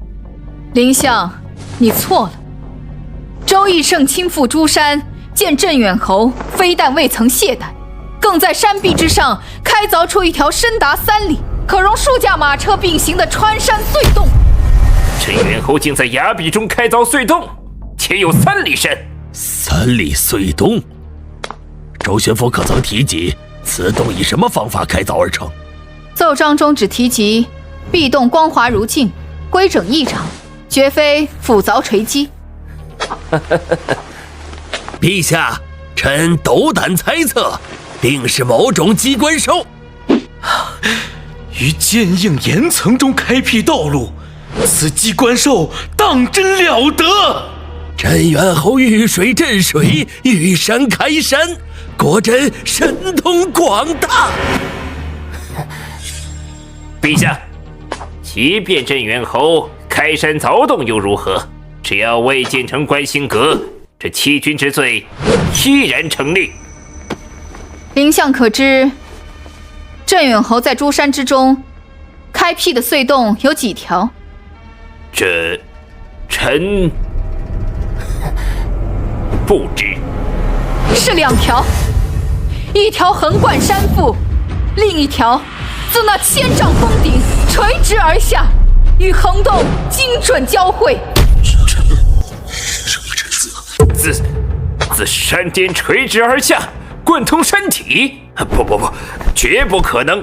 丞相，你错了。周义胜亲赴诸山见镇远侯，非但未曾懈怠，更在山壁之上开凿出一条深达3里，可容数架马车并行的穿山隧洞。镇远侯竟在崖壁中开凿隧洞，且有3里深。3里隧洞，周巡抚可曾提及此洞以什么方法开凿而成？奏章中只提及壁洞光滑如镜，规整异常，绝非斧凿锤击。陛下，臣斗胆猜测，定是某种机关兽。于坚硬岩层中开辟道路，此机关兽当真了得！镇远侯遇水镇水，遇山开山，果真神通广大。陛下，即便镇远侯开山凿洞又如何？只要未建成观星阁，这欺君之罪依然成立。丞相可知，镇远侯在诸山之中开辟的隧洞有几条？这臣不知。是2条，一条横贯山腹，另一条自那1000丈峰顶垂直而下，与横洞精准交汇。自山巅垂直而下，贯通山体？不，绝不可能。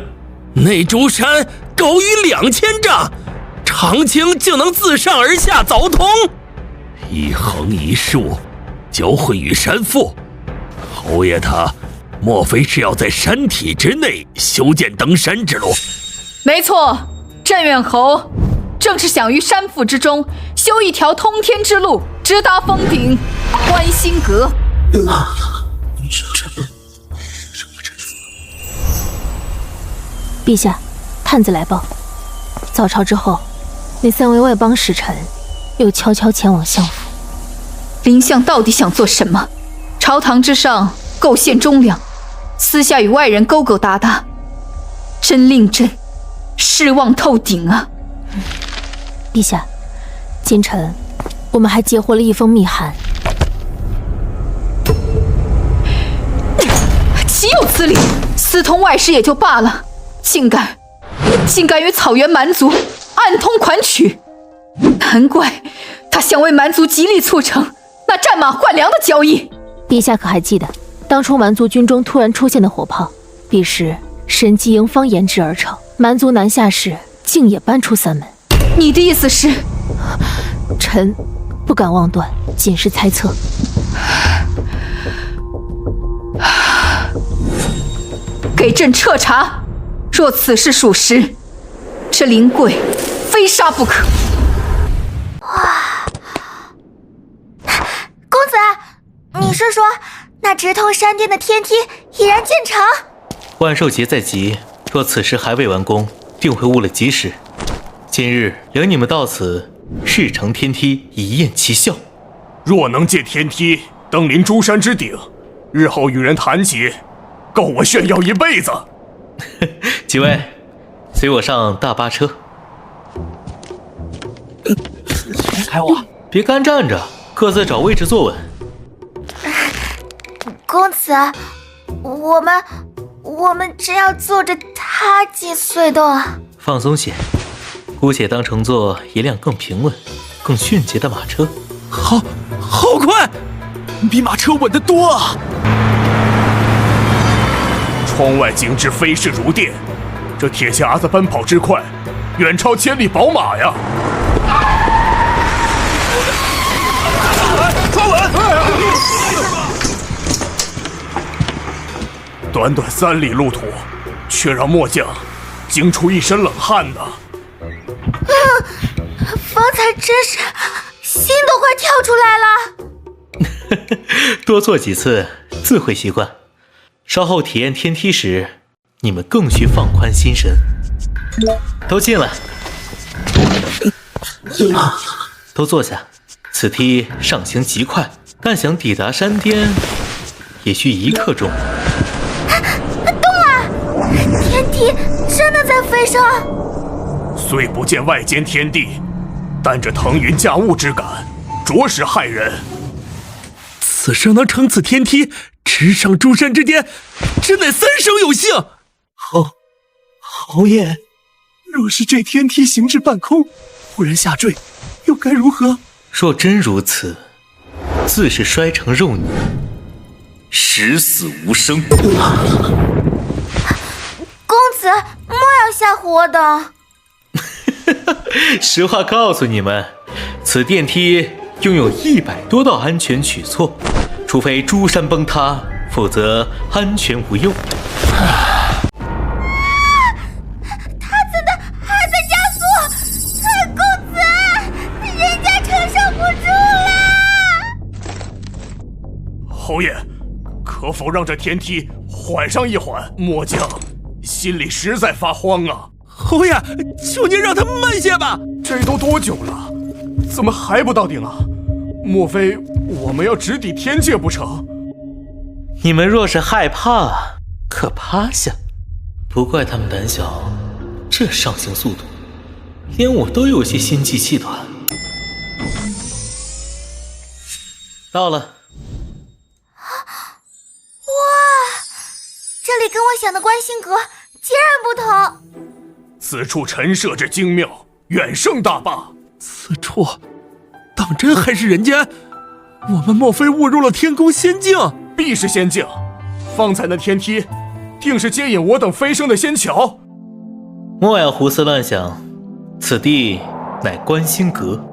那诸山高于2000丈，长青竟能自上而下凿通，一横一竖，交汇于山腹。侯爷他莫非是要在山体之内修建登山之路？没错，镇远侯正是想于山腹之中修一条通天之路，直达峰顶观星阁。陛下，探子来报，早朝之后，那3位外邦使臣又悄悄前往相府。丞相到底想做什么？朝堂之上构陷忠良，私下与外人勾勾搭搭，真令朕失望透顶啊！陛下，今晨我们还截获了一封密函。岂有此理！私通外事也就罢了，竟敢与草原蛮族暗通款曲，难怪他想为蛮族极力促成那战马换粮的交易。陛下可还记得，当初蛮族军中突然出现的火炮？彼时神机营方研制而成，蛮族南下时竟也搬出3门。你的意思是？臣不敢妄断，仅是猜测。给朕彻查，若此事属实，这林贵非杀不可。哇！公子，直通山巅的天梯已然建成。万寿节在即，若此时还未完工，定会误了吉时。今日领你们到此，事成天梯，以验其效。若能借天梯登临诸山之顶，日后与人谈起，够我炫耀一辈子。几位，随我上大巴车。开我！别干站着，各自找位置坐稳。公子，我们只要坐着它进隧洞。放松些，姑且当乘坐一辆更平稳、更迅捷的马车。好快，比马车稳得多啊！窗外景致飞逝如电，这铁匣子奔跑之快，远超千里宝马呀！抓稳！短短3里路途，却让末将惊出一身冷汗呢。方才真是心都快跳出来了。多坐几次，自会习惯。稍后体验天梯时，你们更需放宽心神。都进来，都坐下。此梯上行极快，但想抵达山巅，也需1刻钟。动了！天梯真的在飞升。虽不见外间天地，但这腾云驾雾之感，着实骇人。此生能乘此天梯直上诸山之巅，真乃3生有幸。侯爷，若是这天梯行至半空，忽然下坠，又该如何？若真如此，自是摔成肉泥，十死无生。公子莫要吓唬我等。实话告诉你们，此电梯拥有100多道安全举措，除非诸山崩塌，否则安全无忧。他怎的还在加速？公子，人家承受不住了。侯爷，可否让这天梯缓上一缓？末将心里实在发慌啊！侯爷，求您让他慢些吧。这都多久了，怎么还不到顶啊？莫非我们要直抵天界不成？你们若是害怕，可趴下。不怪他们胆小，这上行速度，连我都有些心悸气短。到了。哇，这里跟我想的观星阁截然不同。此处陈设之精妙，远胜大坝。此处当真还是人间？我们莫非误入了天宫仙境？必是仙境。方才那天梯，定是接引我等飞升的仙桥。莫要胡思乱想，此地乃观星阁。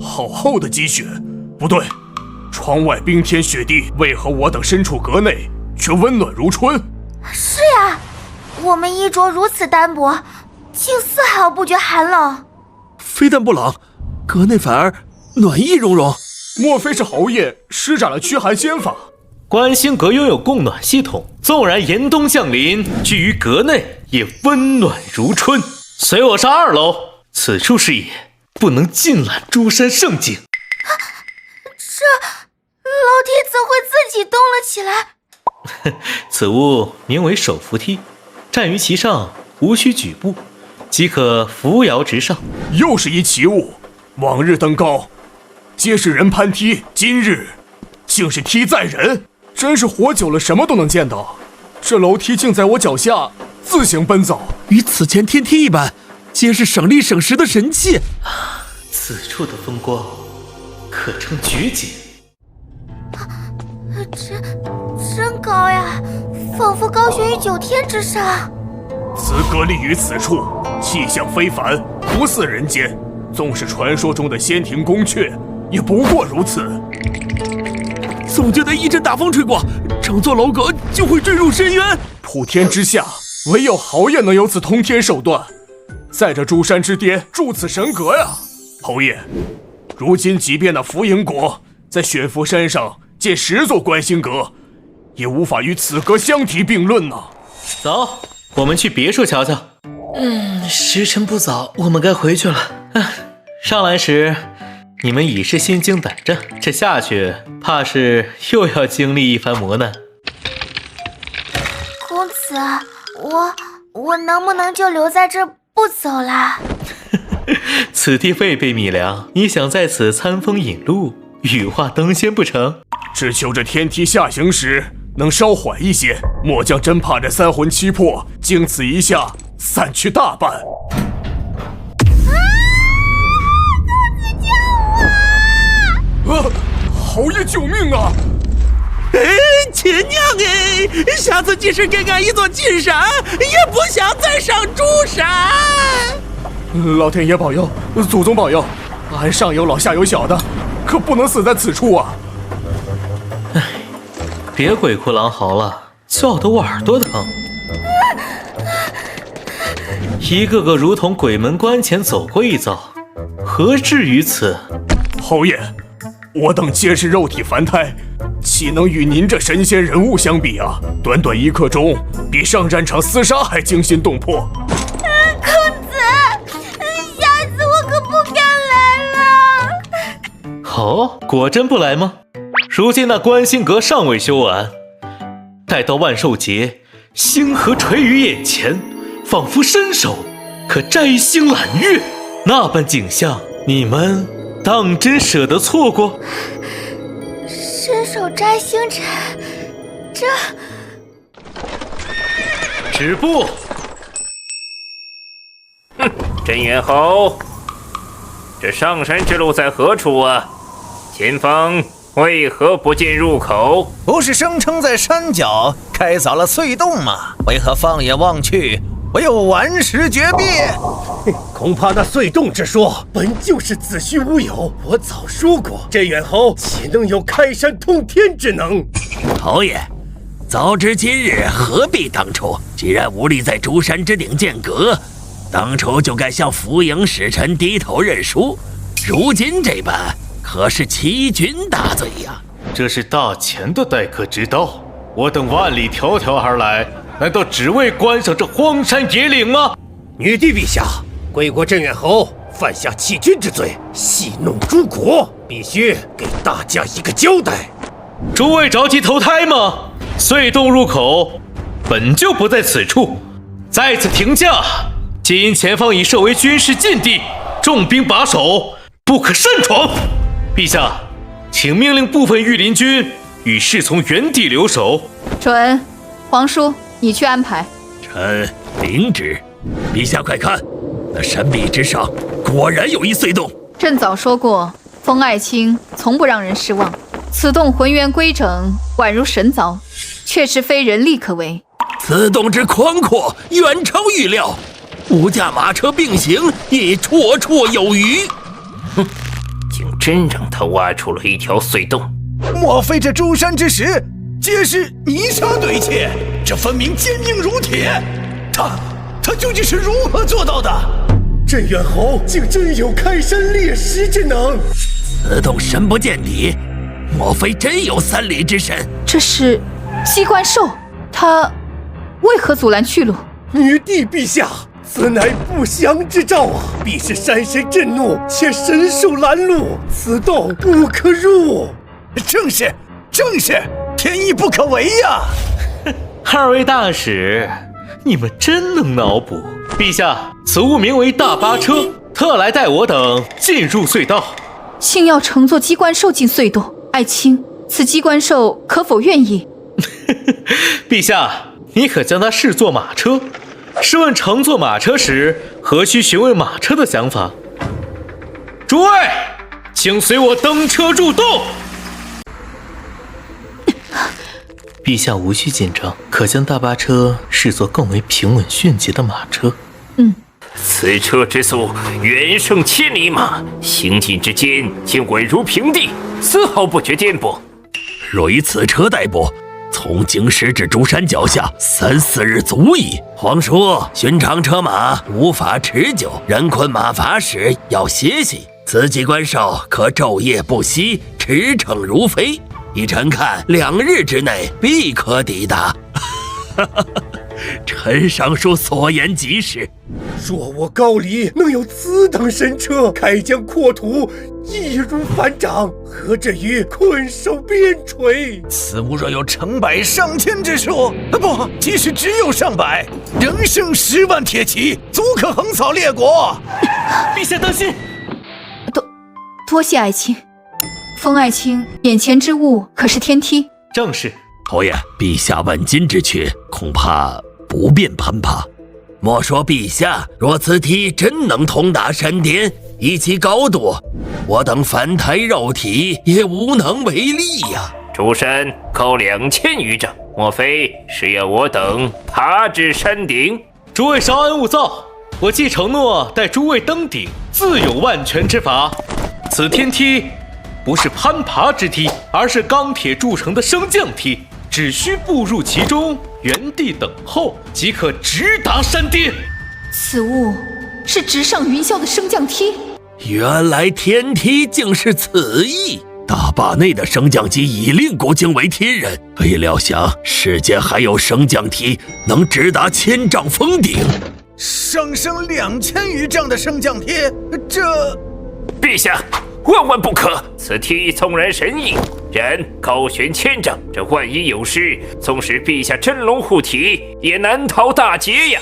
好厚的积雪，不对，窗外冰天雪地，为何我等身处阁内却温暖如春？是呀，我们衣着如此单薄，竟丝毫不觉寒冷。非但不冷，阁内反而暖意融融。莫非是侯爷施展了驱寒仙法？观星阁拥有供暖系统，纵然严冬降临，居于阁内也温暖如春。随我上2楼，此处视野不能尽览诸山胜景。这楼梯怎会自己动了起来？此物名为手扶梯，站于其上，无需举步，即可扶摇直上。又是一奇物，往日登高皆是人攀梯，今日竟是梯载人，真是活久了什么都能见到。这楼梯竟在我脚下自行奔走，与此前天梯一般，皆是省力省时的神器。此处的风光可称绝景。真高呀，仿佛高悬于9天之上。此阁立于此处，气象非凡，不似人间。纵是传说中的仙庭宫阙，也不过如此。总觉得一阵大风吹过，整座楼阁就会坠入深渊。普天之下，唯有侯爷能有此通天手段，在这诸山之巅筑此神阁呀！侯爷，如今即便那福营国在雪佛山上建10座观星阁，也无法与此歌相提并论呐。走，我们去别墅瞧瞧。时辰不早，我们该回去了。上来时你们已是心惊胆战，这下去怕是又要经历一番磨难。公子，我能不能就留在这不走啦？此地未备米粮，你想在此餐风饮露，羽化登仙不成？只求这天梯下行时能稍缓一些，末将真怕这三魂七魄经此一下散去大半。侯爷救命啊！亲娘下次即使给俺一座金山，也不想再上主山。老天爷保佑，祖宗保佑，俺上有老下有小的，可不能死在此处啊！别鬼哭狼嚎了，叫得我耳朵疼。一个个如同鬼门关前走过一遭，何至于此？侯爷，我等皆是肉体凡胎，岂能与您这神仙人物相比啊？短短1刻钟，比上战场厮杀还惊心动魄。公子，下次我可不敢来了。哦，果真不来吗？如今那观星阁尚未修完，待到万寿节，星河垂于眼前，仿佛伸手可摘星揽月，那般景象，你们当真舍得错过？伸手摘星辰，这止步！镇远侯，这上山之路在何处啊？前方为何不见入口？不是声称在山脚开凿了隧洞吗？为何放眼望去，唯有顽石绝壁？恐怕那隧洞之说本就是子虚乌有。我早说过，镇远侯岂能有开山通天之能？侯爷，早知今日，何必当初？既然无力在竹山之顶建阁，当初就该向浮营使臣低头认输。如今这般，可是欺君大罪呀！这是大钱的待客之道，我等万里迢迢而来，难道只为观赏这荒山野岭吗？女帝陛下，贵国镇远侯犯下欺君之罪，戏弄诸国，必须给大家一个交代。诸位着急投胎吗？隧洞入口本就不在此处，在此停驾。皆因前方已设为军事禁地，重兵把守，不可擅闯。陛下，请命令部分御林军与侍从原地留守。准，皇叔，你去安排。臣领旨。陛下快看，那山壁之上果然有一隧洞。朕早说过，封爱卿从不让人失望。此洞浑圆规整，宛如神凿，确实非人力可为。此洞之宽阔，远超预料，5驾马车并行，亦绰绰有余。哼，竟真让他挖出了一条隧洞。莫非这诸山之石皆是泥沙堆砌？这分明坚硬如铁。他究竟是如何做到的？镇远侯竟真有开山裂石之能。此洞深不见底，莫非真有3里之深？这是鸡冠兽，他为何阻拦去路？女帝陛下，此乃不祥之兆啊！必是山神震怒，且神兽拦路，此洞不可入。正是，天意不可违呀！2位大使，你们真能脑补。陛下，此物名为大巴车，特来带我等进入隧道。竟要乘坐鸡冠兽进隧洞，爱卿，此鸡冠兽可否愿意？陛下，你可将它视作马车。试问乘坐马车时，何须询问马车的想法？诸位，请随我登车入洞。陛下无需紧张，可将大巴车视作更为平稳迅捷的马车。此车之速远胜千里马，行进之间竟稳如平地，丝毫不觉颠簸。若以此车代步，从京师至竹山脚下3、4日足矣。皇叔，寻常车马无法持久，人困马乏时要歇息。此机关兽可昼夜不息，驰骋如飞，依臣看2日之内必可抵达。陈尚书所言极是。若我高丽能有此等神车，开疆扩土，易如反掌，何至于困守边陲？此物若有成百上千之数，不，即使只有上百，仍剩10万铁骑，足可横扫列国。陛下当心！多谢爱卿。封爱卿眼前之物可是天梯？正是。侯爷，陛下万金之缺，恐怕不便攀爬。莫说陛下，若此梯真能通达山巅，以其高度，我等凡胎肉体也无能为力呀。出山高2000余丈，莫非是要我等爬至山顶？诸位稍安勿躁，我既承诺带诸位登顶，自有万全之法。此天梯不是攀爬之梯，而是钢铁铸成的升降梯，只需步入其中，原地等候，即可直达山巅。此物是直上云霄的升降梯？原来天梯竟是此意。大坝内的升降机已令国惊为天人，未料想世间还有升降梯能直达1000丈峰顶。上升2000余丈的升降梯，这……陛下，万万不可！此梯纵然神异，然高悬1000丈，这万一有失，纵使陛下真龙护体，也难逃大劫呀！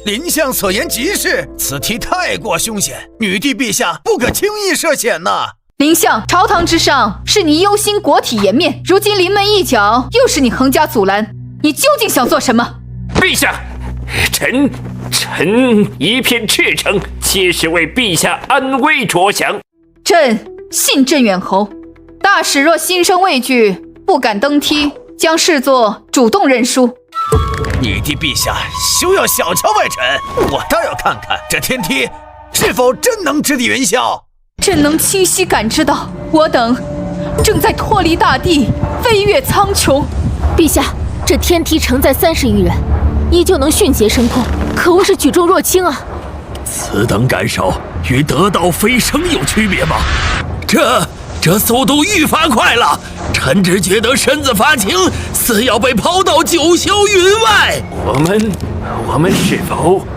林相所言极是，此梯太过凶险，女帝陛下不可轻易涉险呐。林相，朝堂之上是你忧心国体颜面，如今临门一脚，又是你横加阻拦，你究竟想做什么？陛下，臣一片赤诚，皆是为陛下安危着想。朕信镇远侯，大使若心生畏惧，不敢登梯，将视作主动认输。女帝陛下休要小瞧外臣，我倒要看看这天梯是否真能直抵云霄。朕能清晰感知到，我等正在脱离大地，飞越苍穹。陛下，这天梯承载30余人，依旧能迅捷升空，可谓是举重若轻啊！此等感受与得道飞升有区别吗？这速度愈发快了，臣只觉得身子发轻，似要被抛到九霄云外。我们是否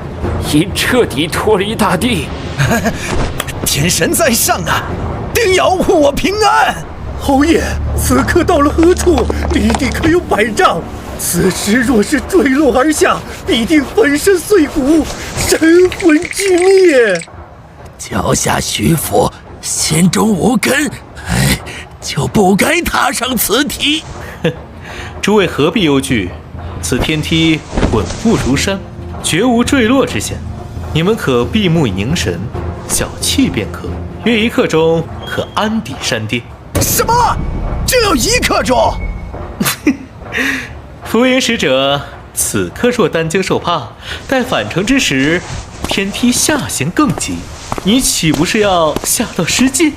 已彻底脱离大地？天神在上啊，定要护我平安。侯爷，此刻到了何处？离地可有100丈。此时若是坠落而下，必定粉身碎骨，神魂俱灭。脚下虚浮，心中无根，就不该踏上此梯。诸位何必忧惧？此天梯稳步如山，绝无坠落之险。你们可闭目凝神，小憩便可，约1刻钟可安抵山巅。什么？只有1刻钟？浮云使者，此刻若担惊受怕，待返程之时，天梯下行更急，你岂不是要吓到失禁？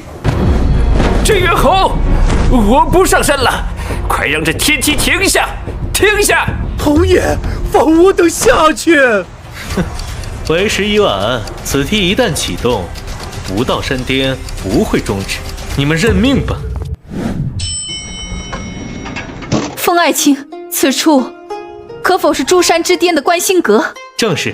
镇元侯，我不上山了，快让这天梯停下！停下！侯爷，放我等下去！为时已晚，此梯一旦启动，不到山巅不会终止，你们认命吧。封爱卿，此处可否是诸山之巅的观星阁？正是。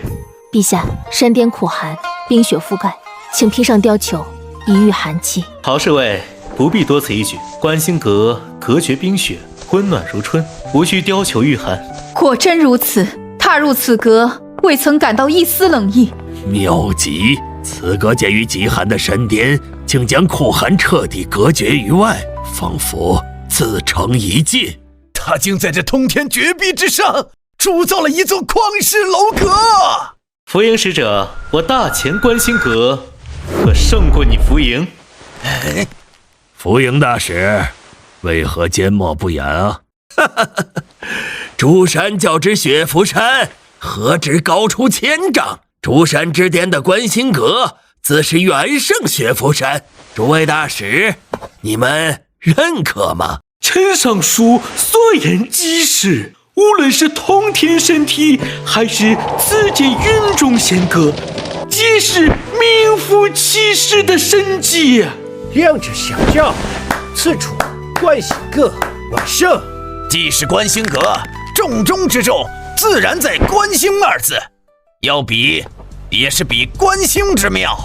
陛下，山巅苦寒，冰雪覆盖，请披上貂裘，以御寒气。陶侍卫不必多此一举，观星阁隔绝冰雪，温暖如春，无需貂裘御寒。果真如此，踏入此阁，未曾感到一丝冷意。妙极！此阁介于极寒的山巅，竟将酷寒彻底隔绝于外，仿佛自成一界。他竟在这通天绝壁之上铸造了一座旷世楼阁。浮云使者，我大前观星阁可胜过你浮营。浮营大使，为何缄默不言啊？诸山较之雪浮山，何止高出1000丈？诸山之巅的观星阁，自是远胜雪浮山。诸位大使，你们认可吗？陈尚书所言极是，无论是通天神梯，还是此间云中仙阁，皆是名副其实的神迹。两者相较，此处观星阁万圣，既是观星阁，重中之重自然在观星二字，要比也是比观星之妙。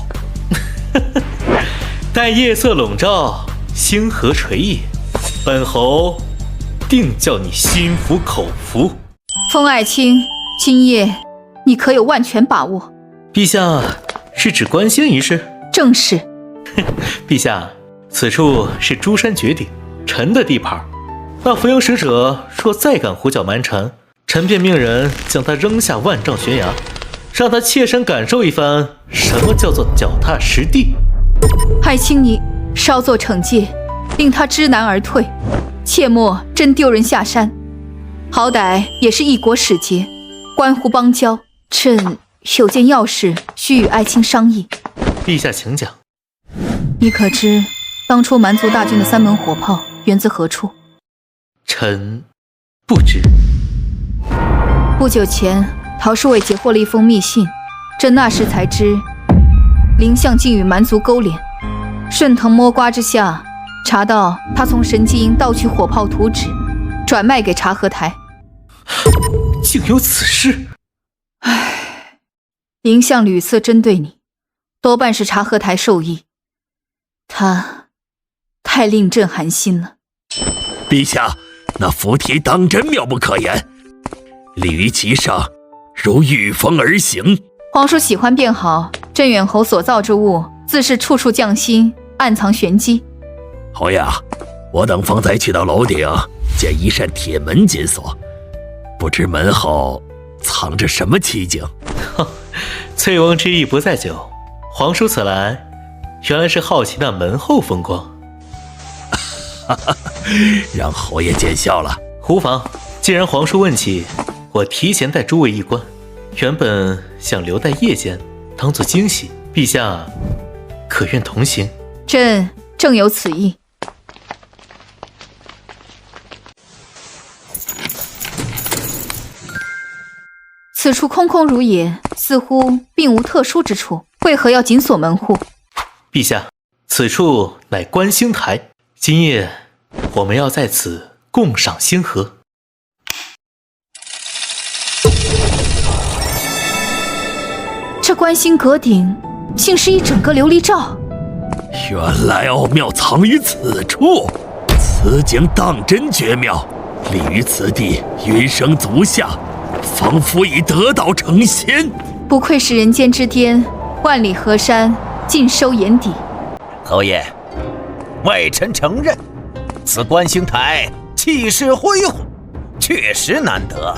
待夜色笼罩，星河垂野，本侯定叫你心服口服。风爱卿，今夜你可有万全把握？陛下是指观星一事？正是。陛下，此处是珠山绝顶，臣的地盘。那扶营使者若再敢胡搅蛮缠，臣便命人将他扔下万丈悬崖，让他切身感受一番什么叫做脚踏实地。爱卿你稍作惩戒，令他知难而退，切莫真丢人下山。好歹也是一国使节，关乎邦交，朕有件要事需与爱卿商议。陛下请讲。你可知当初蛮族大军的3门火炮源自何处？臣不知。不久前，陶侍卫截获了一封密信，朕那时才知，林相竟与蛮族勾连。顺藤摸瓜之下，查到他从神机营盗取火炮图纸，转卖给察合台。竟有此事！唉，林相屡次针对你，多半是察合台授意。他太令朕寒心了。陛下，那符题当真妙不可言，立于其上，如御风而行。皇叔喜欢便好，镇远侯所造之物，自是处处匠心，暗藏玄机。侯爷，我等方才去到楼顶，见一扇铁门紧锁，不知门后藏着什么奇景。醉翁之意不在酒，皇叔此来，原来是好奇那门后风光。让侯爷见笑了。无妨，既然皇叔问起，我提前带诸位一观。原本想留待夜间，当作惊喜，陛下可愿同行？朕正有此意。此处空空如也，似乎并无特殊之处，为何要紧锁门户？陛下，此处乃观星台，今夜我们要在此共赏星河。这观星阁顶竟是一整个琉璃罩，原来奥妙藏于此处，此景当真绝妙，立于此地，云生足下，仿佛已得道成仙。不愧是人间之巅，万里河山尽收眼底。侯爷，外臣承认，此观星台气势恢宏，确实难得。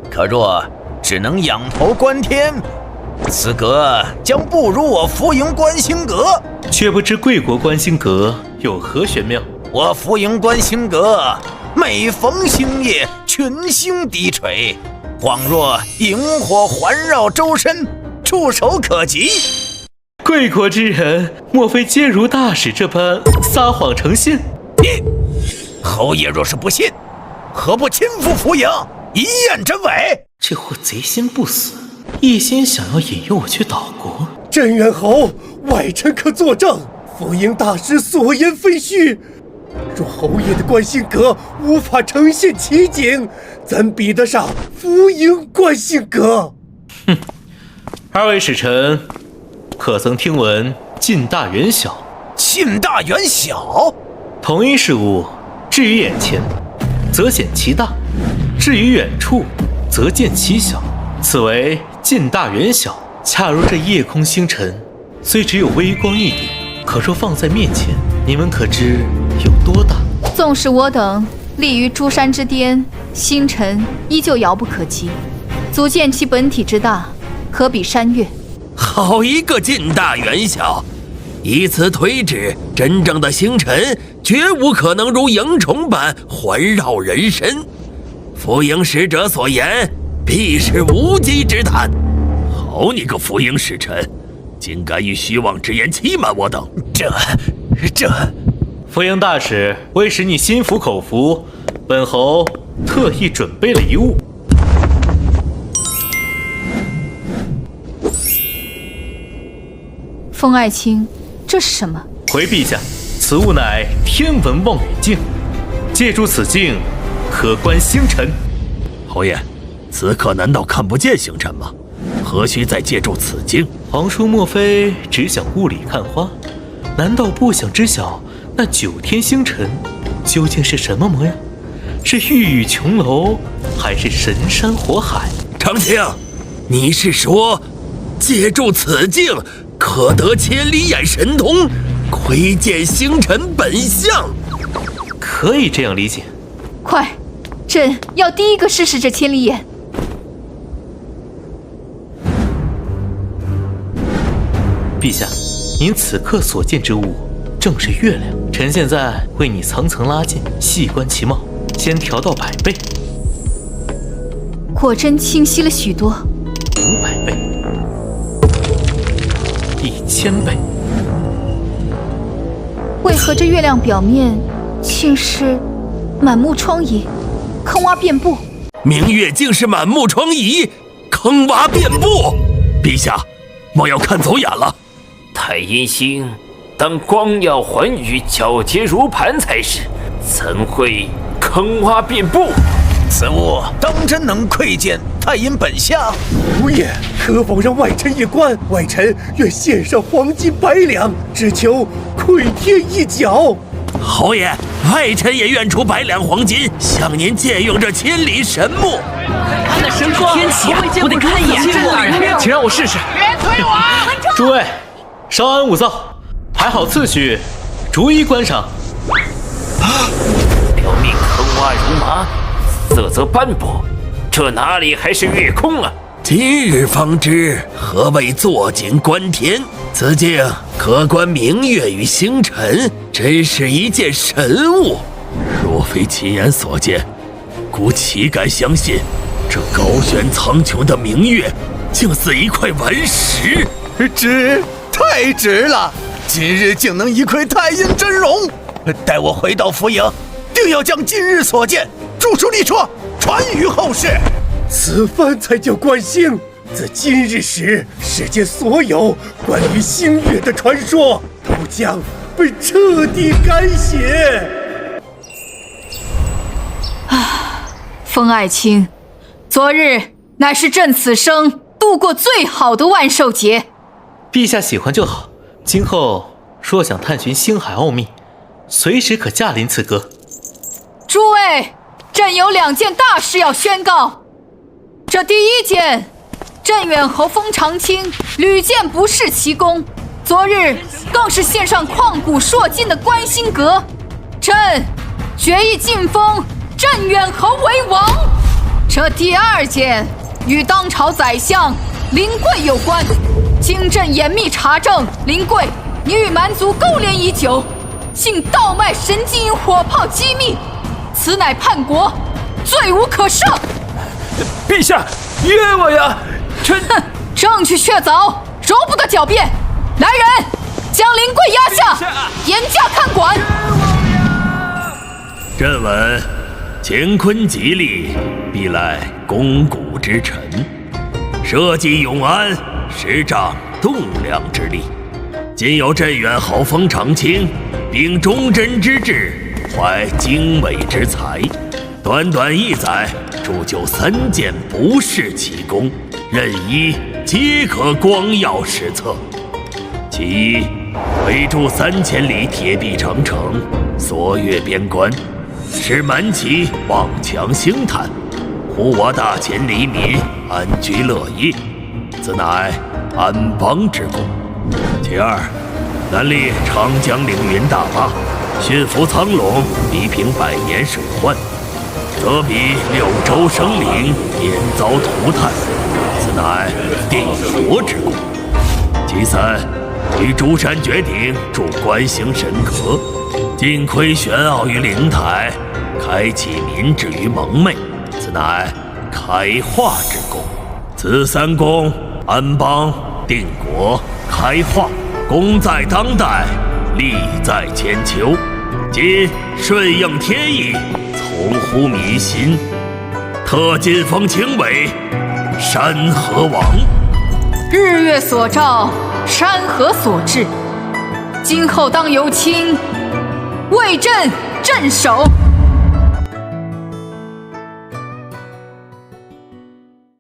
可若只能仰头观天，此阁将不如我浮营观星阁。却不知贵国观星阁有何玄妙？我浮营观星阁每逢星夜，群星低垂，恍若萤火环绕周身，触手可及。贵国之人，莫非皆如大使这般撒谎成性？侯爷若是不信，何不亲赴浮营，一验真伪？这货贼心不死，一心想要引诱我去岛国。镇远侯，外臣可作证，浮营大使所言非虚。若侯爷的观星阁无法呈现奇景，怎比得上浮营观星阁？哼，二位使臣可曾听闻近大远小？近大远小，同一事物，置于眼前，则显其大；置于远处，则见其小。此为近大远小。恰如这夜空星辰，虽只有微光一点，可若放在面前，你们可知有多大？纵使我等立于珠山之巅，星辰依旧遥不可及，足见其本体之大，可比山岳。好一个近大远小！以此推之，真正的星辰绝无可能如萤虫般环绕人身。浮营使者所言，必是无稽之谈。好你个浮营使臣，竟敢以虚妄之言欺瞒我等！这浮营大使为使你心服口服，本侯特意准备了一物。风爱卿，这是什么？回陛下，此物乃天文望远镜，借助此镜，可观星辰。侯爷，此刻难道看不见星辰吗？何须再借助此镜？皇叔莫非只想雾里看花？难道不想知晓那9天星辰究竟是什么模样？是玉宇琼楼，还是神山火海？长青，你是说借助此镜可得千里眼神通，窥见星辰本相？可以这样理解。快，朕要第一个试试这千里眼。陛下，您此刻所见之物正是月亮。臣现在为你层层拉近，细观其貌，先调到100倍，果真清晰了许多。500倍，1000倍。为何这月亮表面竟是满目疮痍，坑洼遍布？明月竟是满目疮痍，坑洼遍布。陛下，莫要看走眼了。太阴星当光耀环宇，皎洁如盘才是，怎会坑洼遍布？此物当真能窥见太阴本相？侯爷，可否让外臣一观？外臣愿献上黄金100两，只求窥天一角。侯爷，外臣也愿出100两黄金，向您借用这千里神木。那神光天启啊，我得看一眼。大人，请让我试试。别推我！诸位，稍安勿躁，排好次序，逐一观赏。表面坑洼如麻，色泽斑驳，这哪里还是月空啊？今日方知何谓坐井观天。此镜可观明月与星辰，真是一件神物。若非亲眼所见，孤岂敢相信这高悬苍穹的明月竟似一块顽石。值，太值了！今日竟能一窥太阴真容。待我回到府营，定要将今日所见著书立说，传于后世。此番才叫观星。自今日始，世间所有关于星月的传说都将被彻底改写。风爱卿，昨日乃是朕此生度过最好的万寿节。陛下喜欢就好，今后若想探寻星海奥秘，随时可驾临此阁。诸位，朕有2件大事要宣告。这第一件，镇远侯封长清屡见不世奇功，昨日更是献上旷古烁今的观星阁，朕决意晋封镇远侯为王。这第二件，与当朝宰相林贵有关，经朕严密查证，林贵你与蛮族勾连已久，竟倒卖神金火炮机密，此乃叛国，罪无可赦。陛下，冤枉呀！臣证据确凿，容不得狡辩。来人，将林贵押下，严加看管。朕闻乾坤吉利，必赖肱骨之臣，社稷永安，实仗栋梁之力。今有镇远侯封长清，秉忠贞之志，怀经纬之才，短短1载，铸就3件不世奇功，任一皆可光耀史册。其一，围筑3000里铁壁长城，锁月边关，使蛮骑望墙兴叹，护我大秦黎民安居乐业，此乃安邦之功。其二，南历长江凌云大坝，驯服苍龙，弥平百年水患，则比6州生灵免遭涂炭，此乃定国之功。其三，于珠山绝顶筑观星神阁，尽窥玄奥于灵台，开启民智于蒙昧，此乃开化之功。此3功，安邦、定国、开化，功在当代，利在千秋。今顺应天意，从乎民心，特晋封清为山河王。日月所照，山河所致，今后当由卿为朕镇守。